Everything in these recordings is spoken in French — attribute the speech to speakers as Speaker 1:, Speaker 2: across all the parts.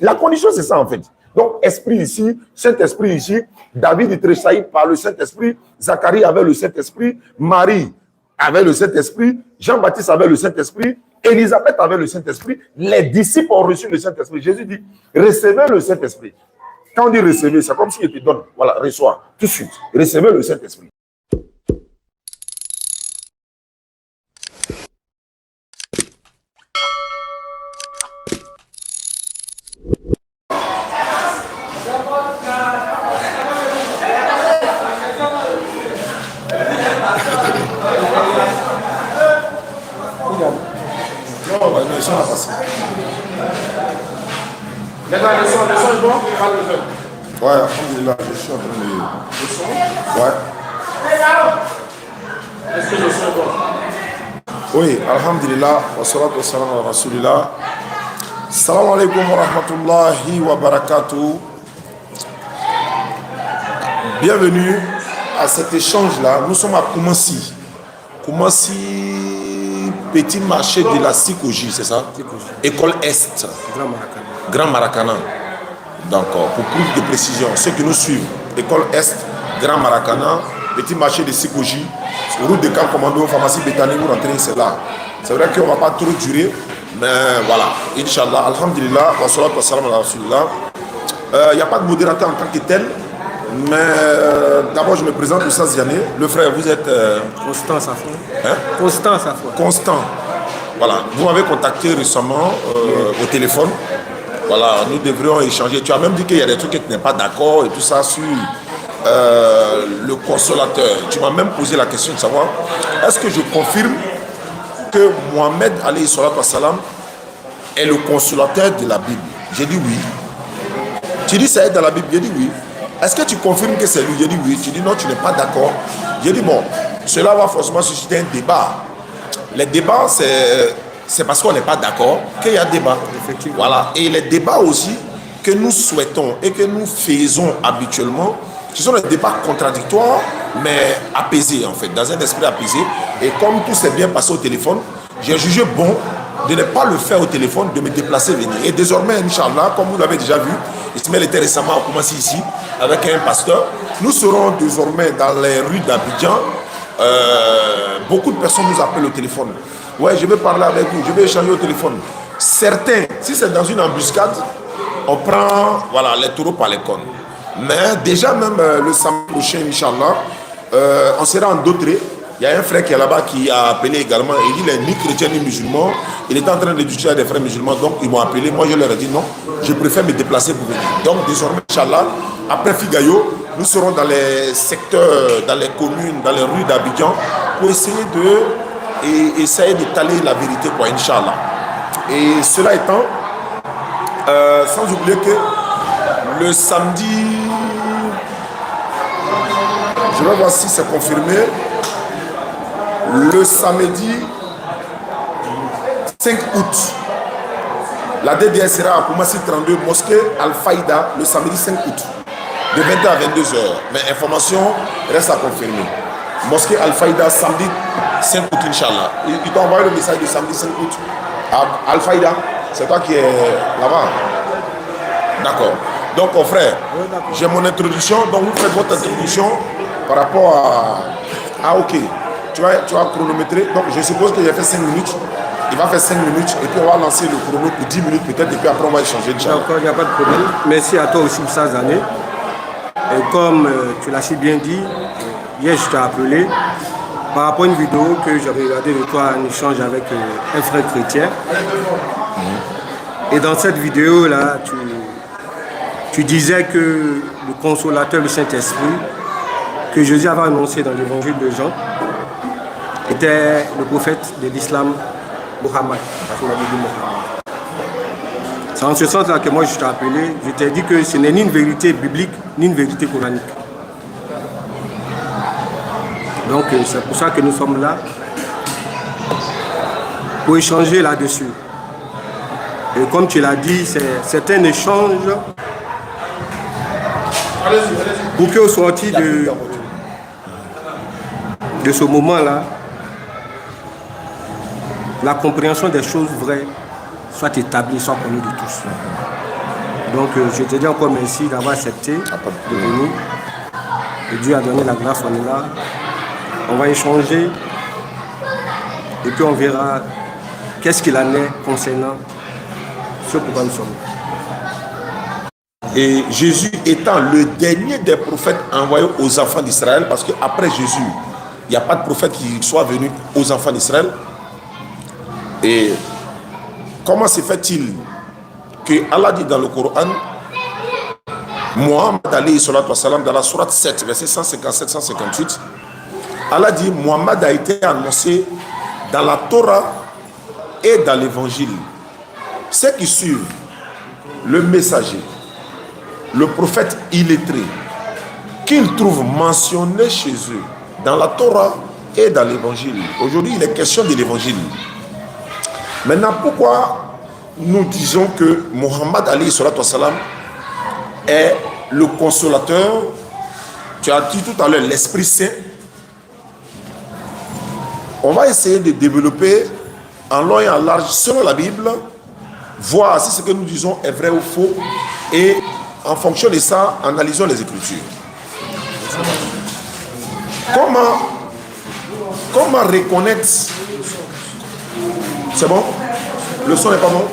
Speaker 1: La condition, c'est ça en fait. Donc, esprit ici, Saint-Esprit ici, David est tressailli par le Saint-Esprit, Zacharie avait le Saint-Esprit, Marie avait le Saint-Esprit, Jean-Baptiste avait le Saint-Esprit, Élisabeth avait le Saint-Esprit, les disciples ont reçu le Saint-Esprit. Jésus dit, recevez le Saint-Esprit. Quand on dit recevez, c'est comme s'il te donne. Voilà, reçois, tout de suite. Recevez le Saint-Esprit.
Speaker 2: Ouais, alhamdulillah, je suis en train de... Le son? Ouais.
Speaker 1: Est-ce que le son est bon?
Speaker 2: Oui, alhamdulillah, wa salatu wa salam ala rasulillah. Salam alaikum wa rahmatullahi wa barakatuh. Bienvenue à cet échange-là. Nous sommes à Koumassi. Koumassi, petit marché de la Sikoji, c'est ça? École Est. Grand Maracana. Donc, pour plus de précision, ceux qui nous suivent, École Est, Grand Maracana, petit marché de Sikoji, route de Camp Commando, pharmacie Bétani, vous rentrez, c'est là. C'est vrai qu'on ne va pas trop durer, mais voilà. Inch'Allah, alhamdulillah, wa salatu wa salam ala rasulillah. Il n'y a pas de modérateur en tant que tel, mais d'abord je me présente, Oussa Ziané. Le frère, vous êtes...
Speaker 3: Constant Safo.
Speaker 2: Hein?
Speaker 3: Constant Safo.
Speaker 2: Constant. Voilà, vous m'avez contacté récemment au téléphone. Voilà, nous devrions échanger. Tu as même dit qu'il y a des trucs que tu n'es pas d'accord et tout ça sur le consolateur. Tu m'as même posé la question de savoir, est-ce que je confirme que Mohamed alayhi salatu wa salam est le consolateur de la Bible? J'ai dit oui. Tu dis ça est dans la Bible? J'ai dit oui. Est-ce que tu confirmes que c'est lui? J'ai dit oui. Tu dis non, tu n'es pas d'accord. J'ai dit bon, cela va forcément susciter un débat. Les débats, c'est parce qu'on n'est pas d'accord qu'il y a débat. Voilà. Et les débats aussi que nous souhaitons et que nous faisons habituellement, ce sont des débats contradictoires, mais apaisés en fait, dans un esprit apaisé. Et comme tout s'est bien passé au téléphone, j'ai jugé bon de ne pas le faire au téléphone, de me déplacer, venir. Et désormais, Inch'Allah, comme vous l'avez déjà vu, Ismaël était récemment commencé ici avec un pasteur. Nous serons désormais dans les rues d'Abidjan. Beaucoup de personnes nous appellent au téléphone. Ouais, je vais parler avec vous, je vais échanger au téléphone. Certains, si c'est dans une embuscade, on prend voilà, les taureaux par les cornes. Mais déjà même le samedi prochain, Inch'Allah, on sera en Dautré. Il y a un frère qui est là-bas qui a appelé également. Il dit il est ni chrétien ni musulman. Il est en train de discuter avec des frères musulmans. Donc ils m'ont appelé. Moi je leur ai dit non, je préfère me déplacer pour venir. Donc désormais, Inch'Allah, après Figayo, nous serons dans les secteurs, dans les communes, dans les rues d'Abidjan pour essayer d'étaler la vérité, quoi, Inch'Allah. Et cela étant, sans oublier que le samedi, je vais voir si c'est confirmé, le samedi 5 août, la DDS sera à Koumassi 32, mosquée Al-Faïda, le samedi 5 août, de 20h à 22h. Mais information reste à confirmer. Mosquée Al-Faïda, samedi 5 août, Inch'Allah. Il t'a envoyé le message de samedi 5 août. Al-Faïda, c'est toi qui es là-bas. D'accord. Donc, mon frère, j'ai mon introduction. Donc, vous faites votre introduction par rapport à OK. Tu vas chronométrer. Donc, je suppose que j'ai fait 5 minutes. Il va faire 5 minutes et puis on va lancer le chrono pour 10 minutes peut-être et puis après on va échanger.
Speaker 3: D'accord, il n'y a pas de problème. Merci à toi aussi pour ça, Zané. Et comme tu l'as si bien dit, hier je t'ai appelé par rapport à une vidéo que j'avais regardée de toi en échange avec un frère chrétien. Et dans cette vidéo-là, tu disais que le consolateur, le Saint-Esprit, que Jésus avait annoncé dans l'évangile de Jean, était le prophète de l'islam, Mohammed. C'est en ce sens-là que moi je t'ai appelé, je t'ai dit que ce n'est ni une vérité biblique, ni une vérité coranique. Donc c'est pour ça que nous sommes là, pour échanger là-dessus. Et comme tu l'as dit, c'est un échange pour qu'au sorti de ce moment-là, la compréhension des choses vraies soit établie, soit connue de tous. Donc, je te dis encore merci d'avoir accepté de venir. Et Dieu a donné la grâce, on est là. On va échanger. Et puis, on verra qu'est-ce qu'il en est concernant ce pourquoi nous sommes.
Speaker 2: Et Jésus étant le dernier des prophètes envoyés aux enfants d'Israël, parce qu'après Jésus, il n'y a pas de prophète qui soit venu aux enfants d'Israël. Et comment se fait-il que Allah dit dans le Coran, Muhammad alayhi salatu wa salam, dans la sourate 7, verset 157-158, Allah dit, Muhammad a été annoncé dans la Torah et dans l'évangile. Ceux qui suivent le messager, le prophète illettré, qu'ils trouvent mentionné chez eux dans la Torah et dans l'évangile. Aujourd'hui, il est question de l'évangile. Maintenant, pourquoi nous disons que Muhammad alayhi salatu wa salam est le consolateur? Tu as dit tout à l'heure l'Esprit Saint. On va essayer de développer en long et en large selon la Bible, voir si ce que nous disons est vrai ou faux, et en fonction de ça, analysons les Écritures. Comment reconnaître? C'est bon? Le son n'est pas bon?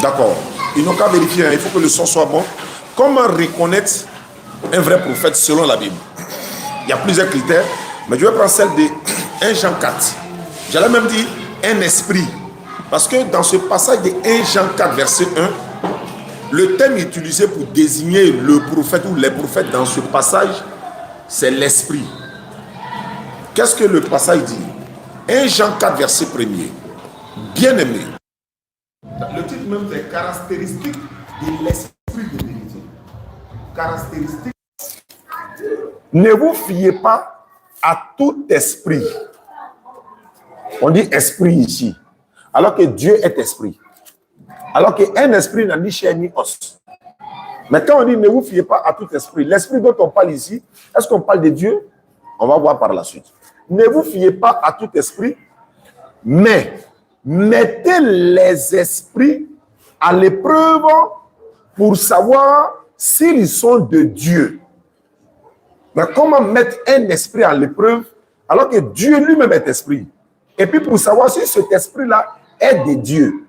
Speaker 2: D'accord. Ils n'ont qu'à vérifier, il faut que le son soit bon. Comment reconnaître un vrai prophète selon la Bible? Il y a plusieurs critères, mais je vais prendre celle de 1 Jean 4. J'allais même dire un esprit. Parce que dans ce passage de 1 Jean 4, verset 1, le terme utilisé pour désigner le prophète ou les prophètes dans ce passage, c'est l'esprit. Qu'est-ce que le passage dit? 1 Jean 4, verset 1er. Bien-aimé. Le titre même des caractéristiques de l'esprit de vérité. Caractéristiques.
Speaker 1: Ne vous fiez pas à tout esprit. On dit esprit ici, alors que Dieu est esprit. Alors qu'un esprit n'a ni chair ni os. Mais quand on dit ne vous fiez pas à tout esprit, l'esprit dont on parle ici, est-ce qu'on parle de Dieu? On va voir par la suite. Ne vous fiez pas à tout esprit, mais mettez les esprits à l'épreuve pour savoir s'ils sont de Dieu. Mais comment mettre un esprit à l'épreuve alors que Dieu lui-même est esprit? Et puis pour savoir si cet esprit-là est de Dieu.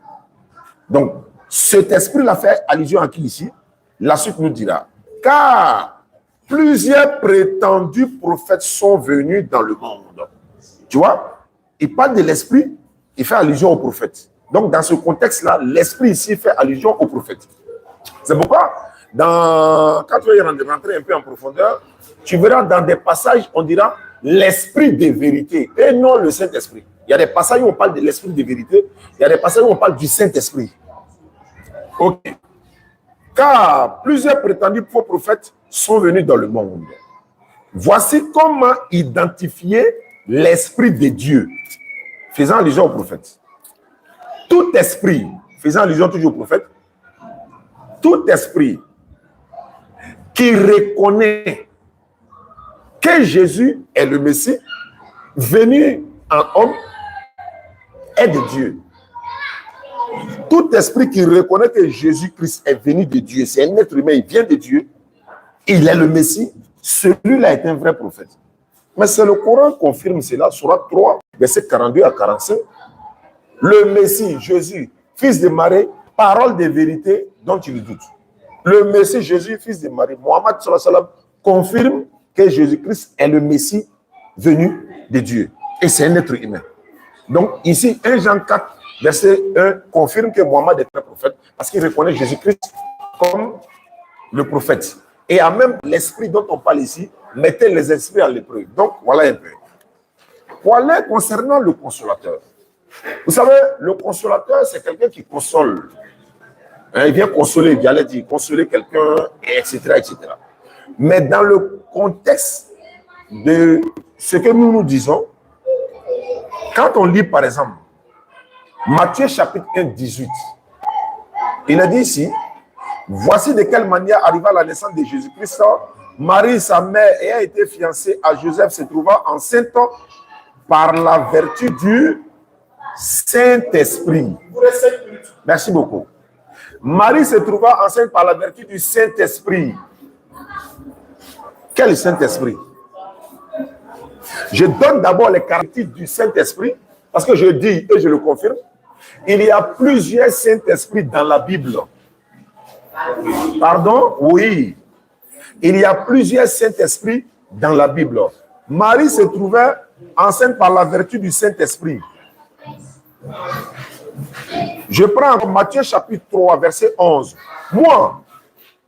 Speaker 1: Donc, cet esprit-là fait allusion à qui ici? La suite nous dira. Car plusieurs prétendus prophètes sont venus dans le monde. Tu vois? Il parle de l'esprit, il fait allusion au prophète. Donc, dans ce contexte-là, l'esprit ici fait allusion au prophète. C'est pourquoi, quand tu vas rentrer un peu en profondeur, tu verras dans des passages, on dira l'esprit de vérité et non le Saint-Esprit. Il y a des passages où on parle de l'esprit de vérité, il y a des passages où on parle du Saint-Esprit. Ok. Car plusieurs prétendus faux prophètes sont venus dans le monde. Voici comment identifier l'esprit de Dieu, faisant allusion au prophète. Tout esprit, faisant allusion toujours au prophète, tout esprit qui reconnaît que Jésus est le Messie, venu en homme, est de Dieu. Tout esprit qui reconnaît que Jésus-Christ est venu de Dieu, c'est un être humain, il vient de Dieu, il est le Messie, celui-là est un vrai prophète. Mais c'est le Coran qui confirme cela, Sourate 3, versets 42 à 45. Le Messie, Jésus, fils de Marie, parole de vérité dont il doute. Le Messie, Jésus, fils de Marie, Mohammed sallallahu alayhi wa sallam, confirme que Jésus-Christ est le Messie venu de Dieu. Et c'est un être humain. Donc ici, 1 Jean 4, verset 1, confirme que Mohammed est un prophète parce qu'il reconnaît Jésus-Christ comme le prophète. Et en même l'esprit dont on parle ici, mettez les esprits à l'épreuve. Donc voilà un peu. Voilà concernant le consolateur. Vous savez, le consolateur, c'est quelqu'un qui console. Il vient consoler, il allait dire consoler quelqu'un, etc., etc. Mais dans le contexte de ce que nous disons, quand on lit par exemple Matthieu chapitre 1, 18, il a dit ici, voici de quelle manière arriva la naissance de Jésus-Christ. Marie, sa mère, ayant été fiancée à Joseph, se trouva enceinte par la vertu du Saint-Esprit. Merci beaucoup. Marie se trouva enceinte par la vertu du Saint-Esprit. Quel Saint-Esprit? Je donne d'abord les caractéristiques du Saint-Esprit, parce que je dis, et je le confirme, il y a plusieurs Saint-Esprits dans la Bible. Pardon? Oui. Il y a plusieurs Saint-Esprits dans la Bible. Marie se trouvait enceinte par la vertu du Saint-Esprit. Je prends Matthieu chapitre 3, verset 11. Moi,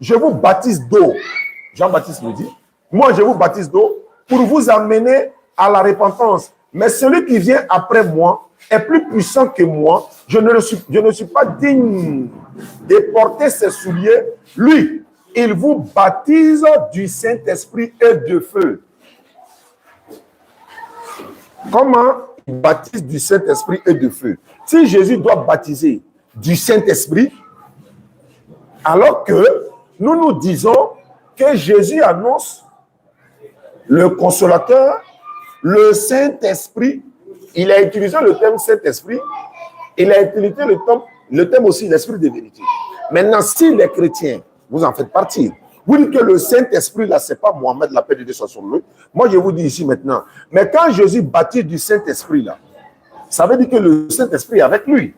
Speaker 1: je vous baptise d'eau. Jean-Baptiste me dit, moi, je vous baptise d'eau pour vous amener à la repentance. Mais celui qui vient après moi est plus puissant que moi. Je ne suis pas digne de porter ses souliers. Lui, il vous baptise du Saint-Esprit et de feu. Comment il baptise du Saint-Esprit et de feu? Si Jésus doit baptiser du Saint-Esprit, alors que nous disons que Jésus annonce le Consolateur, le Saint-Esprit, il a utilisé le terme Saint-Esprit, il a utilisé le terme aussi l'Esprit de vérité. Maintenant, si les chrétiens, vous en faites partie, vous dites que le Saint-Esprit, là, c'est pas Mohamed, la paix de Dieu soit sur lui. Moi, je vous dis ici maintenant, mais quand Jésus baptise du Saint-Esprit, là, ça veut dire que le Saint-Esprit est avec lui,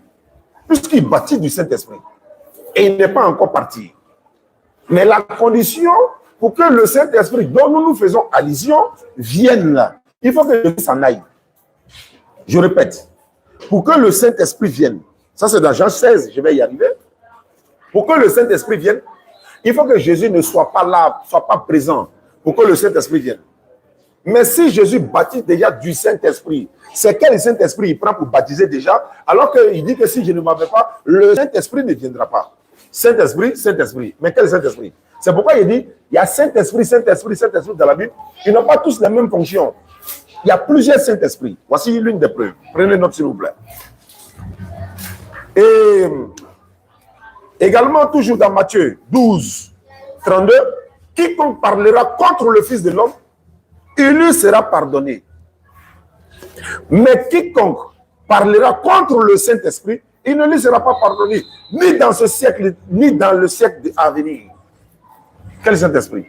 Speaker 1: puisqu'il baptise du Saint-Esprit. Et il n'est pas encore parti. Mais la condition pour que le Saint-Esprit dont nous faisons allusion vienne là, il faut que Jésus s'en aille. Je répète, pour que le Saint-Esprit vienne, ça c'est dans Jean 16, je vais y arriver. Pour que le Saint-Esprit vienne, il faut que Jésus ne soit pas là, soit pas présent, pour que le Saint-Esprit vienne. Mais si Jésus baptise déjà du Saint-Esprit, c'est quel Saint-Esprit il prend pour baptiser déjà, alors qu'il dit que si je ne m'avais pas, le Saint-Esprit ne viendra pas. Saint-Esprit, Saint-Esprit. Mais quel Saint-Esprit? C'est pourquoi il dit, il y a Saint-Esprit, Saint-Esprit, Saint-Esprit dans la Bible. Ils n'ont pas tous la même fonction. Il y a plusieurs Saint-Esprits. Voici l'une des preuves. Prenez note, s'il vous plaît. Et également, toujours dans Matthieu 12, 32, quiconque parlera contre le Fils de l'homme, il lui sera pardonné. Mais quiconque parlera contre le Saint-Esprit, il ne lui sera pas pardonné, ni dans ce siècle, ni dans le siècle à venir. Quel Saint-Esprit?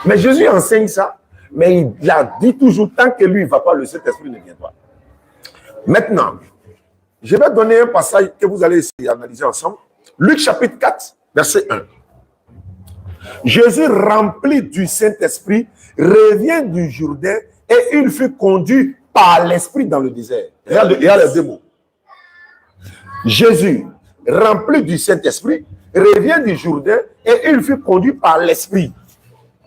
Speaker 1: Mais Jésus enseigne ça, mais il a dit toujours, tant que lui ne va pas, le Saint-Esprit ne vient pas. Maintenant, je vais donner un passage que vous allez essayer d'analyser ensemble. Luc chapitre 4, verset 1. Jésus, rempli du Saint-Esprit, revient du Jourdain et il fut conduit par l'Esprit dans le désert. Il y a les deux mots. Jésus, rempli du Saint-Esprit, revient du Jourdain et il fut conduit par l'Esprit.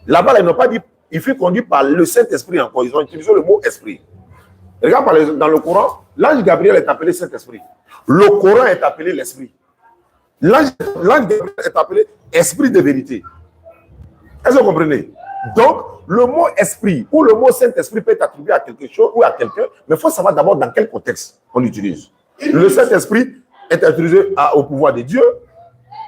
Speaker 1: Là-bas, ils n'ont pas dit il fut conduit par le Saint-Esprit encore. Ils ont utilisé le mot Esprit. Regarde dans le Coran, l'ange Gabriel est appelé Saint-Esprit. Le Coran est appelé l'Esprit. L'ange Gabriel est appelé Esprit de vérité. Est-ce que vous comprenez? Donc, le mot Esprit ou le mot Saint-Esprit peut être attribué à quelque chose ou à quelqu'un, mais il faut savoir d'abord dans quel contexte on l'utilise. Le Saint-Esprit est utilisé au pouvoir de Dieu.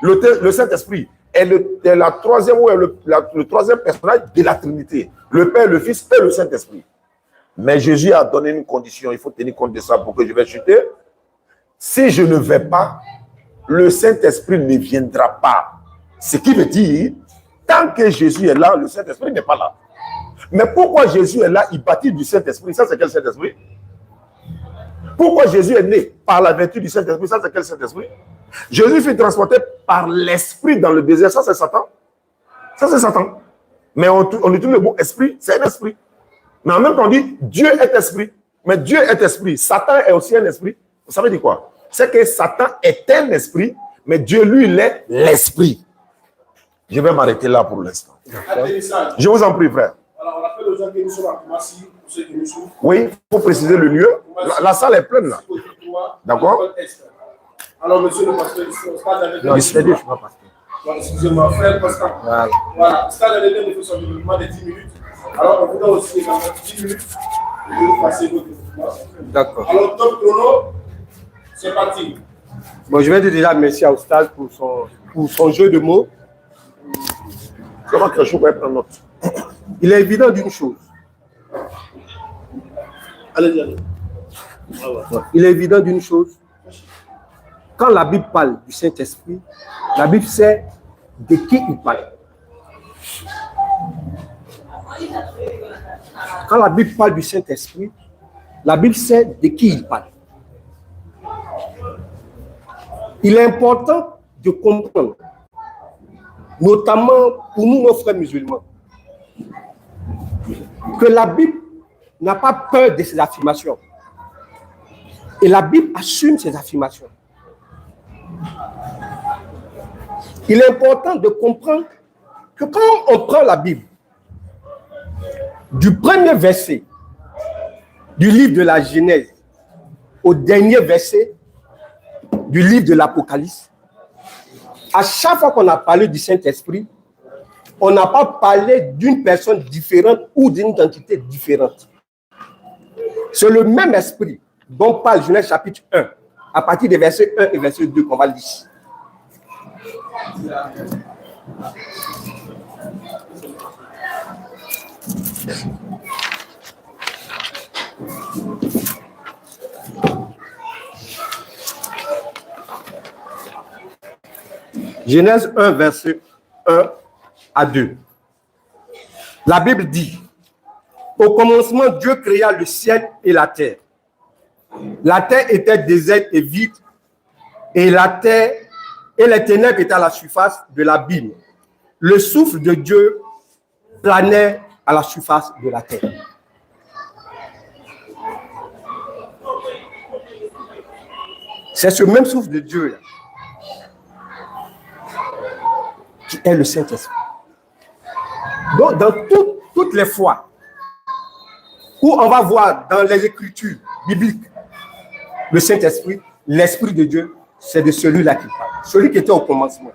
Speaker 1: Le Saint-Esprit est le troisième personnage de la Trinité. Le Père, le Fils et le Saint-Esprit. Mais Jésus a donné une condition, il faut tenir compte de ça pour que je vais chuter. Si je ne vais pas, le Saint-Esprit ne viendra pas. Ce qui veut dire, tant que Jésus est là, le Saint-Esprit n'est pas là. Mais pourquoi Jésus est là, il baptise du Saint-Esprit? Ça, c'est quel Saint-Esprit? Pourquoi Jésus est né par la vertu du Saint-Esprit? Ça, c'est quel Saint-Esprit? Jésus fut transporté par l'Esprit dans le désert. Ça, c'est Satan. Ça, c'est Satan. Mais on utilise le mot esprit, c'est un esprit. Mais en même temps, on dit Dieu est esprit. Mais Dieu est esprit. Satan est aussi un esprit. Vous savez dire quoi? C'est que Satan est un esprit, mais Dieu, lui, il est l'esprit. Je vais m'arrêter là pour l'instant. Je vous en prie, frère.
Speaker 4: Alors, on appelle aux gens que nous sommes à Koumassi, pour ceux qui nous suivent.
Speaker 1: Oui, il faut préciser le lieu. La salle est pleine là. D'accord?
Speaker 4: Alors, monsieur le pasteur, au stade avec
Speaker 3: Non, je ne suis pas pasteur.
Speaker 4: Excusez-moi, frère pasteur. Voilà, le stade avec nous fait son développement de 10 minutes. Alors, on voudrait aussi également 10 minutes pour passer votre développement. D'accord. Alors, top chrono, c'est parti.
Speaker 3: Bon, je vais dire déjà merci à Oustaz pour son jeu de mots.
Speaker 1: Comment que je vais prendre note?
Speaker 3: Il est évident d'une chose.
Speaker 4: Allez-y.
Speaker 3: Il est évident d'une chose. Quand la Bible parle du Saint-Esprit, la Bible sait de qui il parle. Quand la Bible parle du Saint-Esprit, la Bible sait de qui il parle. Il est important de comprendre, notamment pour nous, nos frères musulmans, que la Bible n'a pas peur de ses affirmations. Et la Bible assume ses affirmations. Il est important de comprendre que quand on prend la Bible, du premier verset du livre de la Genèse au dernier verset du livre de l'Apocalypse, à chaque fois qu'on a parlé du Saint-Esprit, on n'a pas parlé d'une personne différente ou d'une identité différente. C'est le même esprit dont parle Genèse chapitre 1, à partir des versets 1 et verset 2 qu'on va lire. Genèse 1, verset 1 à 2. La Bible dit: au commencement, Dieu créa le ciel et la terre. La terre était déserte et vide, et la terre et les ténèbres étaient à la surface de l'abîme. Le souffle de Dieu planait à la surface de la terre. C'est ce même souffle de Dieu là, qui est le Saint-Esprit. Donc, dans toutes les fois où on va voir dans les Écritures bibliques le Saint-Esprit, l'Esprit de Dieu, c'est de celui-là qui parle, celui qui était au commencement.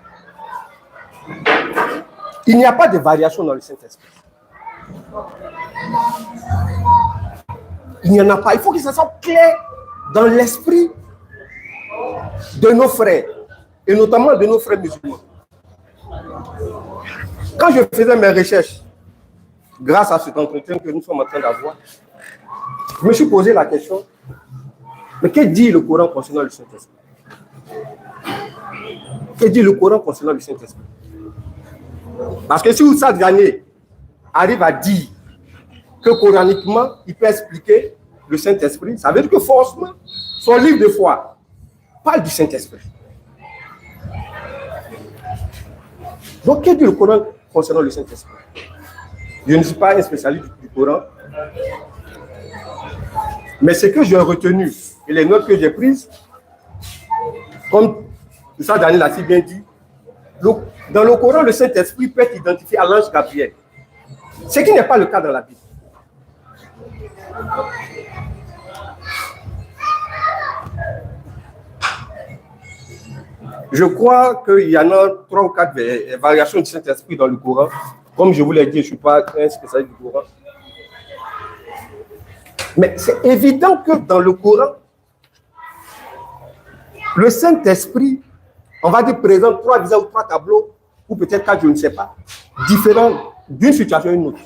Speaker 3: Il n'y a pas de variation dans le Saint-Esprit. Il n'y en a pas. Il faut que ça soit clair dans l'esprit de nos frères, et notamment de nos frères musulmans. Quand je faisais mes recherches, grâce à cet entretien que nous sommes en train d'avoir, je me suis posé la question, mais que dit le Coran concernant le Saint-Esprit? Que dit le Coran concernant le Saint-Esprit? Parce que si Oussad Ghané arrive à dire que coraniquement, il peut expliquer le Saint-Esprit, ça veut dire que forcément, son livre de foi parle du Saint-Esprit. Donc, que dit le Coran concernant le Saint-Esprit? Je ne suis pas un spécialiste du Coran, mais ce que j'ai retenu et les notes que j'ai prises, comme ça Daniel l'a si bien dit, dans le Coran, le Saint-Esprit peut être identifié à l'ange Gabriel, ce qui n'est pas le cas dans la Bible. Je crois qu'il y en a 3 ou 4 variations du Saint-Esprit dans le Coran. Comme je vous l'ai dit, je ne suis pas un spécialiste du Coran. Mais c'est évident que dans le Coran, le Saint-Esprit, on va dire, présente 3 visages ou 3 tableaux, ou peut-être 4, je ne sais pas, différents d'une situation à une autre.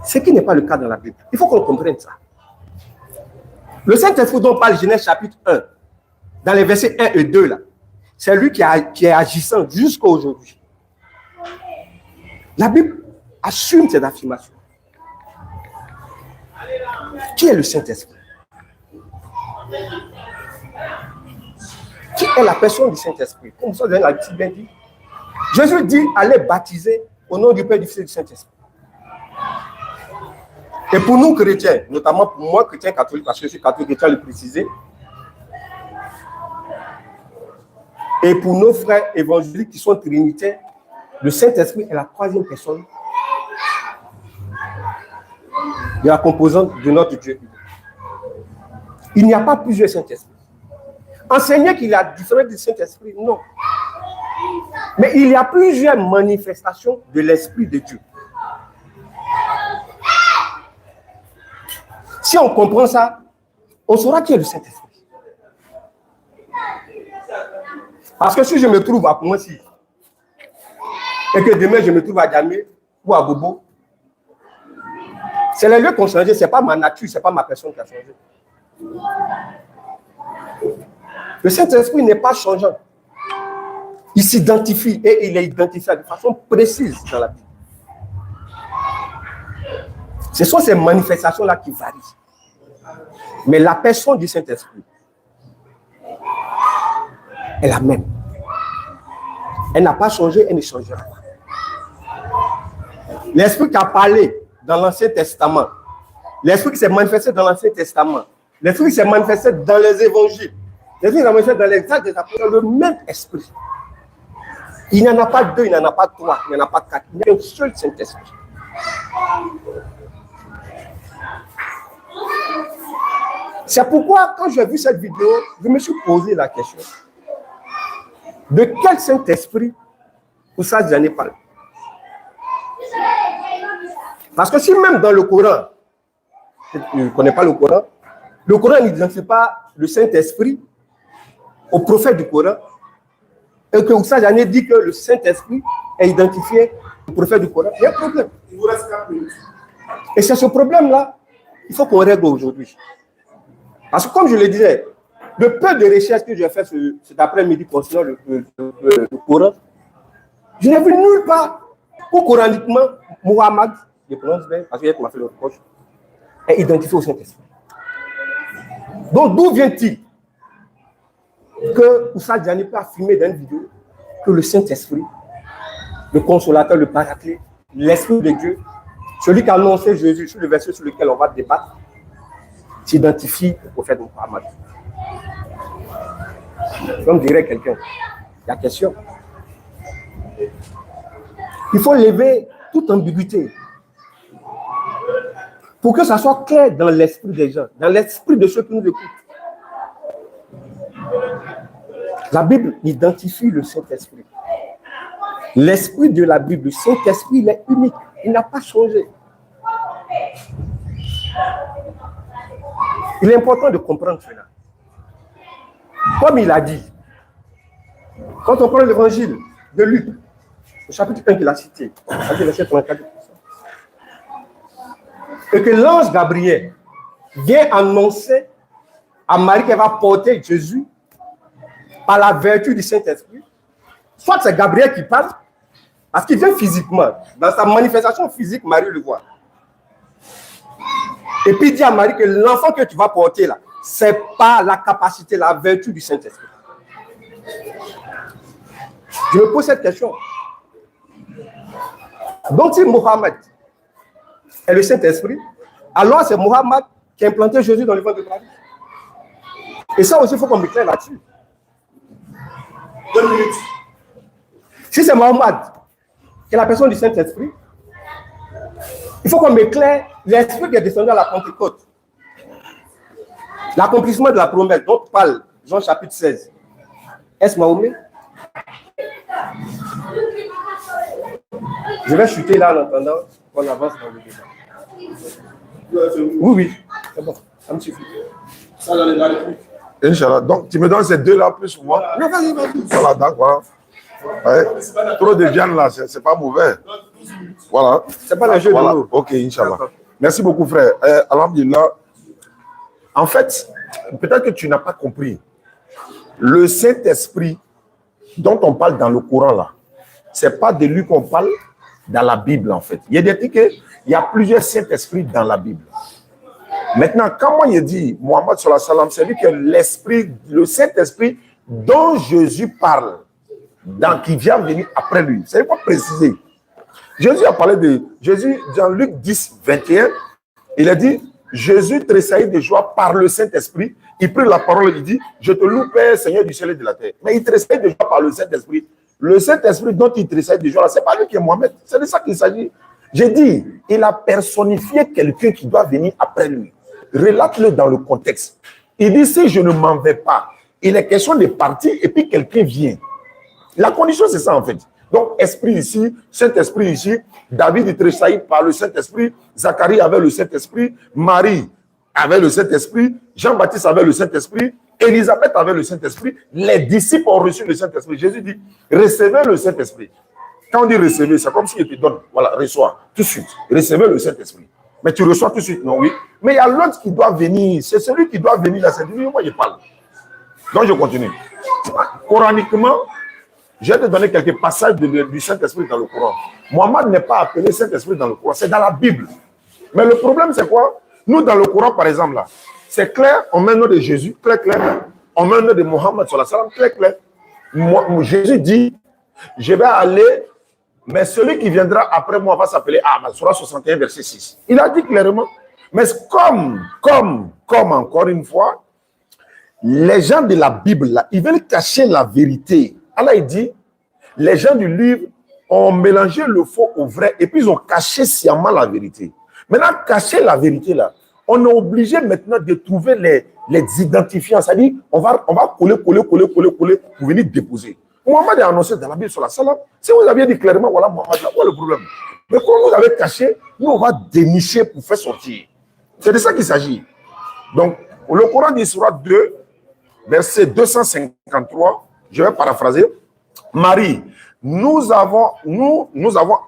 Speaker 3: Ce qui n'est pas le cas dans la Bible. Il faut qu'on comprenne ça. Le Saint-Esprit dont parle Genèse chapitre 1, dans les versets 1 et 2, là, c'est lui qui est agissant jusqu'à aujourd'hui. La Bible assume cette affirmation. Qui est le Saint-Esprit? Qui est la personne du Saint-Esprit? Comme ça, l'a bien dit. Jésus dit, allez baptiser au nom du Père, du Fils et du Saint-Esprit. Et pour nous chrétiens, notamment pour moi, chrétien catholique, parce que je suis catholique, je tiens à le préciser, et pour nos frères évangéliques qui sont trinitaires, le Saint-Esprit est la 3e personne de la composante de notre Dieu. Il n'y a pas plusieurs Saint-Esprits. Enseigner qu'il y a différents Saint-Esprits, non. Mais il y a plusieurs manifestations de l'Esprit de Dieu. Si on comprend ça, on saura qui est le Saint-Esprit. Parce que si je me trouve à Koumassi, et que demain je me trouve à Djamé ou à Bobo, C'est les lieux qui ont changé, ce n'est pas ma nature, ce n'est pas ma personne qui a changé. Le Saint-Esprit n'est pas changeant. Il s'identifie et il est identifié de façon précise dans la Bible. Ce sont ces manifestations-là qui varient. Mais la personne du Saint-Esprit est la même. Elle n'a pas changé, elle ne changera pas. L'Esprit qui a parlé dans l'Ancien Testament, l'Esprit qui s'est manifesté dans l'Ancien Testament, l'Esprit qui s'est manifesté dans les Évangiles, l'Esprit qui s'est manifesté dans les Actes des Apôtres, le même Esprit. Il n'y en a pas deux, il n'y en a pas trois, il n'y en a pas quatre. Il y a un seul Saint-Esprit. C'est pourquoi, quand j'ai vu cette vidéo, je me suis posé la question. De quel Saint-Esprit Oussad Diané parle? Parce que si même dans le Coran, je ne connais pas le Coran n'identifie pas le Saint-Esprit au prophète du Coran, et que Oussad Diané dit que le Saint-Esprit est identifié au prophète du Coran, il y a un problème.
Speaker 4: Il vous reste 4 minutes.
Speaker 3: Et c'est ce problème-là qu'il faut qu'on règle aujourd'hui. Parce que comme je le disais, le peu de recherches que j'ai fait cet après-midi concernant le Coran, je n'ai vu nulle part où coraniquement Muhammad, je prononce bien, parce qu'il m'a fait le reproche, est identifié au Saint-Esprit. Donc d'où vient-il que Oussad Diané peut affirmer dans une vidéo que le Saint-Esprit, le consolateur, le paraclet, l'Esprit de Dieu, celui qui a annoncé Jésus sur le verset sur lequel on va débattre, s'identifie au prophète Muhammad. Comme dirait quelqu'un, la question. Il faut lever toute ambiguïté pour que ça soit clair dans l'esprit des gens, dans l'esprit de ceux qui nous écoutent. La Bible identifie le Saint-Esprit. L'esprit de la Bible, le Saint-Esprit, il est unique. Il n'a pas changé. Il est important de comprendre cela. Comme il a dit, quand on prend l'évangile de Luc, le chapitre 1 qu'il a cité, verset 34, et que l'ange Gabriel vient annoncer à Marie qu'elle va porter Jésus par la vertu du Saint-Esprit, soit c'est Gabriel qui parle, parce qu'il vient physiquement, dans sa manifestation physique, Marie le voit. Et puis il dit à Marie que l'enfant que tu vas porter là, c'est pas la capacité, la vertu du Saint-Esprit. Je me pose cette question. Donc si Mohammed est le Saint-Esprit, alors c'est Mohammed qui a implanté Jésus dans le ventre de Marie. Et ça aussi, il faut qu'on m'éclaire là-dessus.
Speaker 4: 2 minutes.
Speaker 3: Si c'est Mohammed qui est la personne du Saint-Esprit, il faut qu'on m'éclaire l'esprit qui est descendu à la Pentecôte. L'accomplissement de la promesse dont parle Jean chapitre 16. Est-ce Mahomet? Je vais chuter là en attendant qu'on avance dans le débat. Oui. C'est bon, ça me suffit.
Speaker 4: Ça dans les répliques.
Speaker 1: Inch'Allah. Donc, tu me donnes ces deux-là plus moi.
Speaker 3: Non, vas-y.
Speaker 1: Voilà, d'accord. Ouais. Trop de viande là, c'est pas mauvais. Voilà.
Speaker 3: C'est pas le jeu
Speaker 1: voilà.
Speaker 3: de l'eau.
Speaker 1: Ok, Inch'Allah. Merci beaucoup, frère. Alhamdulillah. En fait, peut-être que tu n'as pas compris. Le Saint-Esprit dont on parle dans le Coran là, c'est pas de lui qu'on parle dans la Bible en fait. Il y a des trucs qu'il y a plusieurs Saint-Esprits dans la Bible. Maintenant, quand moi il dit Mohammed sallallahu alayhi wa sallam, c'est lui que l'esprit, le Saint-Esprit dont Jésus parle, qui vient venir après lui. C'est pas préciser. Jésus a parlé de Jésus dans Luc 10, 21. Il a dit Jésus tressaillit de joie par le Saint-Esprit. Il prit la parole et il dit je te loue, Père, Seigneur du ciel et de la terre. Mais il tressaillit de joie par le Saint-Esprit. Le Saint-Esprit dont il tressaillit de joie, ce n'est pas lui qui est Mohamed. C'est de ça qu'il s'agit. J'ai dit, il a personnifié quelqu'un qui doit venir après lui. Relate-le dans le contexte. Il dit si je ne m'en vais pas, il est question de partir et puis quelqu'un vient. La condition, c'est ça en fait. Donc, esprit ici, Saint-Esprit ici, David tressaillit par le Saint-Esprit, Zacharie avait le Saint-Esprit, Marie avait le Saint-Esprit, Jean-Baptiste avait le Saint-Esprit, Élisabeth avait le Saint-Esprit, les disciples ont reçu le Saint-Esprit. Jésus dit, recevez le Saint-Esprit. Quand on dit recevez, c'est comme s'il te donne, voilà, reçois, tout de suite, recevez le Saint-Esprit. Mais tu reçois tout de suite, non, oui. Mais il y a l'autre qui doit venir. C'est celui qui doit venir là. C'est lui, moi, je parle. Donc, je continue. Coraniquement, je vais te donner quelques passages du Saint-Esprit dans le Coran. Mohammed n'est pas appelé Saint-Esprit dans le Coran. C'est dans la Bible. Mais le problème, c'est quoi? Nous, dans le Coran, par exemple, là, c'est clair, on met le nom de Jésus, clair, clair. On met le nom de Mohammed, clair, clair. Jésus dit, je vais aller, mais celui qui viendra après moi va s'appeler Ahmad, Surah 61, verset 6. Il a dit clairement. Mais comme encore une fois, les gens de la Bible, là, ils veulent cacher la vérité. Allah, il dit, les gens du livre ont mélangé le faux au vrai et puis ils ont caché sciemment la vérité. Maintenant, cacher la vérité, là, on est obligé maintenant de trouver les identifiants. C'est-à-dire, on va coller pour venir déposer. Mohammed a annoncé dans la Bible sur la salam. Si vous aviez dit clairement, voilà Mohammed, là, voilà le problème. Mais quand vous avez caché, nous, on va dénicher pour faire sortir. C'est de ça qu'il s'agit. Donc, le Coran dit, Surah 2, verset 253, je vais paraphraser. Marie, nous avons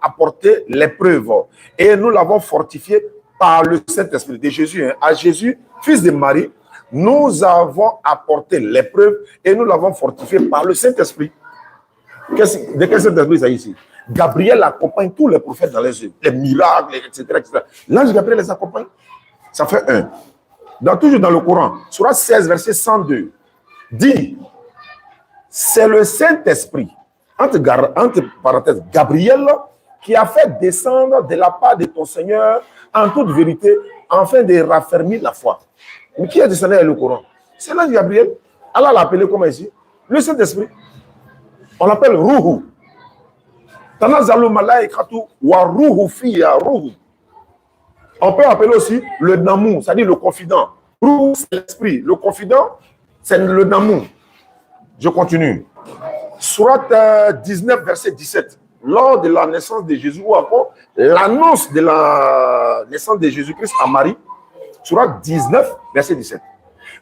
Speaker 1: apporté les preuves et nous l'avons fortifié par le Saint-Esprit de Jésus. Hein. À Jésus, fils de Marie, nous avons apporté les preuves et nous l'avons fortifié par le Saint-Esprit. De quel Saint-Esprit il s'agit ici? Gabriel accompagne tous les prophètes dans les œuvres, les miracles, etc. L'ange Gabriel les accompagne. Ça fait un. Toujours dans le Coran, Surah 16, verset 102, dit, c'est le Saint-Esprit, entre parenthèses, Gabriel, qui a fait descendre de la part de ton Seigneur en toute vérité, afin de raffermir la foi. Mais qui a descendu dans le Coran? C'est l'ange Gabriel. Allah l'a appelé comment ici? Le Saint-Esprit. On l'appelle Ruhu. Tanazalu malaikatu wa ruhu fiya ruhu. On peut appeler aussi le Namou, c'est-à-dire le confident. Ruhu, c'est l'esprit. Le confident, c'est le Namou. Je continue. Surat 19, verset 17. Lors de la naissance de Jésus, ou encore l'annonce de la naissance de Jésus-Christ à Marie, Surat 19, verset 17.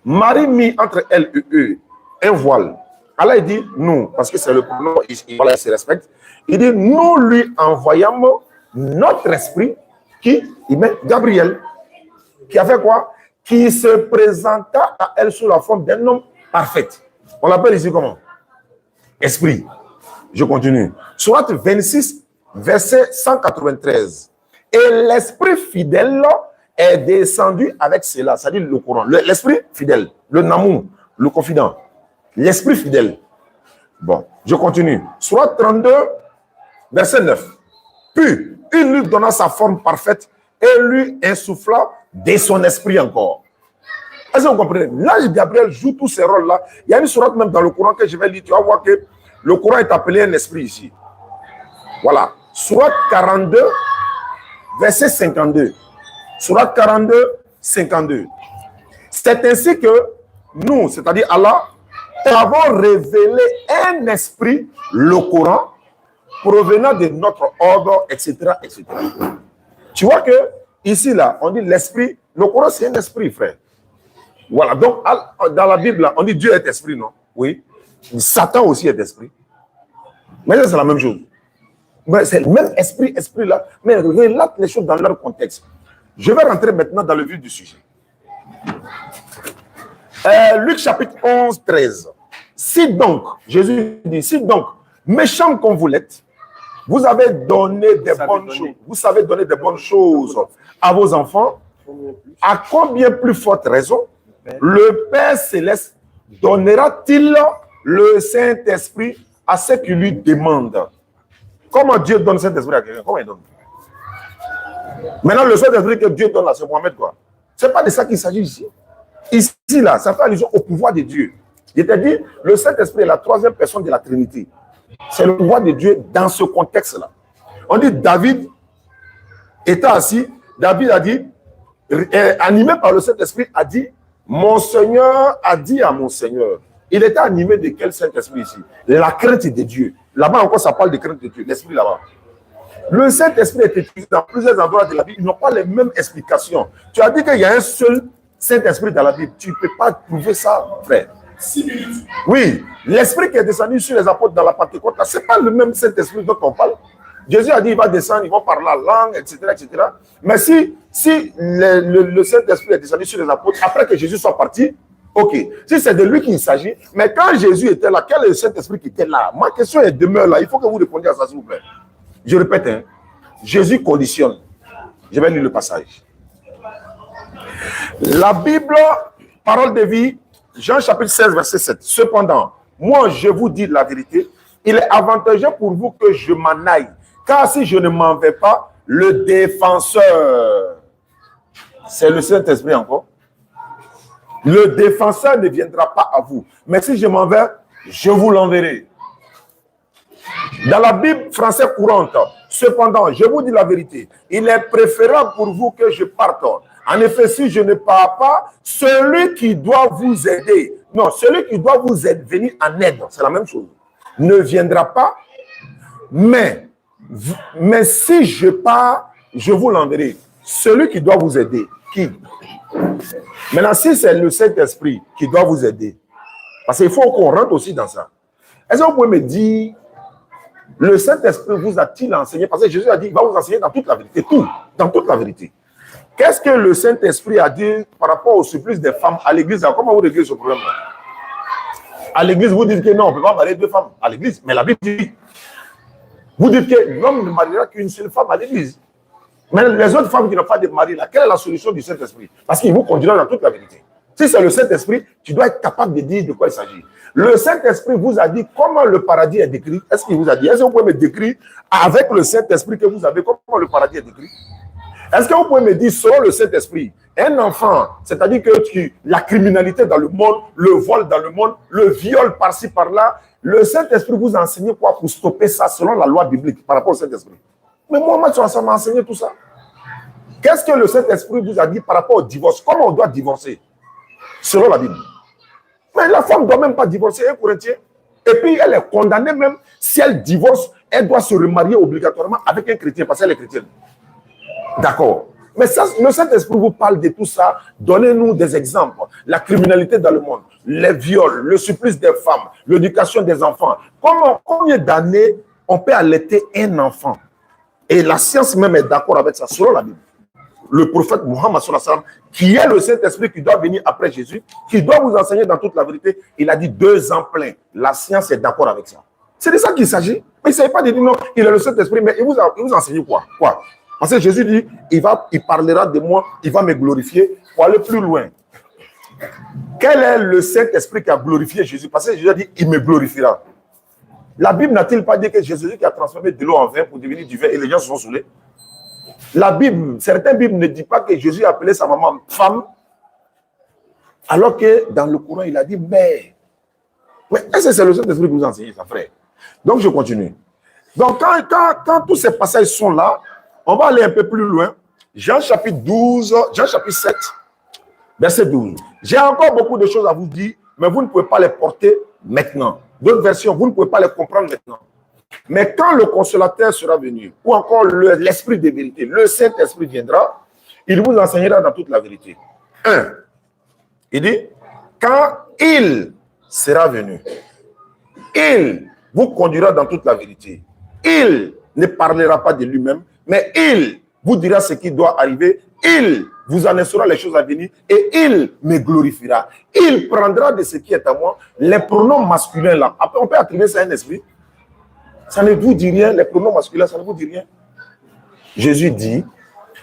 Speaker 1: Marie mit entre elle et eux un voile. Allah il dit nous, parce que c'est le pronom, il se respecte. Il dit nous lui envoyons notre esprit qui, il met Gabriel, qui a fait quoi? Qui se présenta à elle sous la forme d'un homme parfait. On l'appelle ici comment? Esprit. Je continue. Surat 26, verset 193. Et l'esprit fidèle est descendu avec cela, c'est-à-dire le Coran. L'esprit fidèle, le Namou, le confident. L'esprit fidèle. Bon, je continue. Surat 32, verset 9. Puis, il lui donna sa forme parfaite et lui insuffla de son esprit encore. Est-ce que vous comprenez? L'ange Gabriel joue tous ces rôles-là. Il y a une sourate même dans le Coran que je vais lire. Tu vas voir que le Coran est appelé un esprit ici. Voilà. Sourate 42, verset 52. Sourate 42, 52. C'est ainsi que nous, c'est-à-dire Allah, avons révélé un esprit, le Coran, provenant de notre ordre, etc., etc. Tu vois que ici, là, on dit l'esprit, le Coran, c'est un esprit, frère. Voilà, donc dans la Bible, là, on dit Dieu est esprit, non? Oui. Satan aussi est esprit. Mais c'est la même chose. C'est le même esprit là, mais relate les choses dans leur contexte. Je vais rentrer maintenant dans le vif du sujet. Luc chapitre 11, 13. Si donc, Jésus dit, si donc, méchant comme vous l'êtes, vous avez donné des bonnes choses, vous savez donner des bonnes choses à vos enfants, à combien plus forte raison le Père Céleste donnera-t-il le Saint-Esprit à ceux qui lui demandent? Comment Dieu donne le Saint-Esprit à quelqu'un? Comment il donne? Maintenant, le Saint-Esprit que Dieu donne là, c'est Mohamed, quoi. Ce n'est pas de ça qu'il s'agit ici. Ici, là, ça fait allusion au pouvoir de Dieu. Je t'ai dit, le Saint-Esprit est la troisième personne de la Trinité. C'est le pouvoir de Dieu dans ce contexte-là. On dit David étant assis, David a dit, animé par le Saint-Esprit, a dit, mon Seigneur a dit à mon Seigneur. Il était animé de quel Saint-Esprit ici? La crainte de Dieu. Là-bas encore, ça parle de crainte de Dieu, l'Esprit là-bas. Le Saint-Esprit est utilisé dans plusieurs endroits de la Bible. Ils n'ont pas les mêmes explications. Tu as dit qu'il y a un seul Saint-Esprit dans la Bible. Tu ne peux pas trouver ça, frère.
Speaker 4: 6 minutes.
Speaker 1: Oui, l'Esprit qui est descendu sur les apôtres dans la Pentecôte, ce n'est pas le même Saint-Esprit dont on parle. Jésus a dit, il va descendre, il va parler la langue, etc., etc. Mais si le Saint-Esprit est descendu sur les apôtres, après que Jésus soit parti, ok. Si c'est de lui qu'il s'agit, mais quand Jésus était là, quel est le Saint-Esprit qui était là? Ma question est demeure là. Il faut que vous répondiez à ça, s'il vous plaît. Je répète, hein, Jésus conditionne. Je vais lire le passage. La Bible, parole de vie, Jean chapitre 16, verset 7. Cependant, moi je vous dis la vérité, il est avantageux pour vous que je m'en aille. Car si je ne m'en vais pas, le défenseur, c'est le Saint-Esprit encore, le défenseur ne viendra pas à vous. Mais si je m'en vais, je vous l'enverrai. Dans la Bible française courante, cependant, je vous dis la vérité, il est préférable pour vous que je parte. En effet, si je ne pars pas, celui qui doit vous aider, non, celui qui doit vous aider, venir en aide, c'est la même chose, ne viendra pas, mais si je pars, je vous l'enverrai. Celui qui doit vous aider, qui? Maintenant, si c'est le Saint-Esprit qui doit vous aider, parce qu'il faut qu'on rentre aussi dans ça. Est-ce que vous pouvez me dire, le Saint-Esprit vous a-t-il enseigné? Parce que Jésus a dit, il va vous enseigner dans toute la vérité, tout, dans toute la vérité. Qu'est-ce que le Saint-Esprit a dit par rapport au supplice des femmes à l'église? Comment vous réglez ce problème-là? À l'église, vous dites que non, on ne peut pas marier deux femmes à l'église, mais la Bible dit. Vous dites que l'homme ne mariera qu'une seule femme à l'église. Mais les autres femmes qui n'ont pas de mari, là, quelle est la solution du Saint-Esprit? Parce qu'il vous conduira dans toute la vérité. Si c'est le Saint-Esprit, tu dois être capable de dire de quoi il s'agit. Le Saint-Esprit vous a dit comment le paradis est décrit. Est-ce qu'il vous a dit? Est-ce que vous pouvez me décrire avec le Saint-Esprit que vous avez, comment le paradis est décrit? Est-ce que vous pouvez me dire, selon le Saint-Esprit, un enfant, c'est-à-dire que la criminalité dans le monde, le vol dans le monde, le viol par-ci, par-là, le Saint-Esprit vous a enseigné quoi pour stopper ça selon la loi biblique par rapport au Saint-Esprit? Mais Mohamed ça m'a enseigné tout ça. Qu'est-ce que le Saint-Esprit vous a dit par rapport au divorce? Comment on doit divorcer? Selon la Bible. Mais la femme ne doit même pas divorcer, un Corinthien. Et puis elle est condamnée même, si elle divorce, elle doit se remarier obligatoirement avec un chrétien parce qu'elle est chrétienne. D'accord. Mais ça, le Saint-Esprit vous parle de tout ça. Donnez-nous des exemples. La criminalité dans le monde, les viols, le supplice des femmes, l'éducation des enfants. Combien d'années on peut allaiter un enfant? Et la science même est d'accord avec ça, selon la Bible. Le prophète Mohammed, qui est le Saint-Esprit qui doit venir après Jésus, qui doit vous enseigner dans toute la vérité, il a dit 2 ans pleins. La science est d'accord avec ça. C'est de ça qu'il s'agit. Mais il ne s'agit pas de dire non, il est le Saint-Esprit, mais il vous enseigne quoi? Parce que Jésus dit, il parlera de moi, il va me glorifier. Pour aller plus loin, quel est le Saint-Esprit qui a glorifié Jésus? Parce que Jésus a dit, il me glorifiera. La Bible n'a-t-il pas dit que Jésus qui a transformé de l'eau en vin pour devenir du vin et les gens se sont saoulés? La Bible, certaines Bibles ne disent pas que Jésus a appelé sa maman femme, alors que dans le Coran, il a dit mère. Mais est-ce que c'est le Saint-Esprit qui vous enseigne ça, frère? Donc, je continue. Donc, quand tous ces passages sont là, on va aller un peu plus loin. Jean chapitre 7, verset 12. J'ai encore beaucoup de choses à vous dire, mais vous ne pouvez pas les porter maintenant. D'autres versions, vous ne pouvez pas les comprendre maintenant. Mais quand le consolateur sera venu, ou encore l'esprit de vérité, le Saint-Esprit viendra, il vous enseignera dans toute la vérité. 1. Il dit, quand il sera venu, il vous conduira dans toute la vérité. Il ne parlera pas de lui-même, mais il vous dira ce qui doit arriver. Il vous annoncera les choses à venir et il me glorifiera. Il prendra de ce qui est à moi. Les pronoms masculins là, après on peut attribuer ça à un esprit. Ça ne vous dit rien, les pronoms masculins, ça ne vous dit rien. Jésus dit,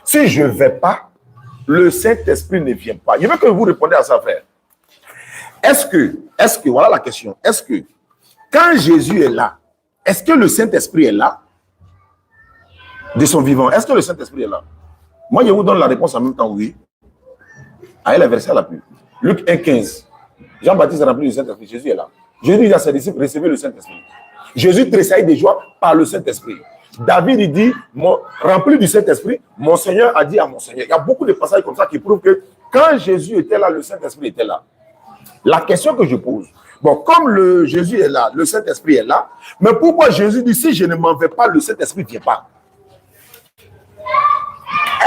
Speaker 1: si je ne vais pas, le Saint-Esprit ne vient pas. Je veux que vous répondiez à ça, frère. Est-ce que, voilà la question, est-ce que, quand Jésus est là, est-ce que le Saint-Esprit est là? De son vivant, est-ce que le Saint-Esprit est là? Moi, je vous donne la réponse en même temps, oui. Allez, la verset à l'appui. Luc 1,15. Jean-Baptiste est rempli du Saint-Esprit, Jésus est là. Jésus dit à ses disciples, recevez le Saint-Esprit. Jésus tressaille de joie par le Saint-Esprit. David, il dit, rempli du Saint-Esprit, mon Seigneur a dit à mon Seigneur. Il y a beaucoup de passages comme ça qui prouvent que quand Jésus était là, le Saint-Esprit était là. La question que je pose, bon, comme Jésus est là, le Saint-Esprit est là, mais pourquoi Jésus dit, si je ne m'en vais pas, le Saint-Esprit ne vient pas?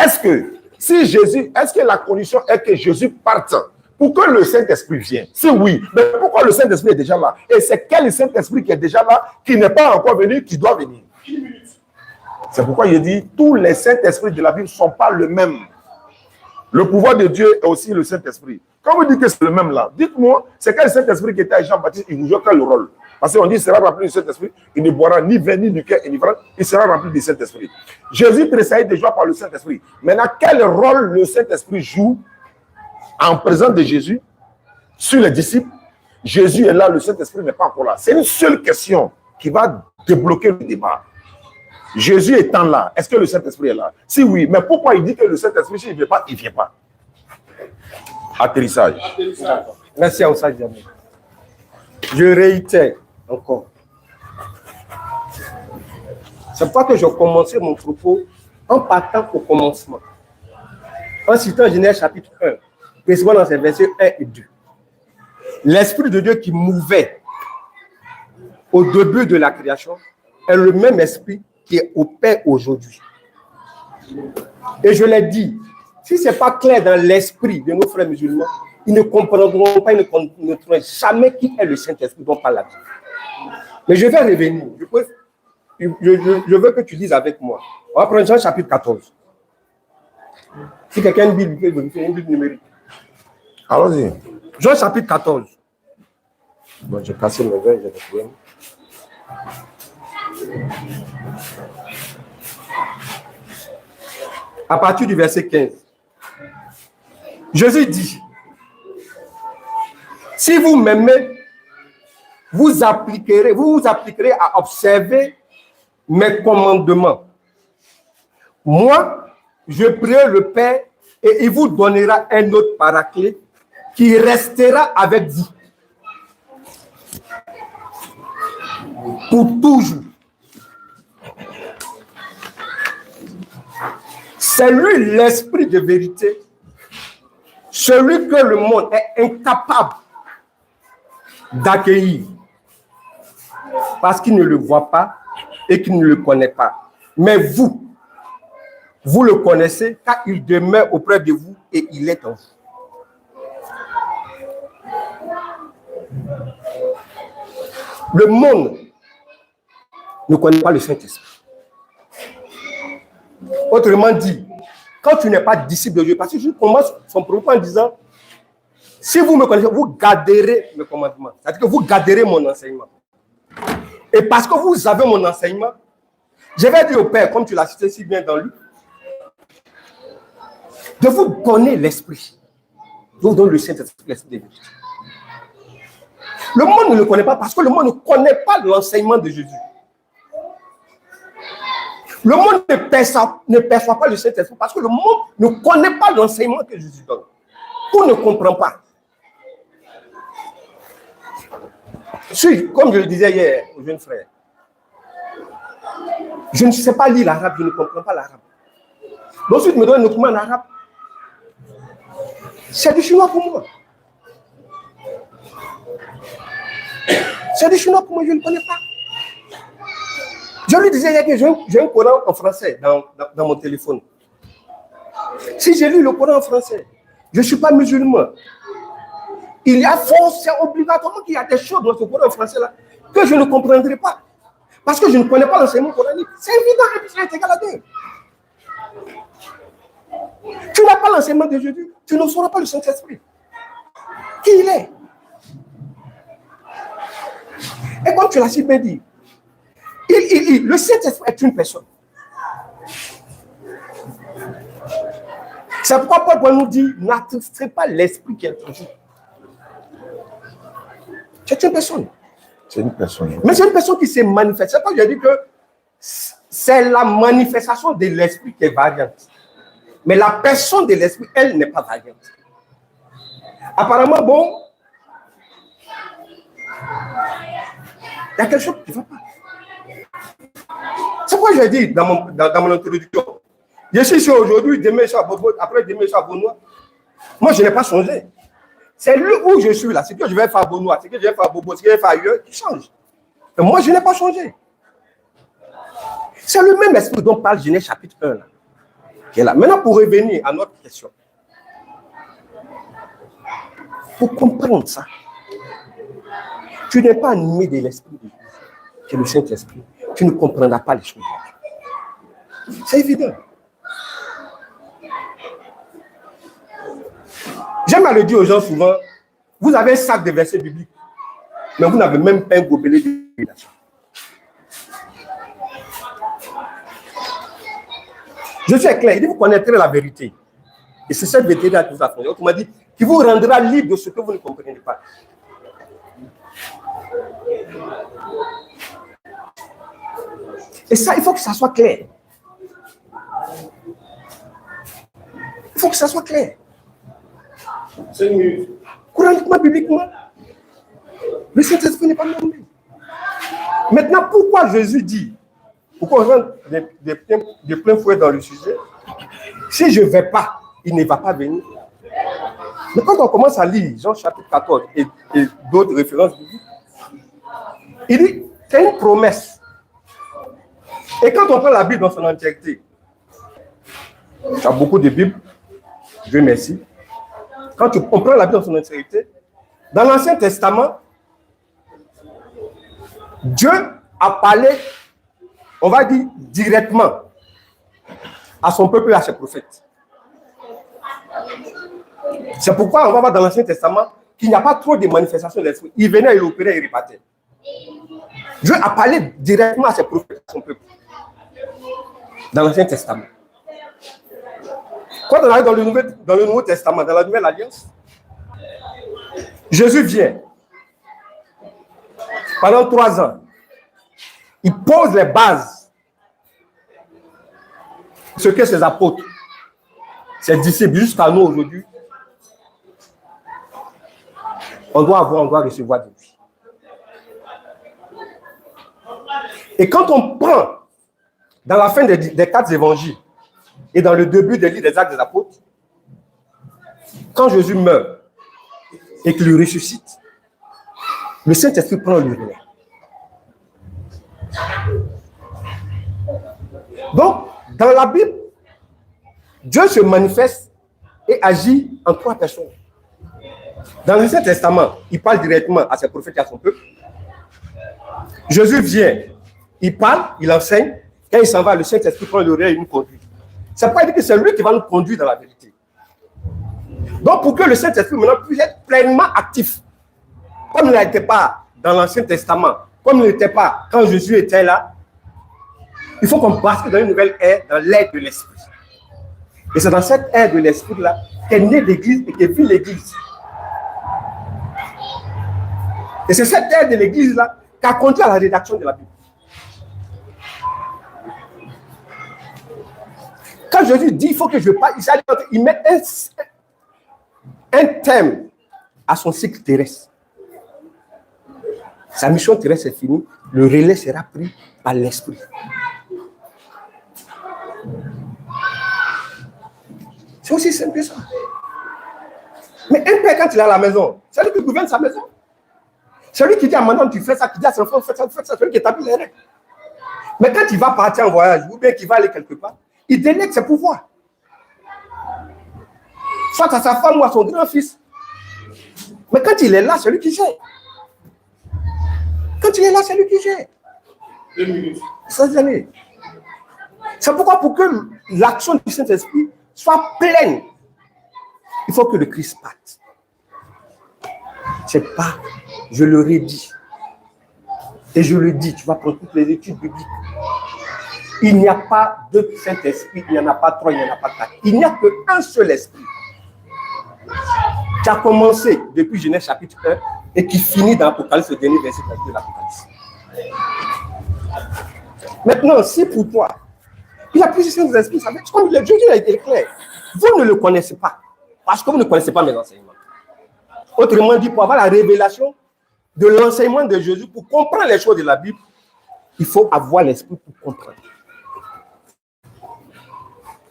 Speaker 1: Est-ce que la condition est que Jésus parte pour que le Saint-Esprit vienne? Si oui, mais pourquoi le Saint-Esprit est déjà là? Et c'est quel Saint-Esprit qui est déjà là, qui n'est pas encore venu, qui doit venir? C'est pourquoi je dis, tous les Saint-Esprits de la Bible ne sont pas le même. Le pouvoir de Dieu est aussi le Saint-Esprit. Quand vous dites que c'est le même là, dites-moi, c'est quel Saint-Esprit qui était à Jean-Baptiste, il jouait quel rôle? Parce qu'on dit qu'il sera rempli du Saint-Esprit, il ne boira ni vin, ni liqueur, ni vin, il sera rempli du Saint-Esprit. Jésus tressaillait de joie par le Saint-Esprit. Maintenant, quel rôle le Saint-Esprit joue en présence de Jésus sur les disciples? Jésus est là, le Saint-Esprit n'est pas encore là. C'est une seule question qui va débloquer le débat. Jésus étant là, est-ce que le Saint-Esprit est là? Si oui, mais pourquoi il dit que le Saint-Esprit, s'il ne vient pas, il ne vient pas? Atterrissage.
Speaker 3: Merci à Ossad Diamé. Je réitère encore. C'est pourquoi que je commençais mon propos en partant au commencement. En citant Genèse chapitre 1, précisément dans ces versets 1 et 2. L'Esprit de Dieu qui mouvait au début de la création est le même esprit qui opère aujourd'hui. Et je l'ai dit, si ce n'est pas clair dans l'esprit de nos frères musulmans, ils ne comprendront pas, ils ne comprendront jamais qui est le Saint-Esprit dont parle la Bible. Mais je vais revenir. Je veux que tu lises avec moi. On va prendre Jean chapitre 14. Si quelqu'un a une Bible, il veut faire une Bible numérique.
Speaker 1: Allons-y.
Speaker 3: Jean chapitre 14.
Speaker 1: Bon, j'ai cassé mes verres, j'ai des problèmes.
Speaker 3: À partir du verset 15. Jésus dit, si vous m'aimez, vous vous appliquerez à observer mes commandements. Moi, je prierai le Père et il vous donnera un autre paraclet qui restera avec vous pour toujours. C'est lui l'esprit de vérité, celui que le monde est incapable d'accueillir parce qu'il ne le voit pas et qu'il ne le connaît pas. Mais vous le connaissez car il demeure auprès de vous et il est en vous. Le monde ne connaît pas le Saint-Esprit. Autrement dit, quand tu n'es pas disciple de Dieu, parce que je commence son propos en disant, si vous me connaissez, vous garderez mes commandements. C'est-à-dire que vous garderez mon enseignement. Et parce que vous avez mon enseignement, je vais dire au Père, comme tu l'as cité si bien dans lui, de vous donner l'esprit. Je vous donne le Saint-Esprit, l'esprit de vérité. Le monde ne le connaît pas parce que le monde ne connaît pas l'enseignement de Jésus. Le monde ne perçoit pas le Saint-Esprit parce que le monde ne connaît pas l'enseignement que Jésus donne. On ne comprend pas. Si, comme je le disais hier aux jeunes frères, je ne sais pas lire l'arabe, je ne comprends pas l'arabe. Donc si tu me donnes un document en arabe, c'est du chinois pour moi. C'est du chinois pour moi, je ne connais pas. Je lui disais hier que j'ai un Coran en français dans mon téléphone. Si j'ai lu le Coran en français, je ne suis pas musulman. Il y a force, c'est obligatoirement qu'il y a des choses dans ce Coran en français là que je ne comprendrai pas. Parce que je ne connais pas l'enseignement coranique. C'est évident que ça est égal à Dieu. Tu n'as pas l'enseignement de Jésus, tu ne sauras pas le Saint-Esprit. Qui il est? Et comme tu l'as si bien dit, le Saint-Esprit est une personne. C'est pourquoi Paul nous dit, n'attristez pas l'esprit qui est en vous. C'est une personne.
Speaker 1: C'est une personne.
Speaker 3: Mais c'est une personne qui se manifeste. C'est pourquoi je dis que c'est la manifestation de l'esprit qui est variante. Mais la personne de l'esprit, elle n'est pas variante. Apparemment, bon, il y a quelque chose qui ne va pas. C'est pourquoi j'ai dit dans mon introduction, je suis ici aujourd'hui, demain je suis à Bobo, après demain je suis à Bonois. Moi, je n'ai pas changé. C'est lui où je suis là, ce que je vais faire à Bonois, ce que je vais faire à Bobo, ce que je vais faire ailleurs, qui change. Et moi, je n'ai pas changé. C'est le même esprit dont parle Genèse chapitre 1 là, qui est là. Maintenant, pour revenir à notre question, pour comprendre ça, tu n'es pas animé de l'esprit de Dieu, qui est le Saint-Esprit. Tu ne comprendras pas les choses. C'est évident. J'aime à le dire aux gens souvent, vous avez un sac de versets bibliques, mais vous n'avez même pas un gobelet de révélation. Je suis clair, il dit vous connaîtrez la vérité. Et c'est cette vérité-là qui vous a fondé. Autrement dit, qui vous rendra libre de ce que vous ne comprenez pas. Et ça, il faut que ça soit clair. Il faut que ça soit clair.
Speaker 4: C'est mieux.
Speaker 3: Coraniquement, bibliquement, le Saint-Esprit n'est pas nommé. Maintenant, pourquoi Jésus dit, pourquoi on rentre de plein fouet dans le sujet, si je ne vais pas, il ne va pas venir. Mais quand on commence à lire Jean chapitre 14 et d'autres références bibliques, il dit, c'est une promesse. Et quand on prend la Bible dans son entièreté, il y a beaucoup de Bibles, Dieu merci. Quand on prend la Bible dans son entièreté, dans l'Ancien Testament, Dieu a parlé, on va dire directement, à son peuple et à ses prophètes. C'est pourquoi on va voir dans l'Ancien Testament qu'il n'y a pas trop de manifestations de l'esprit. Il venait, il opérait, il repartait. Dieu a parlé directement à ses prophètes, à son peuple. Dans l'Ancien Testament. Quand on arrive dans le Nouveau Testament, dans la Nouvelle Alliance, Jésus vient. Pendant 3 ans, il pose les bases. Ce que ses apôtres, ses disciples, jusqu'à nous aujourd'hui, on doit recevoir de lui. Et quand on prend dans la fin des 4 évangiles et dans le début des livres des Actes des Apôtres, quand Jésus meurt et qu'il ressuscite, le Saint-Esprit prend le relais. Donc, dans la Bible, Dieu se manifeste et agit en 3 personnes. Dans l'Ancien Testament, il parle directement à ses prophètes et à son peuple. Jésus vient, il parle, il enseigne. Quand il s'en va, le Saint-Esprit prend le relais et nous conduit. C'est pas dire que c'est lui qui va nous conduire dans la vérité. Donc, pour que le Saint-Esprit maintenant puisse être pleinement actif, comme il n'était pas dans l'Ancien Testament, comme il n'était pas quand Jésus était là, il faut qu'on passe dans une nouvelle ère, dans l'ère de l'Esprit. Et c'est dans cette ère de l'Esprit-là qu'est née l'Église et qu'est vue l'Église. Et c'est cette ère de l'Église-là qui a conduit à la rédaction de la Bible. Quand Jésus dit, il faut que je parle, il met un thème à son cycle terrestre. Sa mission terrestre est finie, le relais sera pris par l'Esprit. C'est aussi simple que ça. Mais un père, quand il est à la maison, c'est lui qui gouverne sa maison. C'est lui qui dit à madame, tu fais ça, qui dit à son enfant, fais ça, c'est lui qui établit les règles. Mais quand il va partir en voyage, ou bien qu'il va aller quelque part, il délègue ses pouvoirs. Soit à sa femme ou à son grand-fils. Mais quand il est là, c'est lui qui gère. Quand il est là, c'est lui qui gère.
Speaker 4: 2 minutes.
Speaker 3: C'est pourquoi pour que l'action du Saint-Esprit soit pleine, il faut que le Christ parte. C'est pas, je le redis. Et je le dis, tu vas prendre toutes les études bibliques. Il n'y a pas 2 Saint-Esprit, il n'y en a pas 3, il n'y en a pas 4. Il n'y a qu'un seul esprit qui a commencé depuis Genèse chapitre 1 et qui finit dans l'Apocalypse, le dernier verset de l'Apocalypse. Maintenant, si pour toi, il y a plusieurs esprits, ça veut dire comme le Dieu a été clair. Vous ne le connaissez pas, parce que vous ne connaissez pas mes enseignements. Autrement dit, pour avoir la révélation de l'enseignement de Jésus, pour comprendre les choses de la Bible, il faut avoir l'esprit pour comprendre.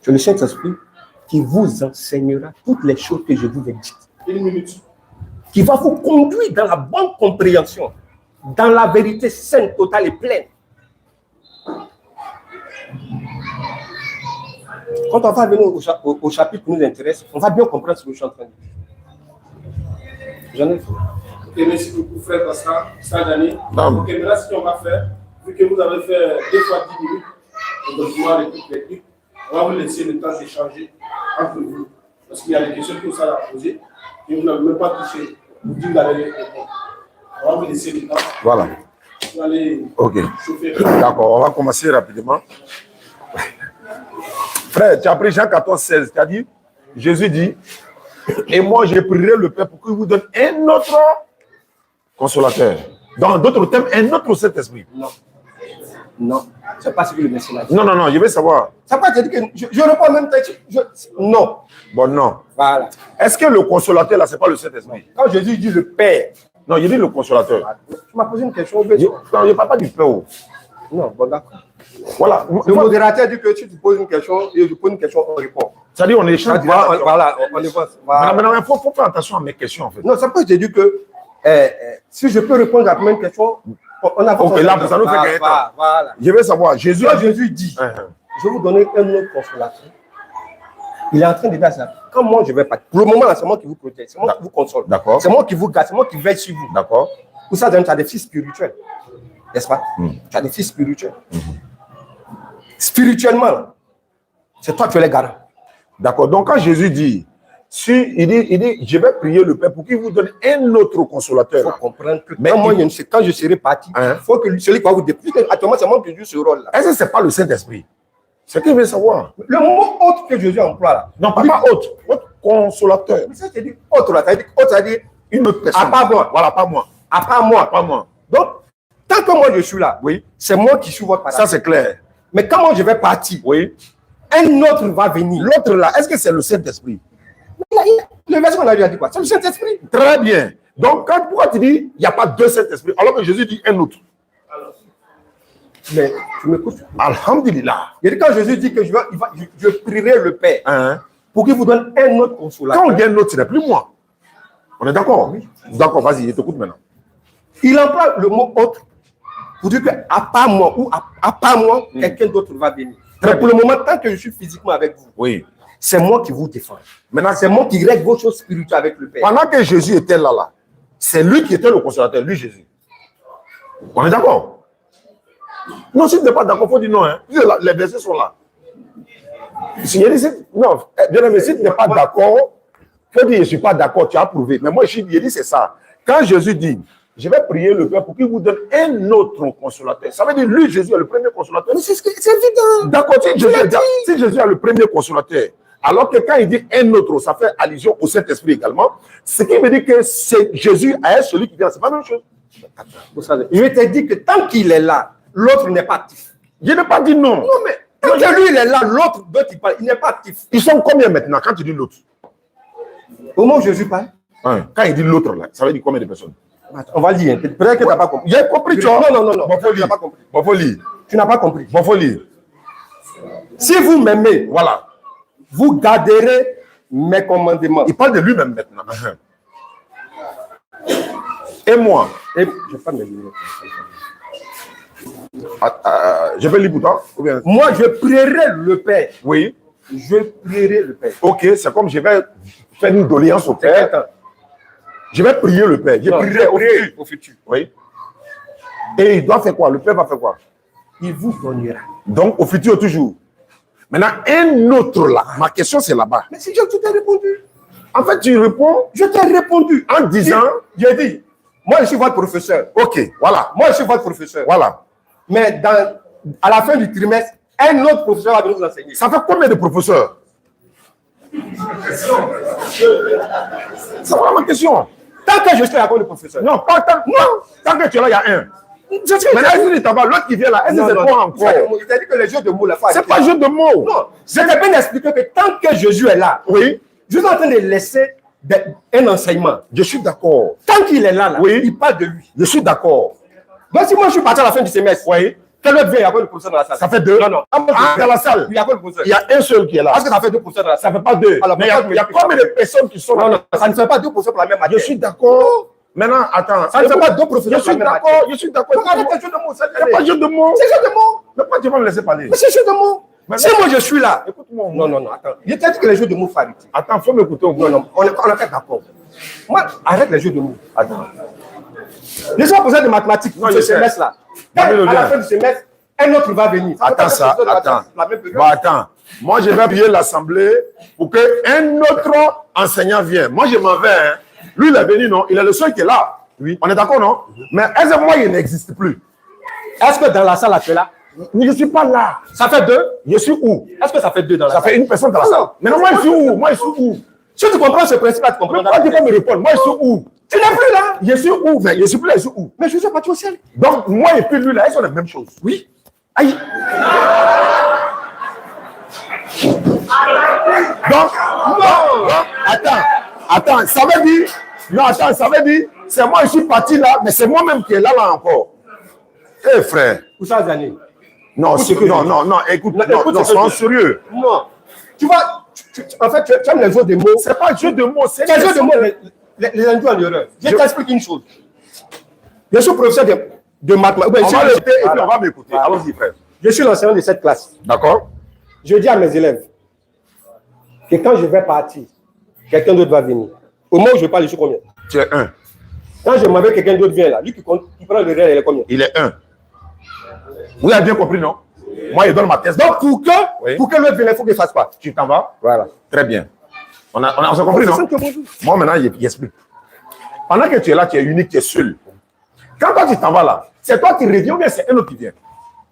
Speaker 3: C'est le Saint-Esprit qui vous enseignera toutes les choses que je vous ai dites.
Speaker 4: 1 minute.
Speaker 3: Qui va vous conduire dans la bonne compréhension, dans la vérité sainte, totale et pleine. Quand on va venir au chapitre qui nous intéresse, on va bien comprendre ce que je suis en train de dire. J'en ai fait.
Speaker 4: Ok, merci beaucoup, frère Pascal, Sadani. Ok, maintenant, ce qu'on va faire, vu que vous avez fait 2 fois 10 minutes, le document, les trucs. On va vous laisser le temps d'échanger entre vous. Parce qu'il y a des questions que vous allez poser et vous n'avez même pas touché. Vous dites d'aller répondre. On va vous laisser le temps.
Speaker 1: Voilà.
Speaker 4: Vous allez chauffer.
Speaker 1: D'accord, on va commencer rapidement. Frère, tu as pris Jean 14, 16. Tu as dit, Jésus dit, et moi je prierai le Père pour qu'il vous donne un autre consolateur. Dans d'autres termes, un autre Saint-Esprit.
Speaker 3: Non. Non. C'est pas ce que le Messie a dit.
Speaker 1: Non, non, non, je veux savoir.
Speaker 3: Ça peut dire que je réponds même non.
Speaker 1: Bon, non.
Speaker 3: Voilà.
Speaker 1: Est-ce que le consolateur, là, c'est pas le Saint-Esprit?
Speaker 3: Quand Jésus dit le Père,
Speaker 1: non, il dit le consolateur.
Speaker 3: tu m'as posé une question.
Speaker 1: Je ne parle pas du Père.
Speaker 3: Non, bon, d'accord.
Speaker 1: Voilà.
Speaker 3: Le modérateur dit que si tu poses une question, et je pose une question, on répond.
Speaker 1: C'est-à-dire, on échange.
Speaker 3: Voilà, on est pas.
Speaker 1: Maintenant, il faut faire attention à mes questions, en fait.
Speaker 3: Non, c'est pourquoi je t'ai dit que si je peux répondre à la première question, on a
Speaker 1: ok, là, ça nous fait gagner temps.
Speaker 3: Voilà.
Speaker 1: Je veux savoir, Jésus
Speaker 3: dit, je vais vous donner un autre consolateur. Il est en train de dire ça. Quand moi, je vais pas. Pour le moment, là, c'est moi qui vous protège, c'est moi qui vous console.
Speaker 1: D'accord.
Speaker 3: C'est moi qui vous garde, c'est moi qui veille sur vous.
Speaker 1: D'accord.
Speaker 3: Pour ça, tu as des fils spirituels. N'est-ce pas? Tu as des fils spirituels. Spirituellement, c'est toi qui es le garant.
Speaker 1: D'accord. Donc, quand Jésus dit, il dit, je vais prier le Père pour qu'il vous donne un autre consolateur.
Speaker 3: Il faut comprendre que quand je serai parti, il faut que celui qui va vous dépouiller. Actuellement, c'est moi qui joue ce rôle-là.
Speaker 1: Est-ce que ce n'est pas le Saint-Esprit? C'est ce qu'il veut savoir.
Speaker 3: Le mot autre que Jésus emploie là.
Speaker 1: Non, pas autre. Autre consolateur.
Speaker 3: Mais ça, c'est dit autre là. Ça veut dire
Speaker 1: une autre personne.
Speaker 3: À part moi.
Speaker 1: Voilà, pas moi.
Speaker 3: À part moi.
Speaker 1: À part moi.
Speaker 3: Donc, tant que moi je suis là,
Speaker 1: oui,
Speaker 3: c'est moi qui suis votre parent.
Speaker 1: Ça, c'est clair.
Speaker 3: Mais quand moi je vais partir,
Speaker 1: oui,
Speaker 3: un autre va venir.
Speaker 1: L'autre là, est-ce que c'est le Saint-Esprit?
Speaker 3: Le verset qu'on a dit quoi? C'est le Saint-Esprit.
Speaker 1: Très bien. Donc, pourquoi tu dis il n'y a pas deux Saint-Esprits alors que Jésus dit un autre?
Speaker 3: Mais tu m'écoutes?
Speaker 1: Alhamdulillah.
Speaker 3: Quand Jésus dit que je prierai le Père pour qu'il vous donne un autre consolateur.
Speaker 1: Quand on dit un autre, ce n'est plus moi. On est d'accord? Oui. D'accord, vas-y, je t'écoute maintenant.
Speaker 3: Il emploie le mot autre pour dire qu'à part moi ou à part moi, quelqu'un d'autre va venir. Mais pour le moment, tant que je suis physiquement avec vous,
Speaker 1: oui,
Speaker 3: c'est moi qui vous défends.
Speaker 1: Maintenant,
Speaker 3: c'est moi qui règle vos choses spirituelles avec le Père.
Speaker 1: Pendant que Jésus était là, c'est lui qui était le consolateur, lui Jésus. On est d'accord? Non, si tu n'es pas d'accord, il faut dire non. Hein. Les versets sont là. Non, bien aimé, si tu n'es pas d'accord, il faut dire je ne suis pas d'accord, tu as prouvé. Mais moi, je dis c'est ça. Quand Jésus dit, je vais prier le Père pour qu'il vous donne un autre consolateur, ça veut dire lui, Jésus est le premier consolateur. Mais c'est évident. D'accord, si Jésus est le premier consolateur, alors que quand il dit un autre, ça fait allusion au Saint-Esprit également, ce qui veut dire que c'est Jésus est celui qui vient. C'est pas la même chose.
Speaker 3: Je te dis que tant qu'il est là, l'autre n'est pas actif.
Speaker 1: Je n'ai pas dit non.
Speaker 3: Non, mais tant que lui, il est là, l'autre dont il parle, il n'est pas actif.
Speaker 1: Ils sont combien maintenant quand tu dis l'autre?
Speaker 3: Au moment où Jésus parle?
Speaker 1: Quand il dit l'autre, là, ça veut dire combien de personnes?
Speaker 3: On va lire. Peut-être que tu n'as pas compris.
Speaker 1: J'ai compris, tu vois.
Speaker 3: Non.
Speaker 1: Bon, faut lire. Bon, faut lire.
Speaker 3: Tu n'as pas compris.
Speaker 1: Bon, faut lire.
Speaker 3: Si vous m'aimez,
Speaker 1: voilà,
Speaker 3: vous garderez mes commandements.
Speaker 1: Il parle de lui-même maintenant. Et moi,
Speaker 3: je vais pas me lire.
Speaker 1: Je vais lire pour toi.
Speaker 3: Moi, je prierai le Père.
Speaker 1: Oui.
Speaker 3: Je prierai le Père.
Speaker 1: Ok, c'est comme je vais faire une doléance au Père. Je vais prier le Père. Je prierai au futur. Oui. Et il doit faire quoi? Le Père va faire quoi?
Speaker 3: Il vous donnera.
Speaker 1: Donc, au futur, toujours. Maintenant, un autre là. Ma question, c'est là-bas.
Speaker 3: Mais si je t'ai répondu.
Speaker 1: En fait, tu réponds.
Speaker 3: Je t'ai répondu.
Speaker 1: En disant.
Speaker 3: J'ai dit, moi, je suis votre professeur.
Speaker 1: Ok, voilà.
Speaker 3: Moi, je suis votre professeur.
Speaker 1: Voilà.
Speaker 3: Mais à la fin du trimestre, un autre professeur va venir nous enseigner.
Speaker 1: Ça fait combien de professeurs? Ça va ma question.
Speaker 3: Tant que je suis là comme le professeur.
Speaker 1: Non, pas tant. Non, tant que tu es là, il y a un. Maintenant, est-ce que l'autre qui vient là, est-ce que c'est toi encore?
Speaker 3: Il t'a dit que les jeux de mots, la fois.
Speaker 1: C'est pas jeu de mots.
Speaker 3: Non, je t'ai bien expliqué que tant que Jésus est là,
Speaker 1: oui,
Speaker 3: je suis en train de laisser un enseignement.
Speaker 1: Je suis d'accord.
Speaker 3: Tant qu'il est là,
Speaker 1: oui,
Speaker 3: il parle de lui.
Speaker 1: Je suis d'accord.
Speaker 3: Donc, si moi je suis parti à la fin du semestre, oui, quel autre vient? Il y a pas le professeur dans la salle.
Speaker 1: Ça fait deux.
Speaker 3: Non.
Speaker 1: Dans la salle.
Speaker 3: Il y a pas le professeur.
Speaker 1: Il y a un seul qui est là.
Speaker 3: Parce que ça fait 2% dans la salle.
Speaker 1: Ça fait pas deux.
Speaker 3: Alors,
Speaker 1: mais il y a combien de personnes qui sont là?
Speaker 3: Non, ça ne fait pas 2% pour la même matière.
Speaker 1: Je suis d'accord. Maintenant, attends.
Speaker 3: Ça ne fait pas 2 professeurs.
Speaker 1: Je suis d'accord. Je suis d'accord.
Speaker 3: Arrête le jeu de mots.
Speaker 1: Il n'y a pas jeu de mots.
Speaker 3: C'est jeu de mots.
Speaker 1: Mais pourquoi tu vas me laisser parler?
Speaker 3: Mais c'est jeu de mots. Si moi je suis là.
Speaker 1: Écoute-moi.
Speaker 3: Non, attends. Je t'ai dit que les jeux de mots font arrêter.
Speaker 1: Attends, il faut m'écouter.
Speaker 3: Non, on est pas d'accord. Moi, arrête les jeux de mots.
Speaker 1: Attends.
Speaker 3: Laisse-moi poser des mathématiques pour ce semestre-là. À la fin du semestre, un autre va venir.
Speaker 1: Attends ça, attends. Bon, attends. Moi, je vais prier l'assemblée pour qu'un autre enseignant vienne. Moi, je m'en vais. Hein. Lui, il est venu, non? Il est le seul qui est là. Oui. On est d'accord, non? Mais est-ce que moi, il n'existe plus?
Speaker 3: Est-ce que dans la salle, tu es là?
Speaker 1: Je ne suis pas là.
Speaker 3: Ça fait 2?
Speaker 1: Je suis où?
Speaker 3: Est-ce que ça fait 2 dans la salle?
Speaker 1: Ça fait une personne dans la salle. Mais non, moi, je suis où? Moi, je suis où?
Speaker 3: Si tu comprends ce principe-là, tu comprends.
Speaker 1: Pourquoi tu peux me répondre? Moi, je suis où?
Speaker 3: Tu n'es plus là.
Speaker 1: Je suis où? Mais je suis plus là, je suis où?
Speaker 3: Mais je suis parti au ciel.
Speaker 1: Donc, moi et puis lui, là, ils sont la même chose.
Speaker 3: Oui.
Speaker 1: Aïe. Donc, non. Attends, ça veut dire, non, attends, ça veut dire, c'est moi, je suis parti là, mais c'est moi-même qui est là encore. Eh, frère.
Speaker 3: Où ça, Zani?
Speaker 1: Non, écoute, non, sois sérieux.
Speaker 3: Non. Tu vois, en fait, tu aimes les jeux de mots.
Speaker 1: C'est pas un jeu de mots, c'est
Speaker 3: les jeux de mots, les induits en erreur. Je t'explique une chose. Je suis professeur de mathématiques.
Speaker 1: On va l'écouter et puis on va m'écouter. Allons-y, frère.
Speaker 3: Je suis l'enseignant de cette classe.
Speaker 1: D'accord?
Speaker 3: Je dis à mes élèves que quand je vais partir, quelqu'un d'autre va venir. Au moment où je parle, je suis combien?
Speaker 1: Tu es 1.
Speaker 3: Quand je m'en vais, quelqu'un d'autre vient là. Lui qui prend le réel, il est combien?
Speaker 1: Il est 1. Vous avez bien compris, non? Moi, je donne ma thèse.
Speaker 3: Donc, pour que l'autre vienne, il faut qu'il fasse quoi?
Speaker 1: Tu t'en vas?
Speaker 3: Voilà.
Speaker 1: Très bien. On s'est compris, non? Moi, maintenant, j'explique. Pendant que tu es là, tu es unique, tu es seul. Quand toi, tu t'en vas là, c'est toi qui reviens ou bien c'est un autre qui vient?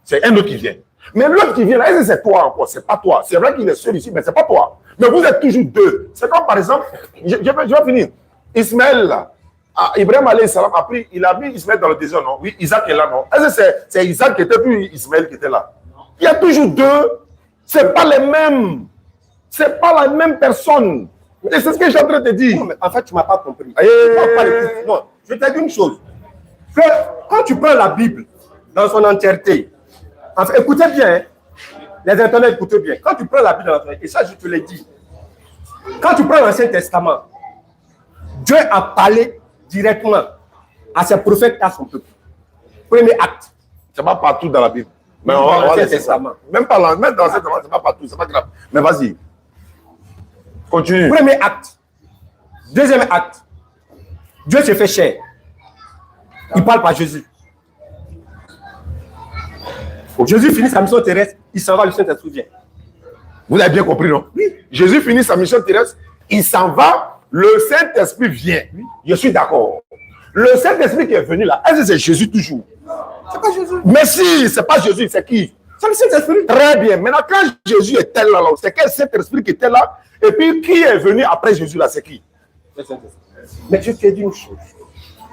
Speaker 1: C'est un autre qui vient. Mais l'autre qui vient là, est-ce que c'est toi encore? C'est pas toi. C'est vrai qu'il est seul ici, mais c'est pas toi. Mais vous êtes toujours deux. C'est comme par exemple, je vais finir. Ismaël là, Ibrahim alayhi salam a pris, il a mis Ismaël dans le désert, non? Oui, Isaac est là, non? Est-ce que c'est Isaac qui était plus Ismaël qui était là? Il y a toujours deux. C'est pas les mêmes. C'est pas la même personne. Et c'est ce que je suis en train de te dire.
Speaker 3: Non, mais en fait, tu ne m'as pas compris.
Speaker 1: Non,
Speaker 3: je vais te dire une chose. Que quand tu prends la Bible dans son entièreté, en fait, écoutez bien, hein, les internautes écoutez bien. Quand tu prends la Bible dans son entièreté, et ça je te l'ai dit, quand tu prends l'Ancien Testament, Dieu a parlé directement à ses prophètes et à son peuple. Premier acte.
Speaker 1: C'est pas partout dans la Bible. Mais on va laisser ça. Même dans l'Ancien Testament, c'est pas partout, c'est pas grave. Mais vas-y. Continue.
Speaker 3: Premier acte. Deuxième acte. Dieu se fait chair. Il parle par Jésus. Jésus finit sa mission terrestre, il s'en va, le Saint-Esprit vient.
Speaker 1: Vous avez bien compris, non? Oui. Jésus finit sa mission terrestre, il s'en va, le Saint-Esprit vient. Oui. Je suis d'accord. Le Saint-Esprit qui est venu là, est-ce que c'est Jésus toujours?
Speaker 3: C'est pas Jésus.
Speaker 1: Mais si, c'est pas Jésus, c'est qui?
Speaker 3: C'est le Saint-Esprit.
Speaker 1: Très bien. Maintenant, quand Jésus était là, c'est quel Saint-Esprit qui était là? Et puis, qui est venu après Jésus là, c'est qui? Le
Speaker 3: Saint-Esprit. Mais je te dis une chose.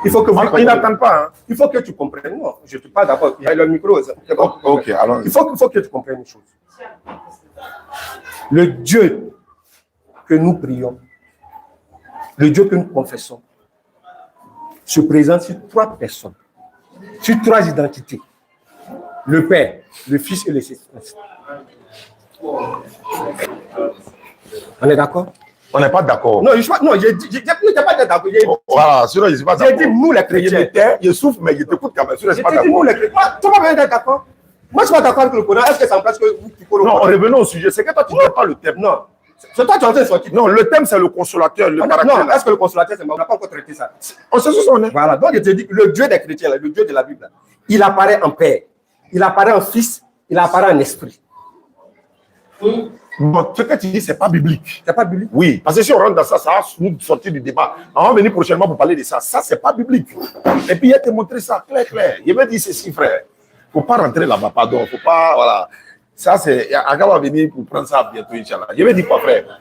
Speaker 3: Il faut que vous
Speaker 1: il n'attend pas. Hein.
Speaker 3: Il faut que tu comprennes. Non, je ne suis pas d'accord. Il y a le micro.
Speaker 1: Bon. Ok, alors.
Speaker 3: Il faut que tu comprennes une chose. Le Dieu que nous prions, le Dieu que nous confessons, se présente sur 3 personnes, sur 3 identités. Le Père, le Fils et le Saint-Esprit. On est d'accord?
Speaker 1: On n'est pas d'accord.
Speaker 3: Non, j'ai dit, pas d'accord.
Speaker 1: Voilà, sinon je ne suis pas d'accord.
Speaker 3: J'ai dit, nous les chrétiens.
Speaker 1: Je souffre, mais je t'écoute quand même. Je ne suis pas d'accord.
Speaker 3: Nous les chrétiens. Tu vas bien être d'accord? Moi, je ne suis pas d'accord avec le Coran. Est-ce que ça me place que vous qui connaissez?
Speaker 1: Non, revenons au sujet. C'est que toi, tu ne pas le thème.
Speaker 3: Non. C'est toi qui es en train de sortir.
Speaker 1: Non, le thème, c'est le consolateur, le caractère.
Speaker 3: Non, est-ce que le consolateur, c'est moi? On n'a pas encore traité ça.
Speaker 1: On sait ce qu'on est.
Speaker 3: Voilà. Donc, je te dis, le Dieu des chrétiens, le Dieu de la Bible, il apparaît en Père, il apparaît en Fils, il apparaît en Esprit.
Speaker 1: Bon, ce que tu dis, ce n'est pas biblique.
Speaker 3: C'est pas biblique?
Speaker 1: Oui, parce que si on rentre dans ça, ça va nous sortir du débat. On va venir prochainement pour parler de ça. Ça, ce n'est pas biblique. Et puis, il a te montré ça clair. Il m'a dit ceci, frère. Il ne faut pas rentrer là-bas, pardon. Il ne faut pas, voilà. Ça, c'est... Aga va venir pour prendre ça bientôt, Inch'Allah. Je vais dire quoi, frère?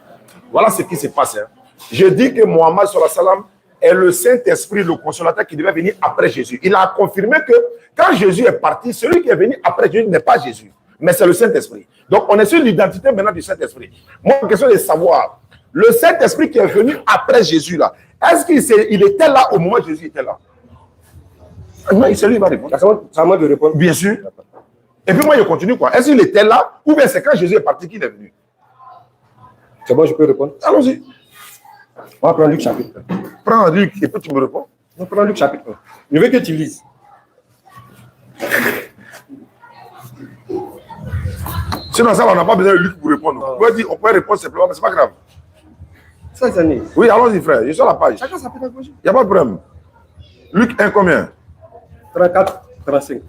Speaker 1: Voilà ce qui se passe. Hein. Je dis que Mohammed sallam est le Saint-Esprit, le consolateur qui devait venir après Jésus. Il a confirmé que quand Jésus est parti, celui qui est venu après Jésus n'est pas Jésus, mais c'est le Saint-Esprit. Donc, on est sur l'identité maintenant du Saint-Esprit. Moi, la question est de savoir, le Saint-Esprit qui est venu après Jésus, là, est-ce qu'il était là au moment où Jésus était là? Non, c'est lui qui va répondre.
Speaker 3: C'est à moi de répondre.
Speaker 1: Bien sûr. Et puis moi, je continue quoi. Est-ce qu'il était là ou bien c'est quand Jésus est parti qu'il est venu?
Speaker 3: C'est bon, je peux répondre.
Speaker 1: Allons-y.
Speaker 3: On va prendre Luc chapitre 1.
Speaker 1: Prends Luc et puis tu me réponds.
Speaker 3: On va prendre Luc chapitre 1. Je veux que tu lises.
Speaker 1: Sinon, ça, on n'a pas besoin de Luc pour répondre. On peut répondre simplement, mais ce n'est pas grave.
Speaker 3: Ça, c'est né.
Speaker 1: Oui, allons-y, frère. Je suis sur la page.
Speaker 3: Chacun sa pédagogie.
Speaker 1: Il n'y a pas de problème. Luc 1, combien?
Speaker 3: 34, 35.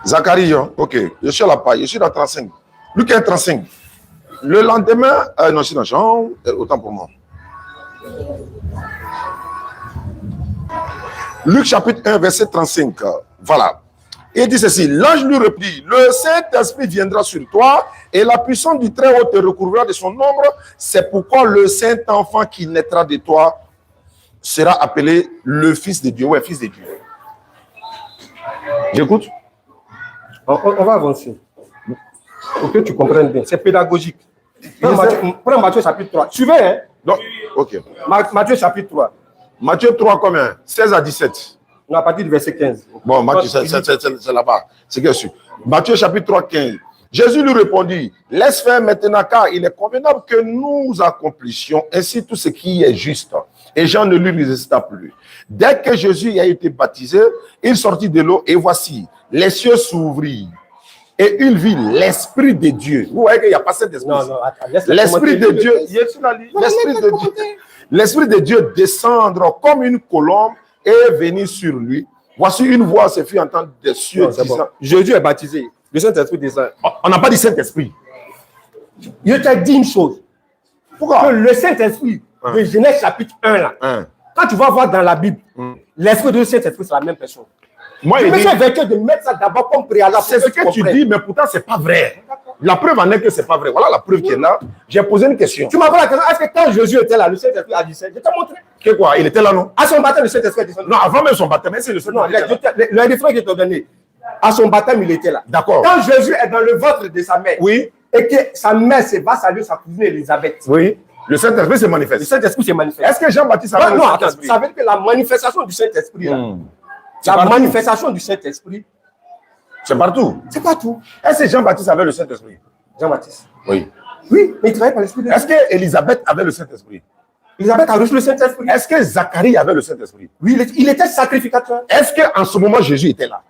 Speaker 1: Zacharie, ok. Je suis à la page, je suis dans 35. Luc 1, 35. Le lendemain, non, je suis dans Jean, autant pour moi. Luc chapitre 1, verset 35. Voilà. Il dit ceci, l'ange lui reprit, le Saint-Esprit viendra sur toi et la puissance du Très-Haut te recouvrira de son ombre. C'est pourquoi le Saint-Enfant qui naîtra de toi sera appelé le Fils de Dieu. Ouais, Fils de Dieu. J'écoute.
Speaker 3: On va avancer. Pour que tu comprennes bien. C'est pédagogique. Prends Matthieu chapitre 3. Suivez, hein?
Speaker 1: Donc, ok.
Speaker 3: Matthieu chapitre 3.
Speaker 1: Matthieu 3, combien? 16 à 17.
Speaker 3: Non, à partir du verset 15.
Speaker 1: Bon, Matthieu, c'est là-bas. C'est que je suis. Matthieu chapitre 3, 15. Jésus lui répondit, laisse faire maintenant, car il est convenable que nous accomplissions ainsi tout ce qui est juste. Et Jean ne lui résista plus. Dès que Jésus a été baptisé, il sortit de l'eau et voici, les cieux s'ouvrirent. Et il vit l'Esprit de Dieu. Vous voyez qu'il n'y a pas cet esprit.
Speaker 3: Non,
Speaker 1: l'Esprit de Dieu, l'Esprit de Dieu descendre comme une colombe et venir sur lui. Voici une voix se fit entendre des cieux disant,
Speaker 3: bon. Jésus est baptisé. Le Saint-Esprit descend.
Speaker 1: On n'a pas dit Saint-Esprit.
Speaker 3: Je t'ai dit une chose.
Speaker 1: Pourquoi?
Speaker 3: Que le Saint-Esprit de Genèse chapitre 1 là, quand tu vas voir dans la Bible, l'Esprit de Saint-Esprit c'est la même personne.
Speaker 1: Moi,
Speaker 3: je me suis vaincu de mettre ça d'abord comme préalable.
Speaker 1: C'est ce que tu dis, mais pourtant c'est pas vrai. La preuve en est que c'est pas vrai. Voilà la preuve qui est là. J'ai posé une question.
Speaker 3: Tu m'as posé la question, est-ce que quand Jésus était là, le Saint-Esprit a dit ça? Je t'ai montré.
Speaker 1: Que quoi? Il était là, non?
Speaker 3: À son baptême, le Saint-Esprit a dit ça.
Speaker 1: Non, avant même son baptême, c'est le Saint-Esprit.
Speaker 3: Non, le référent que je t'ai donné, à son baptême, il était là.
Speaker 1: D'accord.
Speaker 3: Quand Jésus est dans le ventre de sa mère,
Speaker 1: oui,
Speaker 3: et que sa mère va saluer sa cousine Élisabeth.
Speaker 1: Oui. Le Saint-Esprit se manifeste.
Speaker 3: Le Saint-Esprit se manifeste.
Speaker 1: Est-ce que Jean-Baptiste avait le Saint-Esprit?
Speaker 3: Ça veut dire que la manifestation du Saint-Esprit, la manifestation du Saint-Esprit,
Speaker 1: c'est partout.
Speaker 3: C'est partout.
Speaker 1: Est-ce que Jean-Baptiste avait le Saint-Esprit?
Speaker 3: Jean-Baptiste.
Speaker 1: Oui.
Speaker 3: Oui, mais il travaillait par l'Esprit de Dieu.
Speaker 1: Est-ce que Élisabeth avait le Saint-Esprit?
Speaker 3: Élisabeth a reçu le Saint-Esprit.
Speaker 1: Est-ce que Zacharie avait le Saint-Esprit?
Speaker 3: Oui, il était sacrificateur.
Speaker 1: Est-ce qu'en ce moment Jésus était là?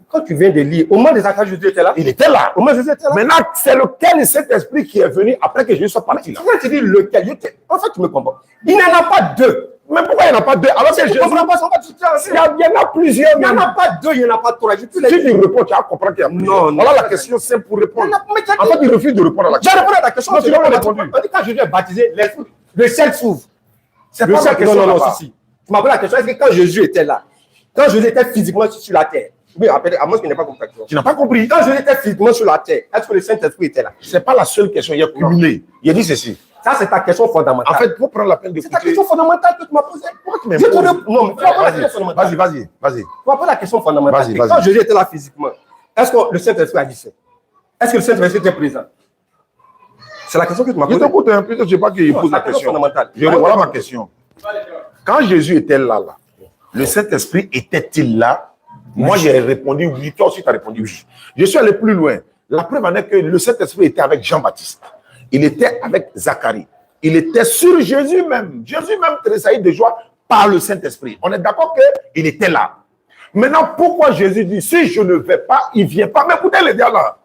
Speaker 3: Quand tu viens de lire, au moment de Zacharie, Jésus était là.
Speaker 1: Il était là.
Speaker 3: Au moment Jésus était là.
Speaker 1: Maintenant, c'est lequel Saint-Esprit qui est venu après que Jésus soit parti là?
Speaker 3: Tu dis lequel? En fait, tu me comprends. Il n'y en a pas deux.
Speaker 1: Mais pourquoi il n'y en a pas deux? Alors que Jésus...
Speaker 3: Il y
Speaker 1: en a plusieurs.
Speaker 3: Il n'y en a pas deux, il n'y en a pas trois.
Speaker 1: Si tu réponds, tu vas comprendre qu'il y a plusieurs.
Speaker 3: Non,
Speaker 1: voilà la question simple pour répondre. En fait, il refuse de répondre à la question.
Speaker 3: J'ai répondu à la question.
Speaker 1: Non, tu n'as pas répondu.
Speaker 3: On dit quand Jésus est baptisé, le ciel s'ouvre.
Speaker 1: C'est pas la question.
Speaker 3: Non, si. Tu m'as posé la question, est-ce que quand Jésus était là, quand Jésus était physiquement sur la terre, oui, à moi, je n'ai pas compris.
Speaker 1: Tu n'as pas compris.
Speaker 3: Quand Jésus était physiquement sur la terre, est-ce que le Saint-Esprit était là? Ce n'est
Speaker 1: pas la seule question, il a cumulé. Il a dit ceci.
Speaker 3: Ça, c'est ta question fondamentale.
Speaker 1: En fait, il faut prendre la peine de
Speaker 3: C'est ta question fondamentale que tu m'as posée.
Speaker 1: Pourquoi tu m'as
Speaker 3: Non, mais tu vas poser la question fondamentale.
Speaker 1: Vas-y.
Speaker 3: Tu vas poser la question fondamentale.
Speaker 1: Vas-y.
Speaker 3: Quand Jésus était là physiquement, est-ce que le Saint-Esprit a dit ça? Est-ce que le Saint-Esprit était présent? C'est la question que tu m'as posée.
Speaker 1: Je t'écoute un peu, je ne sais pas qu'il pose la question. Voilà ma question. Quand Jésus était là, le Saint-Esprit était-il là? Moi, j'ai répondu oui. Toi aussi, tu as répondu oui. Je suis allé plus loin. La preuve en est que le Saint-Esprit était avec Jean-Baptiste. Il était avec Zacharie. Il était sur Jésus même. Jésus même tressaillit de joie par le Saint-Esprit. On est d'accord qu'il était là. Maintenant, pourquoi Jésus dit, si je ne vais pas, il ne vient pas. Mais écoutez les gars là.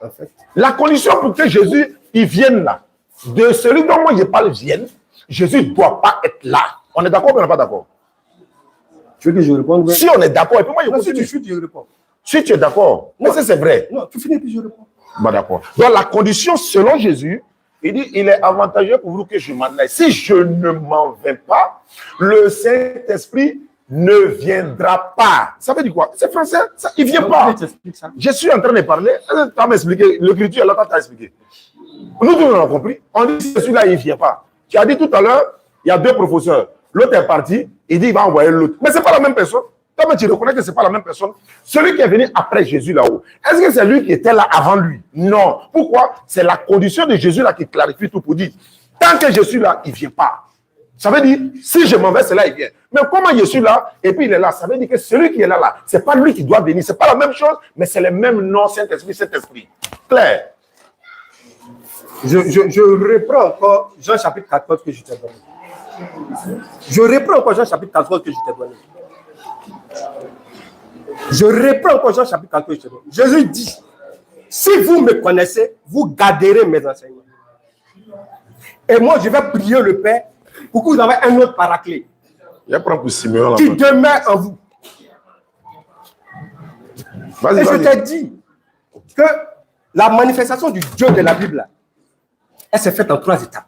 Speaker 1: En fait, la condition pour que Jésus il vienne là, de celui dont moi je parle vienne, Jésus ne doit pas être là. On est d'accord ou on n'est pas d'accord?
Speaker 3: Tu veux que je réponde?
Speaker 1: Si on est d'accord, et puis moi je continue.
Speaker 3: Si tu réponds.
Speaker 1: Si tu es d'accord, mais c'est vrai.
Speaker 3: Non, tu finis puis je réponds.
Speaker 1: Bah, d'accord. Donc la condition selon Jésus, il dit, il est avantageux pour vous que je m'en aille. Si je ne m'en vais pas, le Saint-Esprit ne viendra pas. Ça veut dire quoi? C'est français, ça, il ne vient pas. Je suis en train de parler, tu vas m'expliquer, l'écriture, là, tu as expliqué. Nous, on a compris. On dit que celui-là, il ne vient pas. Tu as dit tout à l'heure, il y a deux professeurs. L'autre est parti, il dit, il va envoyer l'autre. Mais ce n'est pas la même personne. Toi, tu reconnais que ce n'est pas la même personne. Celui qui est venu après Jésus là-haut, est-ce que c'est lui qui était là avant lui? Non. Pourquoi? C'est la condition de Jésus là qui clarifie tout pour dire, tant que je suis là, il ne vient pas. Ça veut dire, si je m'en vais, c'est là, il vient. Mais comment je suis là, et puis il est là, ça veut dire que celui qui est là, ce n'est pas lui qui doit venir. Ce n'est pas la même chose, mais c'est le même nom, Saint-Esprit, Saint-Esprit. Clair?
Speaker 3: Je reprends encore Jean chapitre 14 que je t'ai donné. Je reprends encore Jean chapitre 14 que je t'ai donné. Je reprends encore Jean chapitre 14 que je t'ai donné. Jésus dit, si vous me connaissez, vous garderez mes enseignements. Et moi, je vais prier le Père pour que vous ayez un autre paraclet.
Speaker 1: Il y a pour Simeon,
Speaker 3: qui demeure en vous. Et je t'ai dit que la manifestation du Dieu de la Bible, là, elle s'est faite en 3 étapes.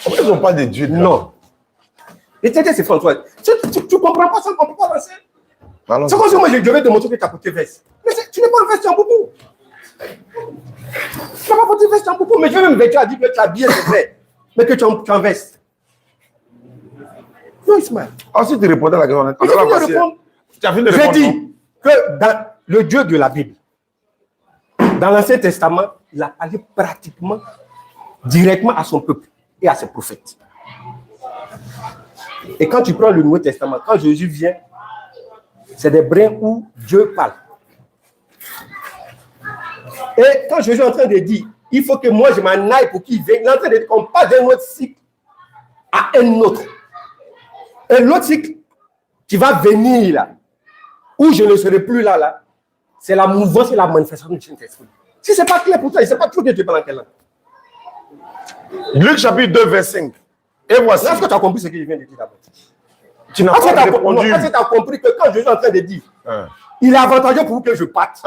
Speaker 1: Pourquoi ils n'ont pas de Dieu?
Speaker 3: Non. Les TT, c'est fait en 3 étapes. Tu ne comprends pas ça, on ne comprend pas lancer. C'est comme si moi, je vais te montrer que tu as porté veste. Mais tu n'es pas en veste, tu es en boubou. Tu n'as pas porté veste, tu es en boubou. Mais je vais même vêtir à dire que tu as bien, c'est vrai. Mais que tu es en veste. Non, Ismaël.
Speaker 1: Ensuite, tu répondais à la question.
Speaker 3: J'ai dit que dans le Dieu de la Bible, dans l'Ancien Testament, il a parlé pratiquement directement à son peuple et à ses prophètes. Et quand tu prends le Nouveau Testament, quand Jésus vient, c'est des brins où Dieu parle. Et quand Jésus est en train de dire, il faut que moi je m'en aille pour qu'il vienne, il est en train de dire qu'on passe d'un autre cycle à un autre. Et l'autre cycle qui va venir là, où je ne serai plus là, c'est la mouvance et la manifestation du Saint-Esprit. Si ce n'est pas clair pour toi, il ne sait pas trop que tu parles en quelle langue.
Speaker 1: Luc chapitre 2, verset 5. Et voici.
Speaker 3: Est-ce que tu as compris ce que je viens de dire d'abord?
Speaker 1: Tu n'as pas répondu.
Speaker 3: Est-ce que tu as compris que quand Jésus est en train de dire, il est avantageux pour que je parte.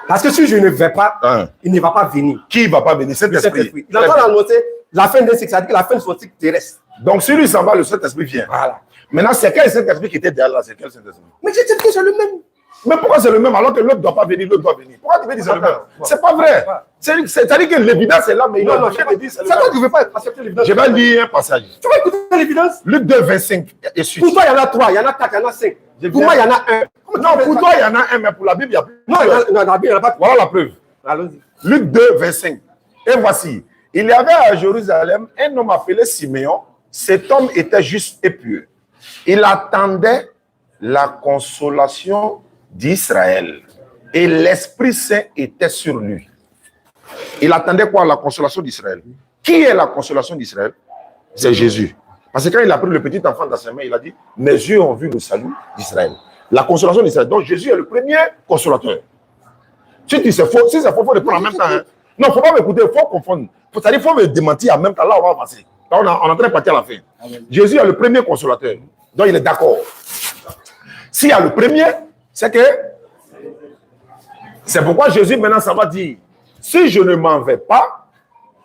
Speaker 3: Parce que si je ne vais pas, il ne va pas venir.
Speaker 1: Qui ne va pas venir? Saint-Esprit.
Speaker 3: Il est en train d'annoncer la fin d'un cycle, c'est-à-dire la fin de son cycle terrestre.
Speaker 1: Donc, si lui s'en va, le Saint-Esprit vient.
Speaker 3: Voilà.
Speaker 1: Maintenant, c'est quel Saint-Esprit qui était derrière là? C'est quel Saint-Esprit?
Speaker 3: Mais je dis que c'est le même.
Speaker 1: Mais pourquoi c'est le même alors que l'autre ne doit pas venir, l'autre doit venir? Pourquoi tu veux dire c'est le même? C'est pas vrai. C'est-à-dire que l'évidence est là, mais il n'a jamais dit c'est le même.
Speaker 3: C'est toi qui ne veux pas accepter l'évidence.
Speaker 1: Je vais lire un passage.
Speaker 3: Tu vas écouter l'évidence?
Speaker 1: Luc 2, 25 et suite.
Speaker 3: Pour toi, il y en a 3, il y en a 4, il y en a 5. Pour moi, il y en a 1.
Speaker 1: Non, pour toi, il y en a un, mais pour la Bible, il y a plus.
Speaker 3: Non, dans la Bible, il n'y en a pas.
Speaker 1: Voilà la preuve.
Speaker 3: Allons-y.
Speaker 1: Luc 2, 25. Et voici. Il y avait à Jérusalem un homme appelé Siméon. Cet homme était juste et pieux. Il attendait la consolation d'Israël. Et l'Esprit Saint était sur lui. Il attendait quoi? La consolation d'Israël. Qui est la consolation d'Israël? C'est Jésus. Parce que quand il a pris le petit enfant dans ses mains, il a dit, mes yeux ont vu le salut d'Israël. La consolation d'Israël. Donc Jésus est le premier consolateur. Si c'est faux, il faut le prendre en même temps. Hein. Non, il ne faut pas m'écouter, il faut confondre. C'est-à-dire qu'il faut me démentir en même temps. Là, on va avancer. Là, on est en train de partir à la fin. Amen. Jésus est le premier consolateur. Donc, il est d'accord. S'il y a le premier, c'est que... C'est pourquoi Jésus, maintenant, ça va dire, si je ne m'en vais pas,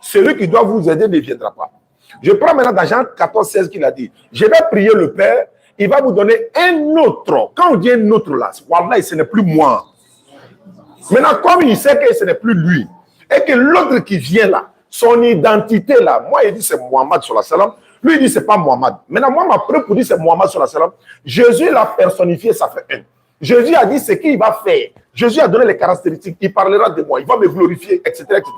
Speaker 1: celui qui doit vous aider ne viendra pas. Je prends maintenant dans Jean 14, 16 qu'il a dit, je vais prier le Père, il va vous donner un autre. Quand on dit un autre là, voilà, ce n'est plus moi. Maintenant, comme il sait que ce n'est plus lui, et que l'autre qui vient là, son identité là, moi il dit c'est Mohammed sur la salam, lui il dit c'est pas Mohammed. Maintenant, moi ma preuve pour dire c'est Mohammed sur la salam, Jésus l'a personnifié, ça fait un. Jésus a dit ce qu'il va faire. Jésus a donné les caractéristiques, il parlera de moi, il va me glorifier, etc., etc.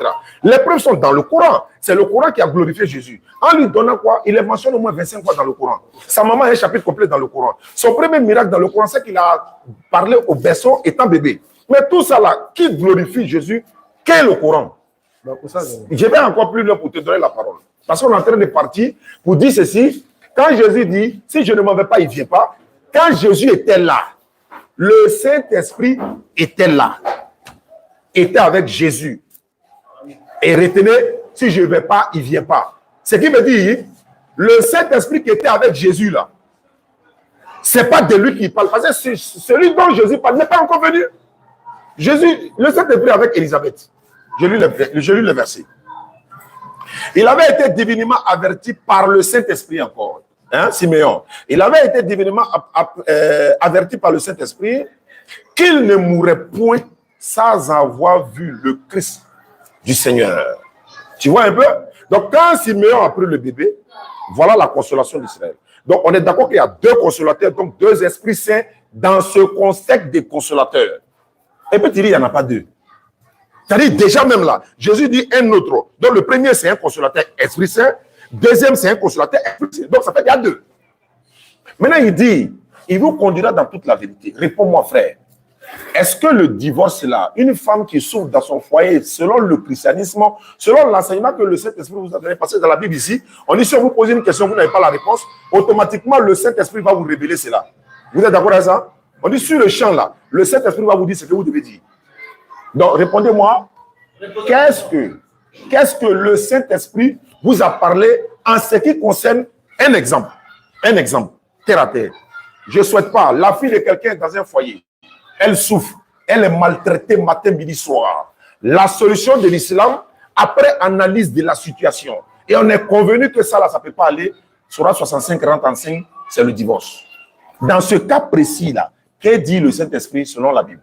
Speaker 1: Les preuves sont dans le Coran. C'est le Coran qui a glorifié Jésus. En lui donnant quoi? Il est mentionné au moins 25 fois dans le Coran. Sa maman a un chapitre complet dans le Coran. Son premier miracle dans le Coran, c'est qu'il a parlé au berceau étant bébé. Mais tout ça là, qui glorifie Jésus? Qu'est le Coran? Je vais encore plus loin pour te donner la parole. Parce qu'on est en train de partir pour dire ceci. Quand Jésus dit, si je ne m'en vais pas, il ne vient pas. Quand Jésus était là, le Saint-Esprit était là. Était avec Jésus. Et retenez, si je ne vais pas, il ne vient pas. Ce qui veut dire, le Saint-Esprit qui était avec Jésus là, ce n'est pas de lui qui parle. Parce que celui dont Jésus parle n'est pas encore venu. Jésus, le Saint-Esprit avec Élisabeth. Je lis le verset. Il avait été divinement averti par le Saint-Esprit encore. Hein, Siméon. Il avait été divinement averti par le Saint-Esprit qu'il ne mourrait point sans avoir vu le Christ du Seigneur. Tu vois un peu? Donc, quand Siméon a pris le bébé, voilà la consolation d'Israël. Donc, on est d'accord qu'il y a deux consolateurs, donc deux esprits saints dans ce concept des consolateurs. Et puis, il n'y en a pas deux. C'est-à-dire, déjà même là, Jésus dit un autre. Donc, le premier, c'est un consolateur Esprit Saint. Deuxième, c'est un consolateur Esprit Saint. Donc, ça fait qu'il y a deux. Maintenant, il dit, il vous conduira dans toute la vérité. Réponds-moi, frère. Est-ce que le divorce là, une femme qui souffre dans son foyer, selon le christianisme, selon l'enseignement que le Saint-Esprit vous a donné, parce que dans la Bible ici, on dit si on vous pose une question, vous n'avez pas la réponse, automatiquement, le Saint-Esprit va vous révéler cela. Vous êtes d'accord avec ça? On dit sur le champ là, le Saint-Esprit va vous dire ce que vous devez dire. Donc, répondez-moi, qu'est-ce que le Saint-Esprit vous a parlé en ce qui concerne un exemple, terre à terre. Je ne souhaite pas. La fille de quelqu'un est dans un foyer. Elle souffre. Elle est maltraitée matin, midi, soir. La solution de l'islam, après analyse de la situation, et on est convenu que ça, là, ça ne peut pas aller, sur 65-45, c'est le divorce. Dans ce cas précis-là, qu'est dit le Saint-Esprit selon la Bible?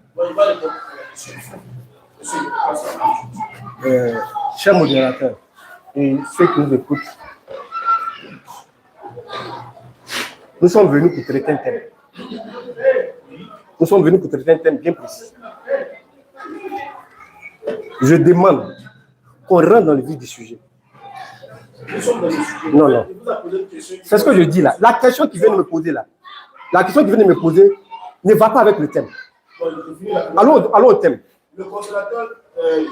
Speaker 3: Cher modérateur, et ceux qui nous écoutent, nous sommes venus pour traiter un thème. Nous sommes venus pour traiter un thème bien précis. Je demande qu'on rentre dans le vif du sujet. Non, non. C'est ce que je dis là. La question qui vient de me poser là, la question qui vient de me poser ne va pas avec le thème. Allons au thème.
Speaker 4: Le consolateur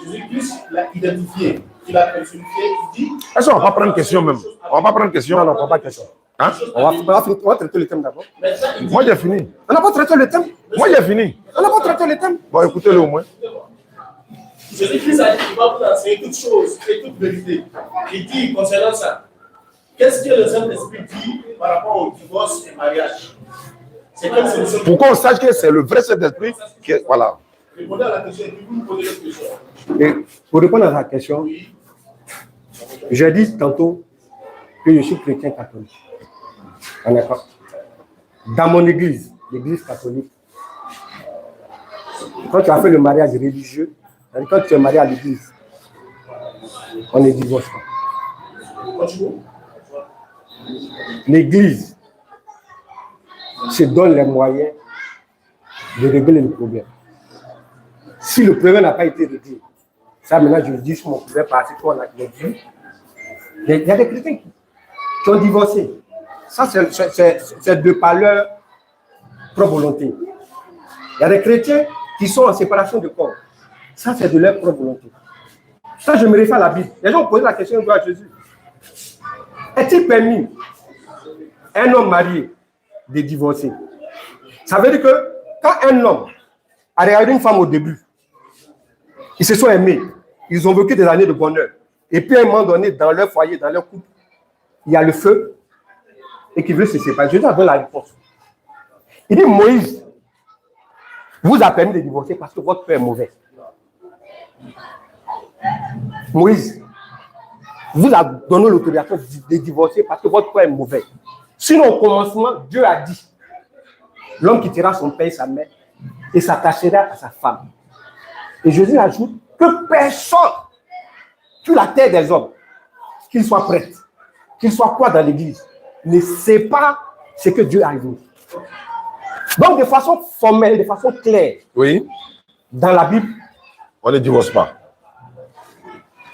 Speaker 4: Jésus-Christ l'a identifié, il l'a personnifié, il dit.
Speaker 1: Est-ce qu'on ne va pas prendre question même? On ne va pas prendre question?
Speaker 3: Non, non, on ne prend pas question.
Speaker 1: Hein?
Speaker 3: On va traiter le thème d'abord.
Speaker 1: Moi, j'ai fini.
Speaker 3: On n'a pas traité le thème.
Speaker 1: Moi, j'ai fini.
Speaker 3: On n'a pas traité le thème.
Speaker 1: Bon, écoutez-le au moins.
Speaker 4: Jésus-Christ a dit qu'il va vous enseigner toutes choses et toute vérité. Il dit concernant ça, qu'est-ce que le Saint-Esprit dit par rapport au divorce et au mariage? C'est quelle solution?
Speaker 1: Pour qu'on sache que c'est le vrai Saint-Esprit, voilà.
Speaker 4: Répondez à la question et puis vous posez la question.
Speaker 3: Et pour répondre à la question, j'ai dit tantôt que je suis chrétien catholique. D'accord. Dans mon église, l'église catholique, quand tu as fait le mariage religieux, quand tu es marié à l'église, on ne divorce pas. L'église se donne les moyens de régler le problème. Si le problème n'a pas été réglé, ça maintenant je le dis sur mon problème parce qu'on a vu. Il y a des chrétiens qui ont divorcé. Ça, c'est de par leur propre volonté. Il y a des chrétiens qui sont en séparation de corps. Ça, c'est de leur propre volonté. Ça, je me réfère à la Bible. Les gens ont posé la question à Jésus. Est-il permis un homme marié de divorcer? Ça veut dire que quand un homme a regardé une femme au début, ils se sont aimés, ils ont vécu des années de bonheur. Et puis à un moment donné, dans leur foyer, dans leur couple, il y a le feu et qui veut se séparer. Jésus a donné la réponse. Il dit, Moïse vous a permis de divorcer parce que votre père est mauvais. Moïse vous a donné l'autorisation de divorcer parce que votre père est mauvais. Sinon, au commencement, Dieu a dit, l'homme quittera son père et sa mère et s'attachera à sa femme. Et Jésus ajoute que personne sur la terre des hommes, qu'il soit prêtre, qu'il soit quoi dans l'église, ne sait pas ce que Dieu a dit. Donc, de façon formelle, de façon claire,
Speaker 1: Oui.
Speaker 3: dans la Bible,
Speaker 1: On ne divorce pas.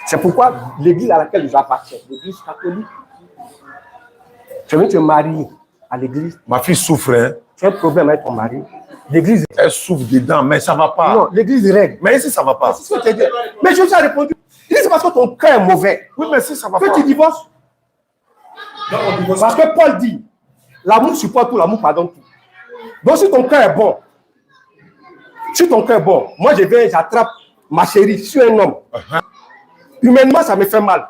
Speaker 3: c'est pourquoi l'église à laquelle j'appartiens, l'église catholique, tu viens te marier à l'église,
Speaker 1: Ma fille souffre, hein.
Speaker 3: tu as un problème avec ton mari, l'église,
Speaker 1: Elle souffre dedans, mais ça ne va pas.
Speaker 3: non, l'église règle.
Speaker 1: Mais si ça ne va pas.
Speaker 3: C'est ce que je t'ai dit. Mais Jésus a répondu, il dit c'est parce que ton cœur est mauvais
Speaker 1: Oui, mais si ça ne va
Speaker 3: que
Speaker 1: pas.
Speaker 3: tu divorces. Parce que Paul dit, l'amour supporte tout, l'amour pardonne tout. Donc si ton cœur est bon, moi je viens, j'attrape ma chérie sur un homme. Humainement, ça me fait mal.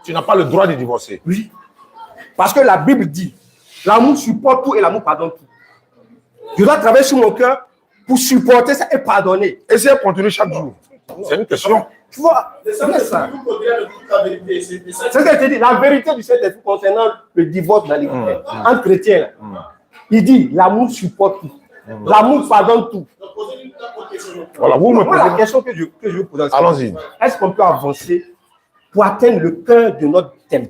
Speaker 1: Tu n'as pas le droit de divorcer.
Speaker 3: Oui. Parce que la Bible dit, l'amour supporte tout et l'amour pardonne tout. Je dois travailler sur mon cœur pour supporter ça et pardonner.
Speaker 1: Et si elle continue chaque jour? C'est une question.
Speaker 3: Tu vois, c'est ça. C'est ce que je te dis, la vérité du Saint-Esprit concernant le divorce dans l'église, entre chrétiens, il dit, l'amour supporte tout. L'amour pardonne tout.
Speaker 1: Voilà, vous me
Speaker 3: Moi, la
Speaker 1: posez.
Speaker 3: question que je vous pose,
Speaker 1: Allons-y.
Speaker 3: est-ce qu'on peut avancer pour atteindre le cœur de notre thème?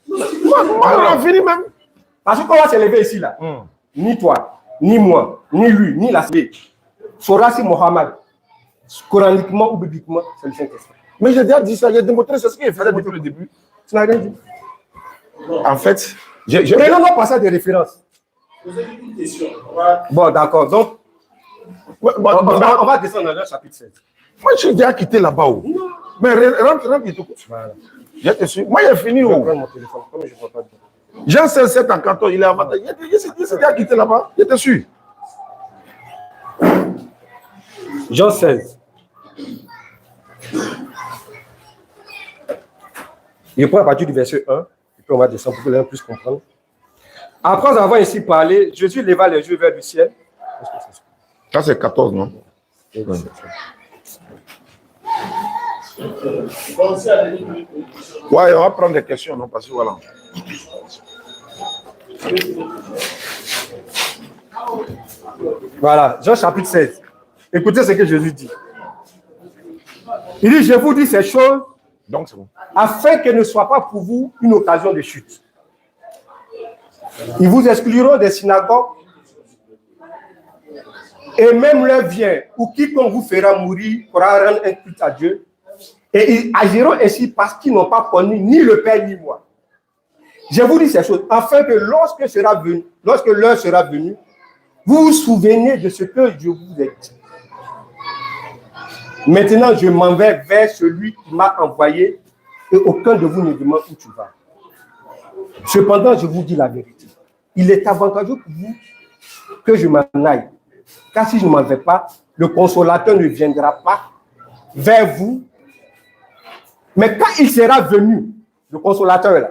Speaker 1: On a fini même.
Speaker 3: Parce que quand on va se lever ici, là, ni toi, ni moi, ni lui, ni la CB, saura si Mohammed, coraniquement ou bibliquement, c'est le Saint-Esprit.
Speaker 1: Mais j'ai déjà dit ça, j'ai démontré ce qu'il fallait depuis le début.
Speaker 3: Tu n'as rien dit.
Speaker 1: En fait,
Speaker 3: Prenons nos passages de référence.
Speaker 4: Posez une question.
Speaker 3: Bon, d'accord. Donc,
Speaker 1: Ouais,
Speaker 3: on va descendre dans le chapitre 16.
Speaker 1: moi, j'ai déjà quitté là-bas. Oh. Mais rentre, il te couche.
Speaker 3: Voilà.
Speaker 1: Je te suis. Moi, j'ai fini.
Speaker 3: Je vais
Speaker 1: Oh.
Speaker 3: prendre mon téléphone, comme je ne vois pas bien.
Speaker 1: Jean 16, 7 en canton, il est à matin. Il s'est déjà quitté là-bas. Je te suis.
Speaker 3: Jean 16. Je prends à partir du verset 1, et puis on va descendre pour que l'un puisse comprendre. Après avoir ainsi parlé, Jésus leva les yeux vers le ciel.
Speaker 1: Ça, c'est 14, non? Ouais, on va prendre des questions, non? Parce que voilà.
Speaker 3: Voilà, Jean chapitre 16. Écoutez ce que Jésus dit. Il dit, je vous dis ces choses
Speaker 1: Donc, c'est bon.
Speaker 3: afin qu'elles ne soient pas pour vous une occasion de chute. Ils vous excluront des synagogues et même l'heure vient où quiconque vous fera mourir pourra rendre un culte à Dieu. Et ils agiront ainsi parce qu'ils n'ont pas connu ni le Père ni moi. Je vous dis ces choses afin que lorsque l'heure sera venue, vous vous souvenez de ce que je vous ai dit. Maintenant, je m'en vais vers celui qui m'a envoyé et aucun de vous ne demande où tu vas. Cependant, je vous dis la vérité. Il est avantageux pour vous que je m'en aille. Car si je ne m'en vais pas, le consolateur ne viendra pas vers vous. Mais quand il sera venu, le consolateur là,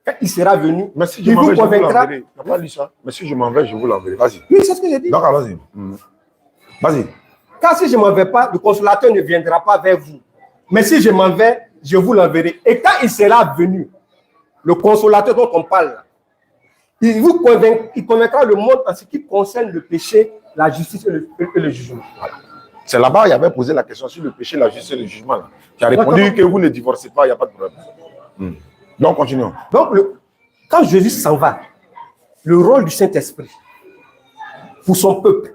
Speaker 3: quand il sera venu,
Speaker 1: mais si je
Speaker 3: il
Speaker 1: m'en
Speaker 3: vous
Speaker 1: vais, je vous
Speaker 3: convaincra.
Speaker 1: l'enverrai. Tu n'as pas lu ça? Mais si je m'en vais, je vous l'enverrai. Vas-y.
Speaker 3: Oui, c'est ce que j'ai dit.
Speaker 1: Donc, vas-y. Vas-y.
Speaker 3: Car si je ne m'en vais pas, le consolateur ne viendra pas vers vous. Mais si je m'en vais, je vous l'enverrai. Et quand il sera venu, le consolateur dont on parle, il convaincra le monde en ce qui concerne le péché, la justice et le jugement.
Speaker 1: C'est là-bas, il avait posé la question sur le péché, la justice et le jugement. Là. Tu as répondu que vous ne divorcez pas, il n'y a pas de problème. Donc, continuons.
Speaker 3: Donc, quand Jésus s'en va, le rôle du Saint-Esprit pour son peuple,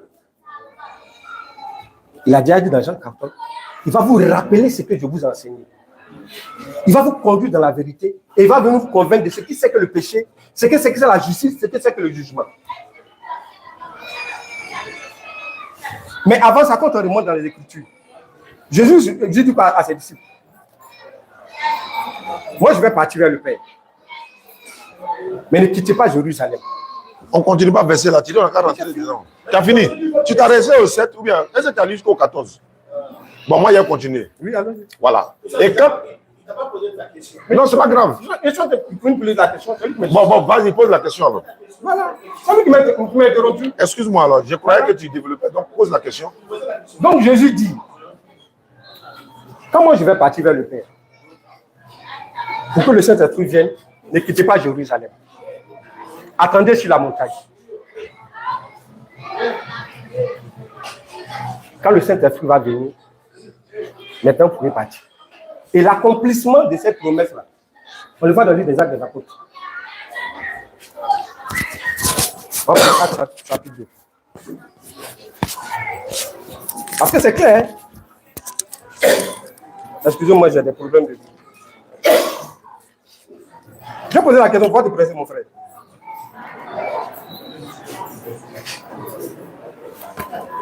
Speaker 3: il a déjà dit dans Jean 14, il va vous rappeler ce que je vous ai enseigné. Il va vous conduire dans la vérité et il va venir vous convaincre de ce qui c'est que le péché, ce que c'est que la justice, ce que c'est que le jugement. Mais avant ça, quand on remonte dans les Écritures, Jésus dit à ses disciples, moi je vais partir vers le Père, mais ne quittez pas Jérusalem.
Speaker 1: On continue pas verser là, tu dois encore rentrer dedans. Tu as fini. Tu t'as resté au 7 ou bien est-ce que tu as lu jusqu'au 14? Bon, moi, il a continué.
Speaker 3: Oui, alors.
Speaker 1: Voilà. Et quand.
Speaker 4: Il n'a pas posé la question.
Speaker 1: Non, c'est pas grave. Bon, vas-y, pose la question alors.
Speaker 3: Voilà. C'est lui qui m'a interrompu.
Speaker 1: Excuse-moi alors, je croyais que tu développais. Donc, pose la question.
Speaker 3: Donc, Jésus dit, quand moi je vais partir vers le Père, pour que le Saint-Esprit vienne, ne quittez pas Jérusalem. Attendez sur la montagne. Quand le Saint-Esprit va venir, maintenant vous pouvez partir. Et l'accomplissement de cette promesse-là, on le voit dans le livre des Actes des Apôtres. On va prendre Actes chapitre 2. Parce que c'est clair. Excusez-moi, j'ai des problèmes de vie. Je vais poser la question, pourquoi te presser, mon frère?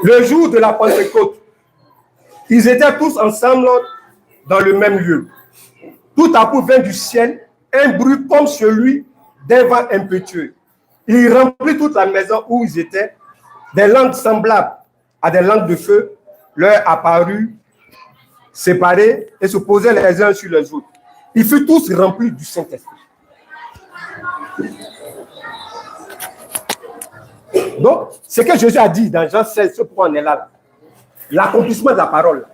Speaker 3: Le jour de la Pentecôte, ils étaient tous ensemble dans le même lieu. Tout à coup vint du ciel un bruit comme celui d'un vent impétueux. Il remplit toute la maison où ils étaient. Des langues semblables à des langues de feu leur apparurent, séparées et se posaient les uns sur les autres. Ils furent tous remplis du Saint-Esprit. Donc, ce que Jésus a dit dans Jean 16, c'est pourquoi on est là. L'accomplissement de la parole,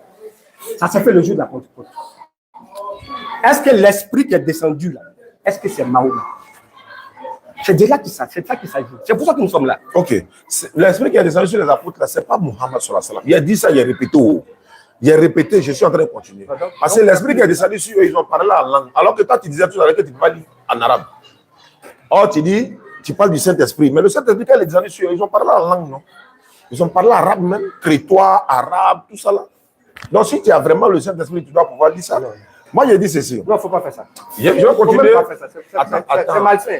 Speaker 3: ça s'est fait le jour de la Pentecôte. Est-ce que l'esprit qui est descendu là, est-ce que c'est Mahomet? C'est déjà ça, c'est ça qui s'agit. C'est pour ça que nous sommes là.
Speaker 1: Ok. L'esprit qui est descendu sur les apôtres là, c'est pas Muhammad sallallahu alayhi wa sallam. Il a dit ça, il a répété. Il a répété, je suis en train de continuer. Parce que l'esprit qui est descendu sur eux, ils ont parlé en langue. Alors que toi, tu disais tout à l'heure que tu ne peux pas lire en arabe. Or, tu dis, tu parles du Saint-Esprit. Mais le Saint-Esprit, quand il est descendu sur eux, ils ont parlé en langue, non? Ils ont parlé arabe même, crétois, arabe, tout ça là. Donc, si tu as vraiment le Saint-Esprit, tu dois pouvoir dire ça. Moi, j'ai dit ceci.
Speaker 3: Non, il ne faut pas faire ça.
Speaker 1: Je vais continuer.
Speaker 3: C'est malsain.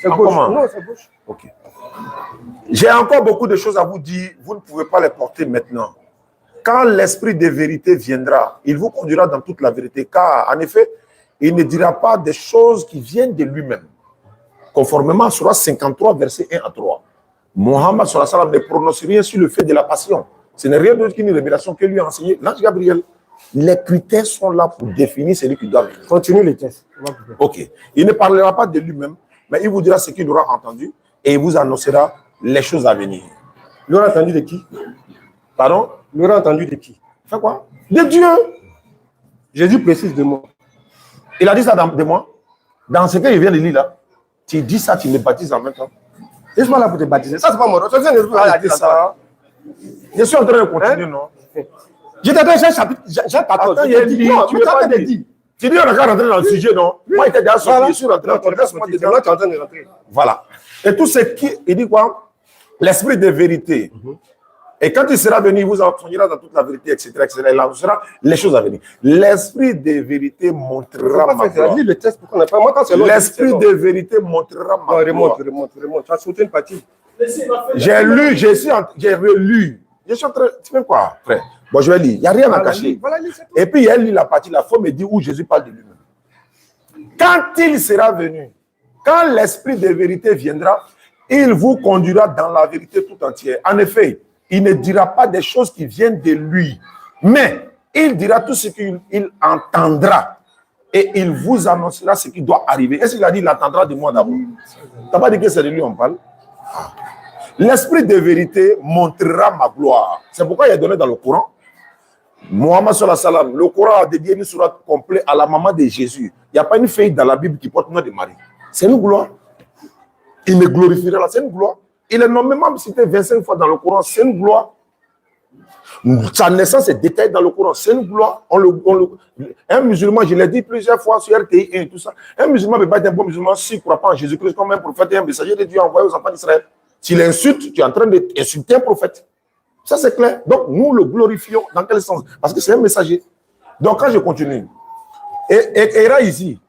Speaker 3: C'est gauche.
Speaker 1: Comment?
Speaker 3: Non, c'est gauche.
Speaker 1: Ok. J'ai encore beaucoup de choses à vous dire. Vous ne pouvez pas les porter maintenant. Quand l'esprit de vérité viendra, il vous conduira dans toute la vérité. Car, en effet, il ne dira pas des choses qui viennent de lui-même. Conformément à Surah 53, verset 1 à 3. Mohammed sallallahu alayhi wa sallam ne prononce rien sur le fait de la passion. Ce n'est rien d'autre qu'une révélation que lui a enseigné l'ange Gabriel. Les critères sont là pour définir celui qui doit venir.
Speaker 3: Continue les tests.
Speaker 1: Ok. Il ne parlera pas de lui-même, mais il vous dira ce qu'il aura entendu et il vous annoncera les choses à venir.
Speaker 3: Il aura entendu de qui?
Speaker 1: Pardon?
Speaker 3: Il aura entendu de qui?
Speaker 1: Fait quoi? De Dieu.
Speaker 3: Jésus précise de moi.
Speaker 1: Il a dit ça de moi. Dans ce qu'il vient de lire là, tu dis ça, tu me baptises en même temps.
Speaker 3: Je suis pas là pour te baptiser. Ça, c'est pas mon rôle.
Speaker 1: Je suis en train de continuer, non?
Speaker 3: Je t'ai donné Jean chapitre 14.
Speaker 1: Attends, il a dit, tu veux pas dire. Tu dis, on a qu'à rentrer dans le sujet, non? Moi, il était déjà sorti, je suis rentré dans le sujet. Voilà. Et tout ce qui, il dit quoi? L'esprit de vérité. Et quand il sera venu, il vous enseignera dans toute la vérité, etc., etc. Il annoncera les choses à venir. L'esprit de vérité montrera ma gloire. L'esprit de vérité montrera ma gloire.
Speaker 3: Remonte. Tu as sauté une partie.
Speaker 1: J'ai lu, j'ai relu. Je suis en train, tu fais quoi, frère? Bon, je vais lire. Il n'y a rien à cacher. Et puis, il lit la partie, la fois me dit où Jésus parle de lui-même. Quand il sera venu, quand l'esprit de vérité viendra, il vous conduira dans la vérité tout entière. En effet, il ne dira pas des choses qui viennent de lui, mais il dira tout ce qu'il entendra et il vous annoncera ce qui doit arriver. Est-ce qu'il a dit il attendra de moi d'abord? Tu n'as pas dit que c'est de lui on parle? L'esprit de vérité montrera ma gloire. C'est pourquoi il est donné dans le Coran. Mohammed sallallahu alayhi wa sallam, le Coran a dédié une sourate complète à la maman de Jésus. Il n'y a pas une fille dans la Bible qui porte le nom de Marie. C'est une gloire. Il me glorifiera là, c'est une gloire. Il est nommément cité 25 fois dans le Coran, c'est une gloire. Sa naissance est détaillée dans le Coran, c'est une gloire. Un musulman, je l'ai dit plusieurs fois sur RTI et tout ça, un musulman ne peut pas être un bon musulman s'il ne croit pas en Jésus-Christ comme un prophète et un messager de Dieu envoyé aux enfants d'Israël. S'il insulte, tu es en train d'insulter un prophète. Ça, c'est clair. Donc, nous le glorifions. Dans quel sens? Parce que c'est un messager. Donc, quand je continue, et là, ici,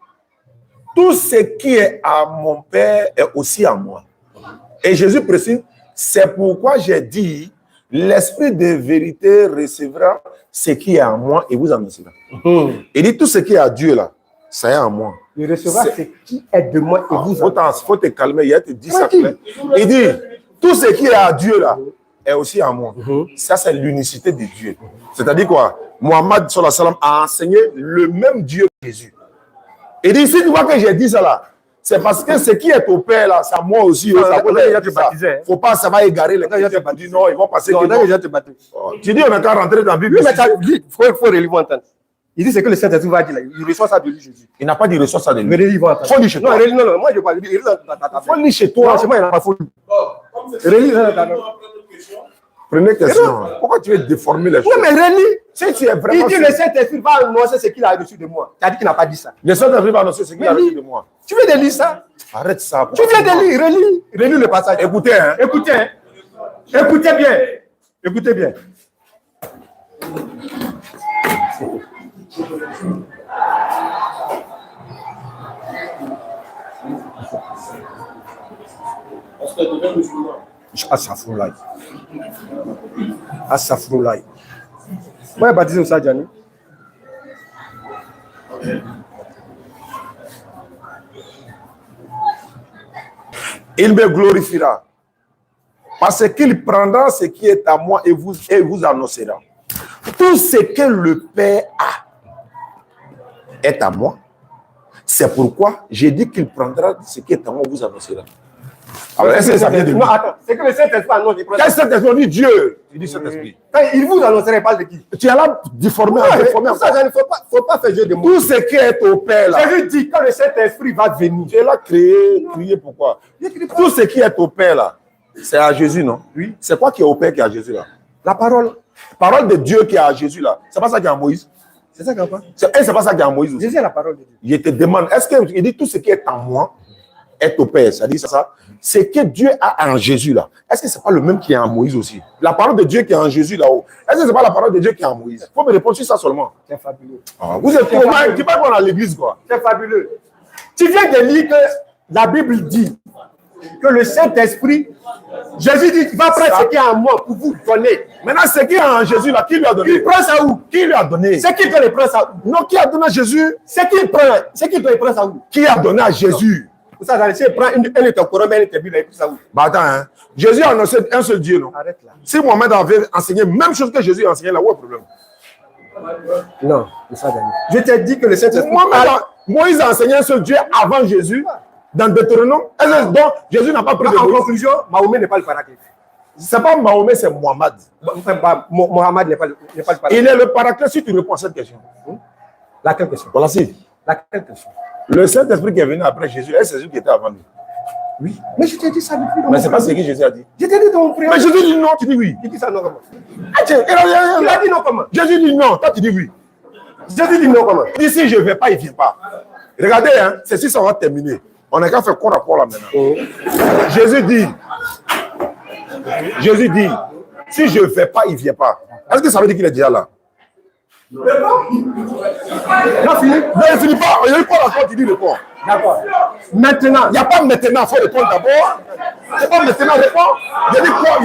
Speaker 1: tout ce qui est à mon Père est aussi à moi. Et Jésus précise, c'est pourquoi j'ai dit, l'esprit de vérité recevra ce qui est à moi et vous annoncera. Il dit, tout ce qui est à Dieu là, ça est à moi.
Speaker 3: Il recevra ce qui est de moi et vous annoncera.
Speaker 1: Il faut te calmer, il te dit ça clair. Il dit, tout ce qui est à Dieu là, est aussi à moi. Ça, c'est l'unicité de Dieu. C'est-à-dire quoi? Mohammed sallallahu alayhi wa sallam a enseigné le même Dieu que Jésus. Il dit, si tu vois que j'ai dit ça là, c'est parce que ce qui est au Père là, c'est à moi aussi. Faut pas, ça va égarer les gens. Non, ils vont passer. Tu dis, on n'a qu'à rentrer dans la Bible.
Speaker 3: Il faut relire entendre. Il dit ce que le Saint-Esprit va dire là. Il reçoit ça de lui, Jésus.
Speaker 1: Il n'a pas dit reçoit ça de lui.
Speaker 3: Il
Speaker 1: faut lire chez toi.
Speaker 3: Non, moi je parle.
Speaker 1: Faut lire chez toi.
Speaker 3: Chez moi, il n'a pas foutu.
Speaker 1: Prenez question. Pourquoi tu veux déformer les choses?
Speaker 3: Oui, mais relis.
Speaker 1: Si tu es vraiment.
Speaker 3: Il dit le Saint-Esprit va annoncer ce qu'il a reçu de moi. Tu as dit qu'il n'a pas dit ça.
Speaker 1: Le Saint-Esprit va annoncer ce qu'il a reçu de moi.
Speaker 3: Tu veux de lire ça?
Speaker 1: Arrête ça.
Speaker 3: Tu viens de lire, relis le passage.
Speaker 1: Écoutez, hein.
Speaker 3: Écoutez bien. Écoutez bien. Asafroulaï. Moi, baptisé au Sadjani.
Speaker 1: Il me glorifiera parce qu'il prendra ce qui est à moi et vous annoncera. Tout ce que le Père a est à moi. C'est pourquoi j'ai dit qu'il prendra ce qui est à moi et vous annoncera. Alors, est-ce que ça vient de lui?
Speaker 3: Non, attends, c'est que le Saint-Esprit annonce.
Speaker 1: Quel Saint-Esprit? dit Dieu. Il dit Saint-Esprit.
Speaker 3: Il vous annoncerait pas de qui?
Speaker 1: Tu es là déformé.
Speaker 3: Il ne faut pas faire jeu de mots.
Speaker 1: Tout ce qui est au Père là.
Speaker 3: Jésus dit quand le Saint-Esprit va venir.
Speaker 1: Tu es là crier pourquoi? Tout ce qui est au Père là, c'est à Jésus, non? Oui. C'est quoi qui est au Père qui est à Jésus là?
Speaker 3: La parole.
Speaker 1: Parole de Dieu qui est à Jésus là. C'est pas ça qui est à Moïse?
Speaker 3: C'est ça qu'il y a quoi?
Speaker 1: C'est pas ça qui est à Moïse aussi.
Speaker 3: Jésus est la parole de Dieu.
Speaker 1: Je te demande, est-ce qu'il dit tout ce qui est en moi est au Père? Ça dit ça? Ce que Dieu a en Jésus là, est-ce que c'est pas le même qui est en Moïse aussi? La parole de Dieu qui est en Jésus là-haut, est-ce que c'est pas la parole de Dieu qui est en Moïse? Il faut me répondre sur ça seulement.
Speaker 3: C'est fabuleux.
Speaker 1: Vous êtes comment? Tu parles quoi dans l'église quoi?
Speaker 3: C'est fabuleux. Tu viens de lire que la Bible dit que le Saint-Esprit, Jésus dit, il va prendre ce qui est en moi pour vous donner.
Speaker 1: Maintenant, ce qui est en Jésus là, qui lui a donné?
Speaker 3: Il prend ça où?
Speaker 1: Qui lui a donné?
Speaker 3: C'est qui doit le prendre ça où?
Speaker 1: Non, qui a donné à Jésus?
Speaker 3: C'est qui prend? C'est qui doit le prendre ça où?
Speaker 1: Qui a donné à Jésus?
Speaker 3: Pour ça, si il prend un de ton Coran, un de tes Bibles, il prend ça où?
Speaker 1: Bah attends, hein. Jésus a annoncé un seul Dieu, non?
Speaker 3: Arrête là.
Speaker 1: Si Mohamed avait enseigné même chose que Jésus a enseigné là, où est le problème?
Speaker 3: Non, c'est ça, Daniel. Je t'ai dit que le Saint-Esprit.
Speaker 1: Moïse a enseigné un seul Dieu avant Jésus. Dans Deutéronome, donc Jésus n'a pas pris de
Speaker 3: En
Speaker 1: Moïse.
Speaker 3: conclusion, Mahomet n'est pas le paraclet.
Speaker 1: C'est pas Mahomet, c'est Mohammed.
Speaker 3: Mohammed n'est pas le paraclet.
Speaker 1: Il est le paraclet si tu réponds à cette question.
Speaker 3: Laquelle question?
Speaker 1: Voilà, si.
Speaker 3: Laquelle question?
Speaker 1: Le Saint-Esprit qui est venu après Jésus, c'est Jésus qui était avant lui.
Speaker 3: Oui. Mais je t'ai dit ça depuis
Speaker 1: Mais c'est pas ce que Jésus a dit.
Speaker 3: Je t'ai dit dans mon prière.
Speaker 1: Mais Jésus dit non, tu dis oui.
Speaker 3: Il dit ça non comment?
Speaker 1: Ah, tiens,
Speaker 3: Il a dit non comment?
Speaker 1: Jésus dit non, toi tu dis oui.
Speaker 3: Jésus dit non comment?
Speaker 1: Il dit si je ne vais pas, il ne vient pas. Regardez, hein, c'est si ça va terminer. On n'a qu'à faire quoi rapport là maintenant. Jésus dit, si je ne vais pas, il ne vient pas. Est-ce que ça veut dire qu'il est déjà là?
Speaker 3: Il a fini.
Speaker 1: Non, il ne finit pas. Il n'y a pas d'accord, tu dis réponds.
Speaker 3: D'accord. Maintenant.
Speaker 1: Il n'y a pas maintenant, il faut répondre d'abord. C'est pas maintenant, réponds. Il y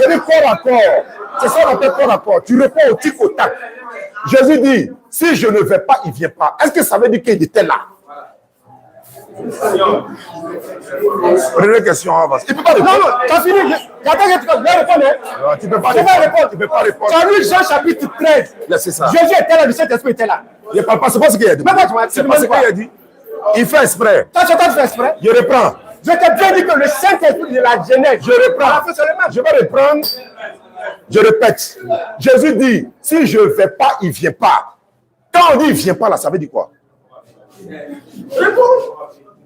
Speaker 1: a des corps à corps. C'est ça qu'on appelle corps à corps. Tu réponds au tic au tac. Jésus dit, si je ne vais pas, il ne vient pas. Est-ce que ça veut dire qu'il était là? Prenez question avance. Il ne peut pas répondre.
Speaker 3: Non, tu as fini. J'attends que tu vas répondre.
Speaker 1: Non, tu ne peux pas
Speaker 3: Je vais répondre.
Speaker 1: Tu ne peux pas répondre.
Speaker 3: Tu as lu Jean chapitre 13.
Speaker 1: Là, c'est ça.
Speaker 3: Jésus était là, le Saint-Esprit était là.
Speaker 1: Il ne parle pas, c'est pas ce qu'il a dit.
Speaker 3: Mais moi,
Speaker 1: C'est pas ce qu'il a dit. Il fait exprès.
Speaker 3: Toi, tu as fait exprès.
Speaker 1: Je reprends.
Speaker 3: Je t'ai bien dit que le Saint-Esprit de la Genèse.
Speaker 1: Je reprends. Je vais reprendre. Je répète. Jésus dit, si je ne vais pas, il ne vient pas. Quand on dit il ne vient pas là, ça veut dire quoi?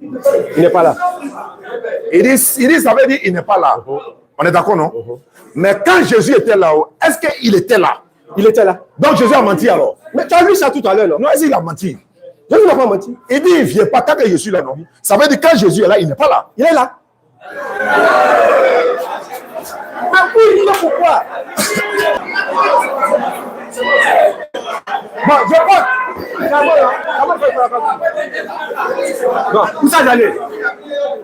Speaker 3: Il n'est pas là.
Speaker 1: Il dit, ça veut dire il n'est pas là. On est d'accord, non? Mais quand Jésus était là-haut, est-ce qu'il était là?
Speaker 3: Il était là.
Speaker 1: Donc Jésus a menti alors?
Speaker 3: Mais tu as lu ça tout à l'heure, non?
Speaker 1: Non, est-ce qu'il a menti?
Speaker 3: Jésus n'a pas menti.
Speaker 1: Il dit il ne vient pas tant que je suis là, non? Ça veut dire quand Jésus est là, il n'est pas là.
Speaker 3: Il est là. Mais oui, il est pourquoi? Bon, je pense. Non, où ça j'allais?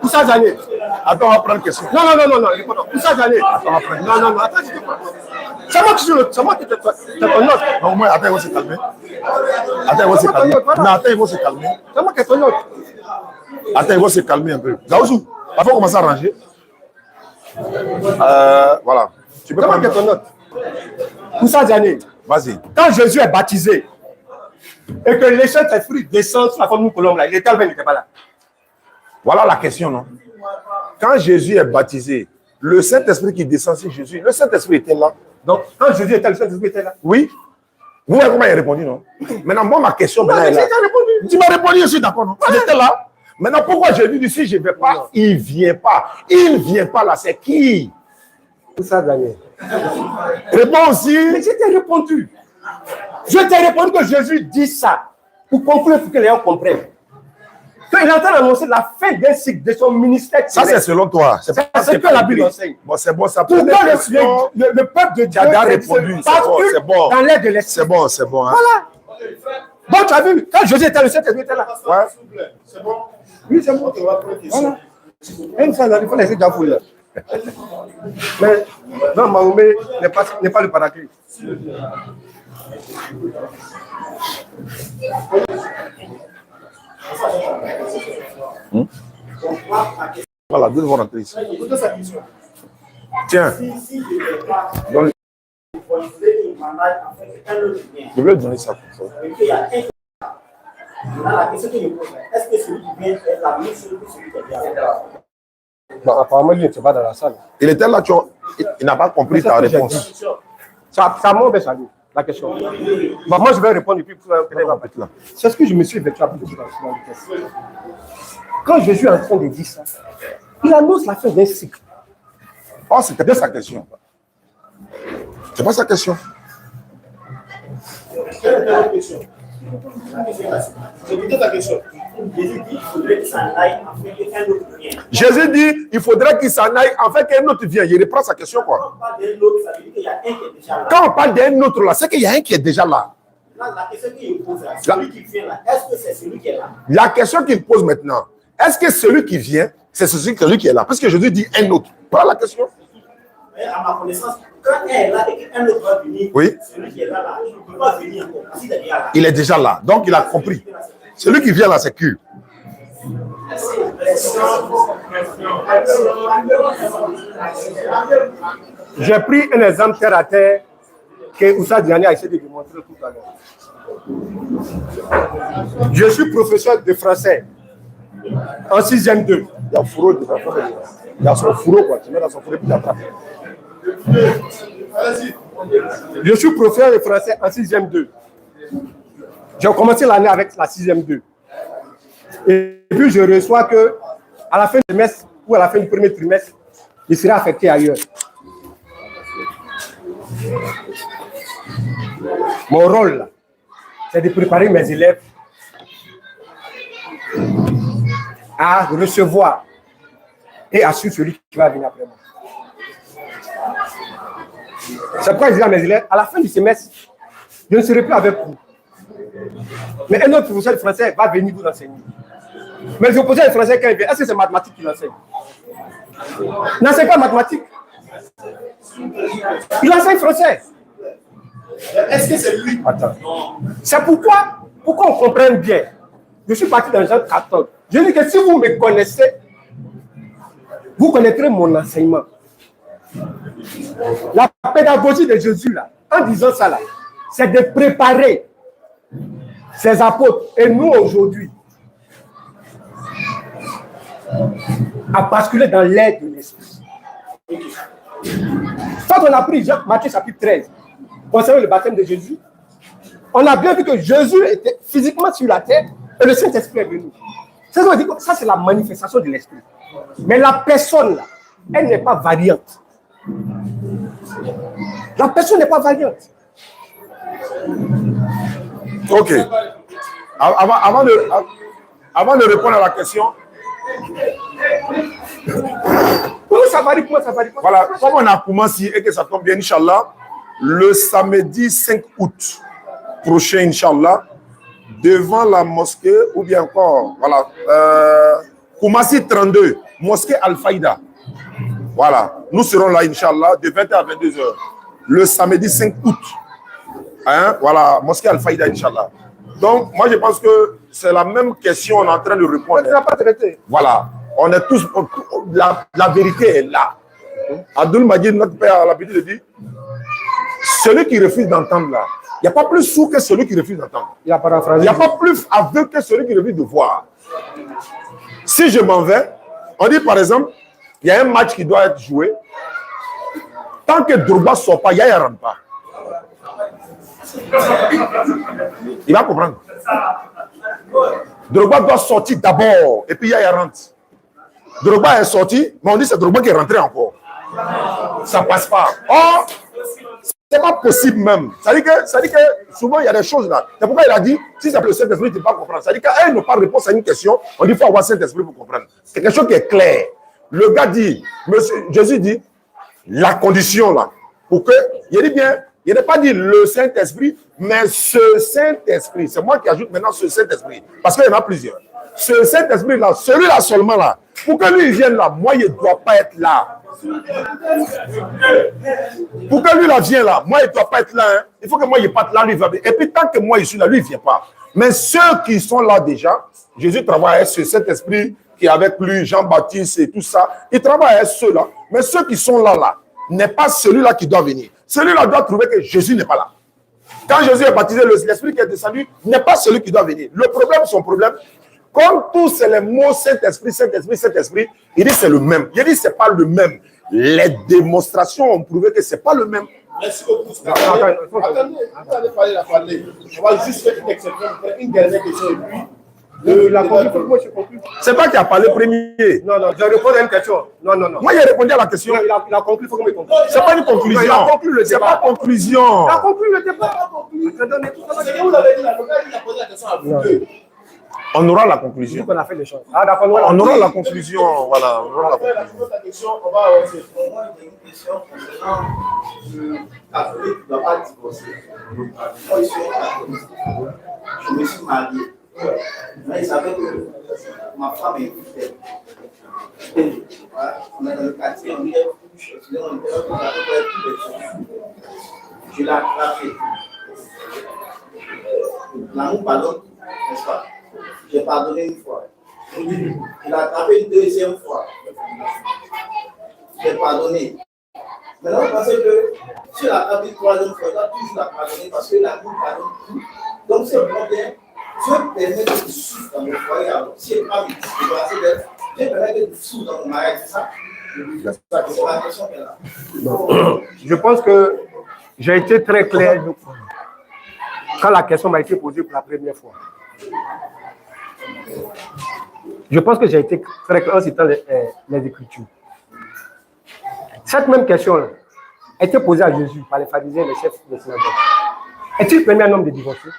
Speaker 3: Où ça j'allais?
Speaker 1: Attends, on va prendre une question.
Speaker 3: Non. Où ça j'allais? Non, attends, je te prends. C'est moi qui te note.
Speaker 1: Non, au moins, attends, ils vont se calmer. Attends, ils vont se calmer. Non, attends, ils vont se calmer.
Speaker 3: C'est moi qui te note.
Speaker 1: Attends, ils vont se calmer un peu. Gaouzou, il faut commencer à ranger. Voilà. Tu peux
Speaker 3: C'est moi
Speaker 1: prendre.
Speaker 3: qui te note. Où ça j'allais?
Speaker 1: Vas-y.
Speaker 3: Quand Jésus est baptisé et que les Saint-Esprit descendent sur la forme d'une colombe, là, il était là, il n'était pas là.
Speaker 1: Voilà la question, non? Quand Jésus est baptisé, le Saint-Esprit qui descend sur Jésus, le Saint-Esprit était là.
Speaker 3: Donc, quand Jésus était là, le Saint-Esprit était là.
Speaker 1: Oui. Vous voyez comment il a répondu, non? Maintenant, moi, ma question, maintenant, est là. Tu m'as répondu, je suis d'accord, non? Il était là. Maintenant, pourquoi Jésus dit si je ne vais pas, il ne vient pas? Il ne vient pas là, c'est qui?
Speaker 3: Où ça, Daniel?
Speaker 1: Réponds aussi.
Speaker 3: Mais je t'ai répondu. Je t'ai répondu que Jésus dit ça pour conclure, pour que les gens comprennent. Qu'il est en train d'annoncer la fin d'un cycle de son ministère.
Speaker 1: Ça, c'est selon toi. C'est pas
Speaker 3: ce que la Bible enseigne.
Speaker 1: Bon, c'est bon, ça.
Speaker 3: Pourquoi le peuple de Dieu
Speaker 1: a répondu. C'est bon.
Speaker 3: Dans l'air de l'esprit.
Speaker 1: C'est bon. Hein?
Speaker 3: Voilà. Bon, tu as vu, quand Jésus était là, le Saint-Esprit était là.
Speaker 1: Ouais.
Speaker 4: C'est bon?
Speaker 3: Oui, c'est bon. Voilà. Même ça, il faut laisser Jafou là. Mais non, Mahomet n'est pas le paraclet.
Speaker 1: Voilà, deux vont rentrer ici. Tiens. Donc, je vais lui donner ça pour ça.
Speaker 5: La question que je pose, est-ce que celui qui vient est la même chose que celui qui est là?
Speaker 3: Bon, apparemment, il n'était pas dans la salle.
Speaker 1: Il était là, tu vois. Il n'a pas compris ta réponse.
Speaker 3: Ça m'embête, ça, la question. Bon, moi, je vais répondre et puis c'est ce que je me suis effectué après dans le test. Quand Jésus est en train de dire ça, il annonce la fin d'un cycle.
Speaker 1: Oh, c'était bien sa question. C'est pas sa question.
Speaker 5: Jésus dit qu'il faudrait qu'il s'en aille afin qu'un autre vienne.
Speaker 1: Jésus dit il faudrait qu'il s'en aille afin qu'un autre vienne. Il reprend sa question, quoi. Quand on parle d'un autre là, c'est qu'il y a un qui est déjà là.
Speaker 5: La question qu'il pose là, celui qui vient là, est-ce que c'est celui qui est là?
Speaker 1: La question qu'il pose maintenant, est-ce que celui qui vient, c'est celui qui est là? Parce que Jésus dit un autre. Voilà la question.
Speaker 5: Mais à ma connaissance, quand elle est là et qu'un autre va venir,
Speaker 1: oui,
Speaker 5: celui qui est là, il ne peut pas venir encore. Parce qu'il est déjà là.
Speaker 1: Il est déjà là. Donc il a compris. Celui qui vient là, c'est que.
Speaker 3: J'ai pris un exemple terre à terre que Oussa Diané a essayé de démontrer tout à l'heure. Je suis professeur de français en 6e 2.
Speaker 1: Il y a fourreau de ta femme. Il y a son fourreau, quoi. Tu mets dans son fourreau puis tu attrapes.
Speaker 3: Je suis professeur de français en 6e 2. J'ai commencé l'année avec la 6e 2. Et puis je reçois que à la fin du trimestre ou à la fin du premier trimestre, je serai affecté ailleurs. Mon rôle, là, c'est de préparer mes élèves à recevoir et à suivre celui qui va venir après moi. C'est pourquoi je dis à mes élèves, à la fin du semestre, je ne serai plus avec vous. Mais un autre professeur de français va venir vous enseigner. Mais le professeur de français, quand il vient, est-ce que c'est mathématiques qu'il enseigne? Il n'enseigne pas mathématiques. Il enseigne français.
Speaker 4: Est-ce que c'est lui?
Speaker 3: Attends. C'est pourquoi on comprenne bien. Je suis parti dans Jean 14. Je dis que si vous me connaissez, vous connaîtrez mon enseignement. La pédagogie de Jésus, là, en disant ça, là, c'est de préparer ses apôtres et nous aujourd'hui à basculer dans l'aide de l'esprit. Quand on a pris Matthieu chapitre 13, concernant le baptême de Jésus, on a bien vu que Jésus était physiquement sur la terre et le Saint-Esprit est venu. Ça, c'est la manifestation de l'esprit. Mais la personne, là, elle n'est pas variante. La personne n'est pas variante.
Speaker 1: Ok. Avant de répondre à la question,
Speaker 3: Comment ça varie? Comment ça varie?
Speaker 1: voilà, comme on a commencé et que ça tombe bien, Inch'Allah, le samedi 5 août prochain, Inch'Allah, devant la mosquée, ou bien encore, voilà, Koumassi 32, mosquée Al-Faïda. Voilà, nous serons là, Inch'Allah, de 20h à 22h, le samedi 5 août. Hein, voilà, mosquée Al-Faïda, Inch'Allah. Donc, moi, je pense que c'est la même question, on est en train de répondre.
Speaker 3: On n'a pas traité.
Speaker 1: Voilà, on est tous, la vérité est là. Abdul Majid, notre père, a l'habitude de dire, celui qui refuse d'entendre là, il n'y a pas plus sourd que celui qui refuse d'entendre.
Speaker 3: Il n'y a
Speaker 1: pas plus aveugle que celui qui refuse de voir. Si je m'en vais, on dit par exemple, il y a un match qui doit être joué. Tant que Drogba ne sort pas, Yaya ne rentre pas. Il va comprendre. Drogba doit sortir d'abord et puis Yaya rentre. Drogba est sorti, mais on dit que c'est Drogba qui est rentré encore. Ça ne passe pas. Or, c'est pas possible même. Ça dit que souvent il y a des choses là. C'est pourquoi il a dit, si ça peut le Saint-Esprit, tu ne peux pas comprendre. Ça dit qu'elle n'a pas de réponse à une question, on dit qu'il faut avoir Saint-Esprit pour comprendre. C'est quelque chose qui est clair. Le gars dit, Jésus dit, la condition là, pour que, il dit bien, il n'a pas dit le Saint-Esprit, mais ce Saint-Esprit. C'est moi qui ajoute maintenant ce Saint-Esprit. Parce qu'il y en a plusieurs. Ce Saint-Esprit là, celui-là seulement là, pour que lui il vienne là, moi il ne dois pas être là. Pour que lui là vienne là, moi il ne doit pas être là. Hein. Il faut que moi il parte là, lui il va venir. Et puis tant que moi je suis là, lui il ne vient pas. Mais ceux qui sont là déjà, Jésus travaille avec ce Saint-Esprit qui est avec lui, Jean-Baptiste et tout ça. Il travaille avec ceux-là. Mais ceux qui sont là, n'est pas celui-là qui doit venir. Celui-là doit trouver que Jésus n'est pas là. Quand Jésus est baptisé, l'Esprit qui est descendu n'est pas celui qui doit venir. Le problème, son problème, comme tous c'est les mots Saint-Esprit, Saint-Esprit, Saint-Esprit, il dit c'est le même. Il dit c'est pas le même. Les démonstrations ont prouvé que c'est pas le même.
Speaker 4: Merci beaucoup. Attendez, vous allez parler. On va juste faire une exception, une dernière question et puis.
Speaker 1: C'est pas qui a parlé premier.
Speaker 3: Non, je réponds à une question. Non.
Speaker 1: Moi, j'ai répondu à la question.
Speaker 3: Il a conclu, il faut que je conclue.
Speaker 1: C'est pas une conclusion.
Speaker 3: Il a conclu le débat.
Speaker 1: C'est pas conclusion.
Speaker 3: Il a conclu le débat.
Speaker 4: C'est que vous l'avez dit, il a posé la question à vous deux.
Speaker 1: On aura la conclusion.
Speaker 3: On a fait les choses. Ah, d'accord.
Speaker 1: On aura la conclusion. Voilà. On aura la conclusion.
Speaker 4: Après la question, on va avancer.
Speaker 5: Moi, j'ai une question concernant le catholique qui ne doit pas divorcer. Moi, je suis catholique. Je me suis marié. Mais il savait que ma femme est fidèle. Voilà. On est dans le quartier, on est couche. On était là, on avait tous les choses. Je l'ai attrapé. L'amour pardonne, n'est-ce pas? J'ai pardonné une fois. Il a attrapé une deuxième fois. J'ai pardonné. Maintenant, vous pensez que si il a attrapé une troisième fois, il doit toujours la pardonner parce que l'amour pardonne tout. Donc, c'est bon bien. Dieu permet de souffrir dans le foyer. Alors, si elle pas me débarrasser d'elle, J'ai parlé de sous dans mon mariage, c'est ça? C'est la question qu'elle a.
Speaker 3: Je pense que j'ai été très clair quand la question m'a été posée pour la première fois. Je pense que j'ai été très clair en citant les Écritures. Cette même question-là a été posée à Jésus par les pharisiens et les chefs de synagogue. Est-il permis à un homme de divorcer?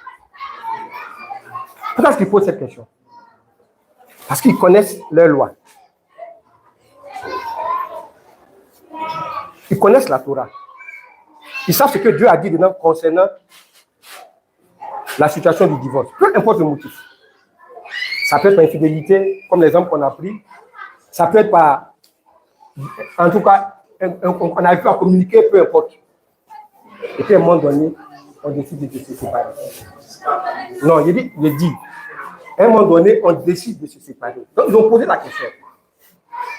Speaker 3: Pourquoi est-ce qu'il pose cette question? Parce qu'ils connaissent leurs lois. Ils connaissent la Torah. Ils savent ce que Dieu a dit dedans concernant la situation du divorce. Peu importe le motif. Ça peut être par infidélité, comme l'exemple qu'on a pris. Ça peut être par, en tout cas, on n'arrive pas à communiquer, peu importe. Et puis à un moment donné, on décide de se séparer. Non, il dit, à un moment donné, on décide de se séparer. Donc, ils ont posé la question.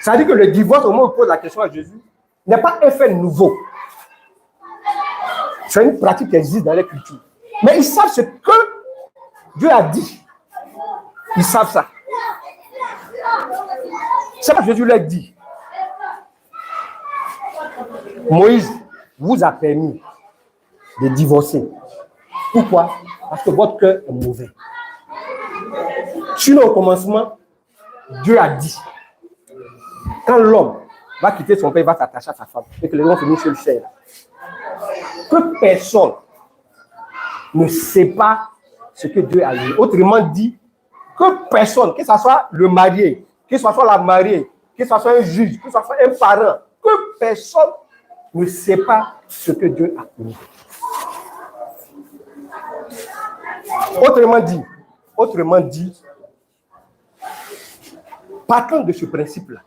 Speaker 3: Ça veut dire que le divorce, au moment où on pose la question à Jésus, n'est pas un fait nouveau. C'est une pratique qui existe dans les cultures. Mais ils savent ce que Dieu a dit. Ils savent ça. C'est ce que Jésus leur dit. Moïse vous a permis de divorcer. Pourquoi? Parce que votre cœur est mauvais. Sinon, au commencement, Dieu a dit, quand l'homme va quitter son père, il va s'attacher à sa femme, et que les gens finissent sur le ciel, que personne ne sait pas ce que Dieu a dit. Autrement dit, que personne, que ce soit le marié, que ce soit la mariée, que ce soit un juge, que ce soit un parent, que personne ne sait pas ce que Dieu a dit. Autrement dit, partant de ce principe-là,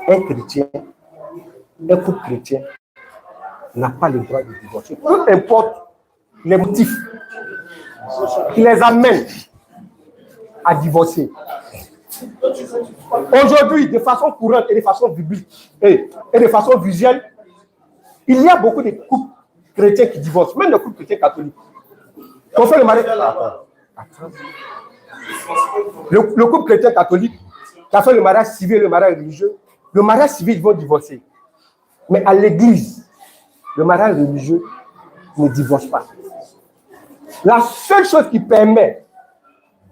Speaker 3: un chrétien, un couple chrétien n'a pas le droit de divorcer. Peu importe les motifs qui les amènent à divorcer. Aujourd'hui, de façon courante et de façon biblique et de façon visuelle, il y a beaucoup de couples chrétiens qui divorcent, même les couples chrétiens catholiques. On fait le mariage. Le couple chrétien catholique qui a fait le mariage civil et le mariage religieux, le mariage civil, ils vont divorcer. Mais à l'église, le mariage religieux ne divorce pas. La seule chose qui permet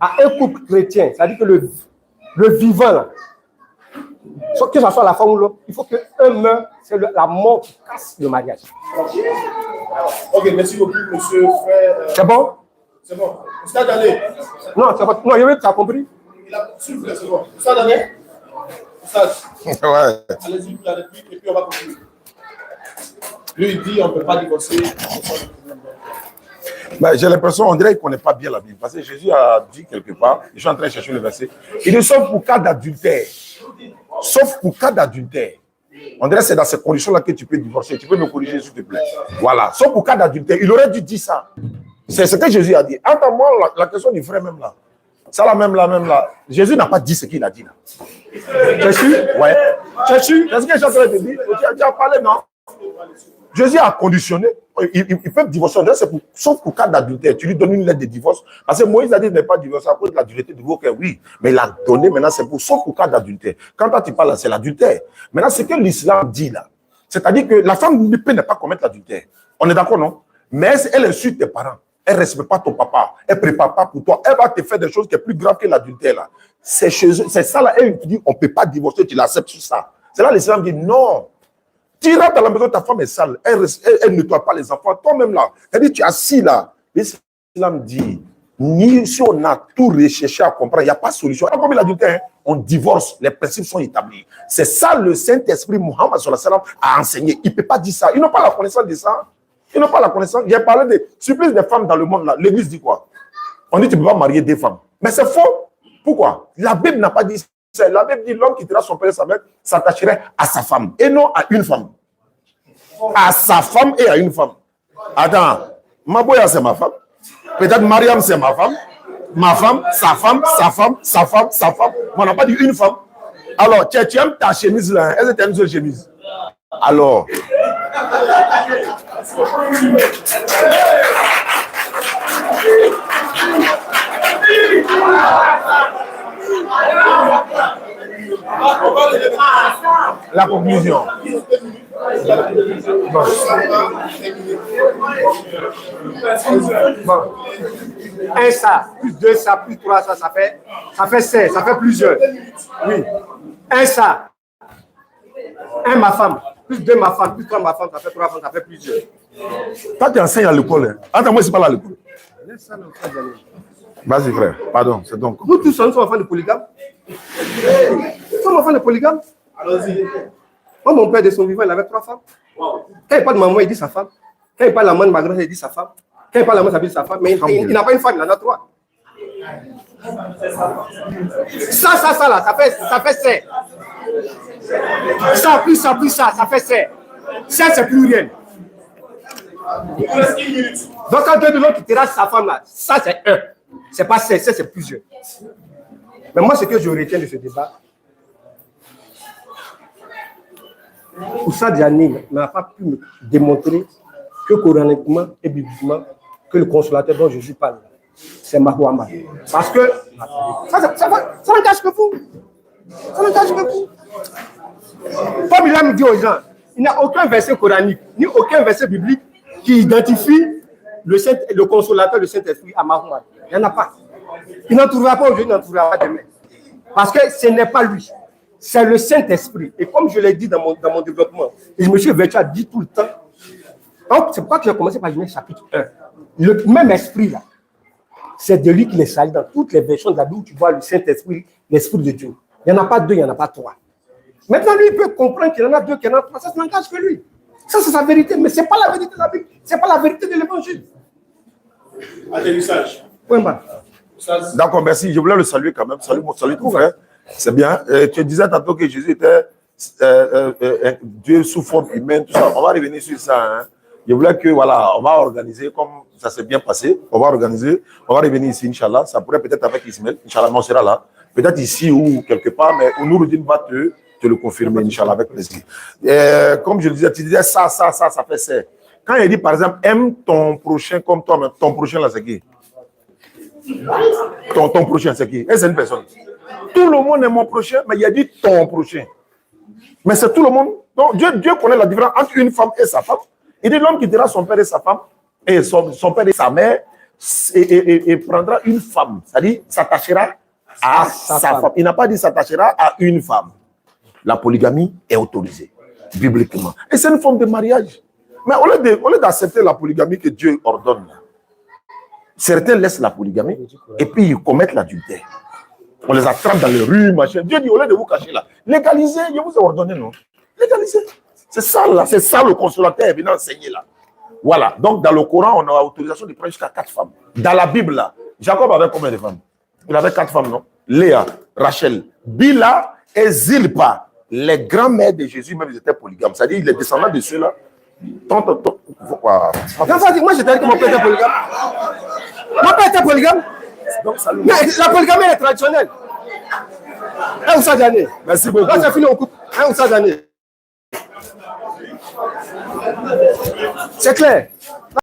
Speaker 3: à un couple chrétien, c'est-à-dire que le vivant, là, que ce soit la femme ou l'homme, il faut qu'un meure, c'est la mort qui casse le mariage.
Speaker 4: Ok, merci beaucoup, monsieur frère.
Speaker 3: C'est bon?
Speaker 4: C'est bon. Stade d'aller.
Speaker 3: Non, c'est bon. Non, tu as compris?
Speaker 4: S'il vous plaît, c'est bon. Stade d'aller. Stade.
Speaker 2: Ouais.
Speaker 4: Allez-y pour la réplique et puis on va continuer. Lui, il dit on ne peut pas divorcer.
Speaker 1: Ben, j'ai l'impression, on dirait qu'on ne connaît pas bien la Bible. Parce que Jésus a dit quelque part, je suis en train de chercher le verset, il est sauf pour cas d'adultère. Sauf pour cas d'adultère. On dirait que c'est dans ces conditions-là que tu peux divorcer. Tu peux me corriger, s'il te plaît. Voilà. Sauf pour cas d'adultère. Il aurait dû dire ça. C'est ce que Jésus a dit. Entends-moi la question du frère même là. Ça là même là. Jésus n'a pas dit ce qu'il a dit là. Tu es sûr? Ouais. Tu es sûr? C'est ce que je suis en train de dire. Tu as parlé, non? Jésus a conditionné. Ils peuvent divorcer. Sauf pour cas d'adultère. Tu lui donnes une lettre de divorce. Parce que Moïse a dit de ne pas divorcer à cause de la dureté de vos cœurs. Oui. Mais il a donné maintenant, c'est pour sauf pour cas d'adultère. Quand toi tu parles là, c'est l'adultère. Maintenant, ce que l'islam dit là, c'est-à-dire que la femme ne peut ne pas commettre l'adultère. On est d'accord, non? Mais elle insulte tes parents. Elle ne respecte pas ton papa. Elle ne prépare pas pour toi. Elle va te faire des choses qui sont plus graves que l'adultère là. C'est ça là. Elle dit on ne peut pas divorcer. Tu l'acceptes sur ça. C'est là l'islam dit non. Tu rentres dans la maison, ta femme est sale, elle ne nettoie pas les enfants, toi-même là. C'est-à-dire, tu es assis là. L'islam dit, ni si on a tout recherché à comprendre, il n'y a pas de solution. Comme il a dit, on divorce, les principes sont établis. C'est ça le Saint-Esprit, Muhammad sallallahu alayhi wa sallam, a enseigné. Il ne peut pas dire ça. Ils n'ont pas la connaissance de ça. Ils n'ont pas la connaissance. J'ai parlé de supplice des femmes dans le monde là. L'Église dit quoi? On dit, tu ne peux pas marier deux femmes. Mais c'est faux. Pourquoi? La Bible n'a pas dit ça. La Bible dit l'homme qui quittera son père et sa mère s'attacherait à sa femme et non à une femme. À sa femme et à une femme. Attends, Maboya c'est ma femme. Peut-être Mariam c'est ma femme. Ma femme, sa femme, sa femme, sa femme, sa femme. Mais on n'a pas dit une femme. Alors, tu aimes ta chemise là. Est-ce que tu as une seule chemise? Alors. La conclusion.
Speaker 3: Bon. Un ça, plus deux ça, plus trois ça, ça fait 16, ça fait plusieurs. Oui. Un ça. Un ma femme, plus deux ma femme, plus trois ma femme, ça fait trois femmes, ça fait plusieurs.
Speaker 1: Toi, tu enseignes à l'école. Hein? Attends, moi, c'est pas là à l'école. Vas-y, frère. Pardon, c'est donc.
Speaker 3: Nous tous sommes enfants de polygame. Nous sommes enfants de polygame. Allons-y. Moi, mon père, de son vivant, il avait trois femmes. Quand il parle de maman, il dit sa femme. Quand il parle de la main de ma grand-mère, il dit sa femme. Quand il parle de la main, il dit sa femme. Mais il n'a pas une femme, il en a trois. Ça, là, ça fait 16. Ça, plus ça, ça fait 16. 16, c'est plus rien. Donc, quand deux de l'autre qui terrasse sa femme, là, ça, c'est 1. C'est pas 16, c'est plusieurs. Mais moi, ce que je retiens de ce débat, Oussa Diané n'a pas pu me démontrer que coraniquement et bibliquement, que le consolateur dont Jésus parle, c'est Mahomet. Parce que ça n'engage que vous. Ça n'engage que vous. Comme il a dit aux gens, il n'y a aucun verset coranique, ni aucun verset biblique qui identifie le consolateur, le Saint-Esprit à Mahomet. Il n'y en a pas. Il n'en trouvera pas aujourd'hui, il n'en trouvera pas demain. Parce que ce n'est pas lui. C'est le Saint-Esprit. Et comme je l'ai dit dans mon développement, et je me suis vertu à dire tout le temps, donc c'est pourquoi que j'ai commencé par Genèse chapitre 1. Le même esprit là, c'est de lui qu'il est sali dans toutes les versions de la Bible où tu vois le Saint-Esprit, l'Esprit de Dieu. Il n'y en a pas deux, il n'y en a pas trois. Maintenant, lui, il peut comprendre qu'il y en a deux, qu'il y en a trois. Ça n'engage que lui. Ça, c'est sa vérité. Mais ce n'est pas la vérité de la Bible. Ce n'est pas la vérité de l'Évangile.
Speaker 4: Atterrissage.
Speaker 3: Point barre.
Speaker 1: D'accord, merci. Je voulais le saluer quand même. Salut ton frère. C'est bien. Tu disais tantôt que Jésus était Dieu sous forme humaine, tout ça. On va revenir sur ça. Hein. Je voulais que, voilà, on va organiser comme ça s'est bien passé. On va organiser. On va revenir ici, Inch'Allah. Ça pourrait peut-être avec Ismaël. Inch'Allah, on sera là. Peut-être ici ou quelque part, mais Nouroudine va te le confirmer, Inch'Allah, avec plaisir. Comme je le disais, tu disais ça fait ça. Quand il dit, par exemple, aime ton prochain comme toi, ton prochain, là, c'est qui? Ton prochain, c'est qui? C'est une personne. Tout le monde est mon prochain, mais il a dit ton prochain. Mais c'est tout le monde. Donc, Dieu connaît la différence entre une femme et sa femme. Il dit l'homme quittera son père et sa femme, et son père et sa mère, et prendra une femme. C'est-à-dire, s'attachera à sa femme. Il n'a pas dit s'attachera à une femme. La polygamie est autorisée, bibliquement. Et c'est une forme de mariage. Mais au lieu d'accepter la polygamie que Dieu ordonne, certains laissent la polygamie et puis ils commettent l'adultère. On les attrape dans les rues, machin. Dieu dit, au lieu de vous cacher là, légalisez, je vous ai ordonné, non? Légalisez. C'est ça là, c'est ça le consolateur est venu enseigner là. Voilà. Donc dans le Coran, on a autorisation de prendre jusqu'à 4 femmes. Dans la Bible là, Jacob avait combien de femmes? Il avait 4 femmes, non? Léa, Rachel, Bila et Zilpa. Les grands-mères de Jésus, même, ils étaient polygames. C'est-à-dire, les descendants de ceux-là. Moi, j'étais dit que mon père était polygame. Mon père était polygame. Mais la polygamie est traditionnelle. Un ou ça d'années. Merci beaucoup. Là, c'est fini, on coupe. Un ou ça d'années. C'est clair.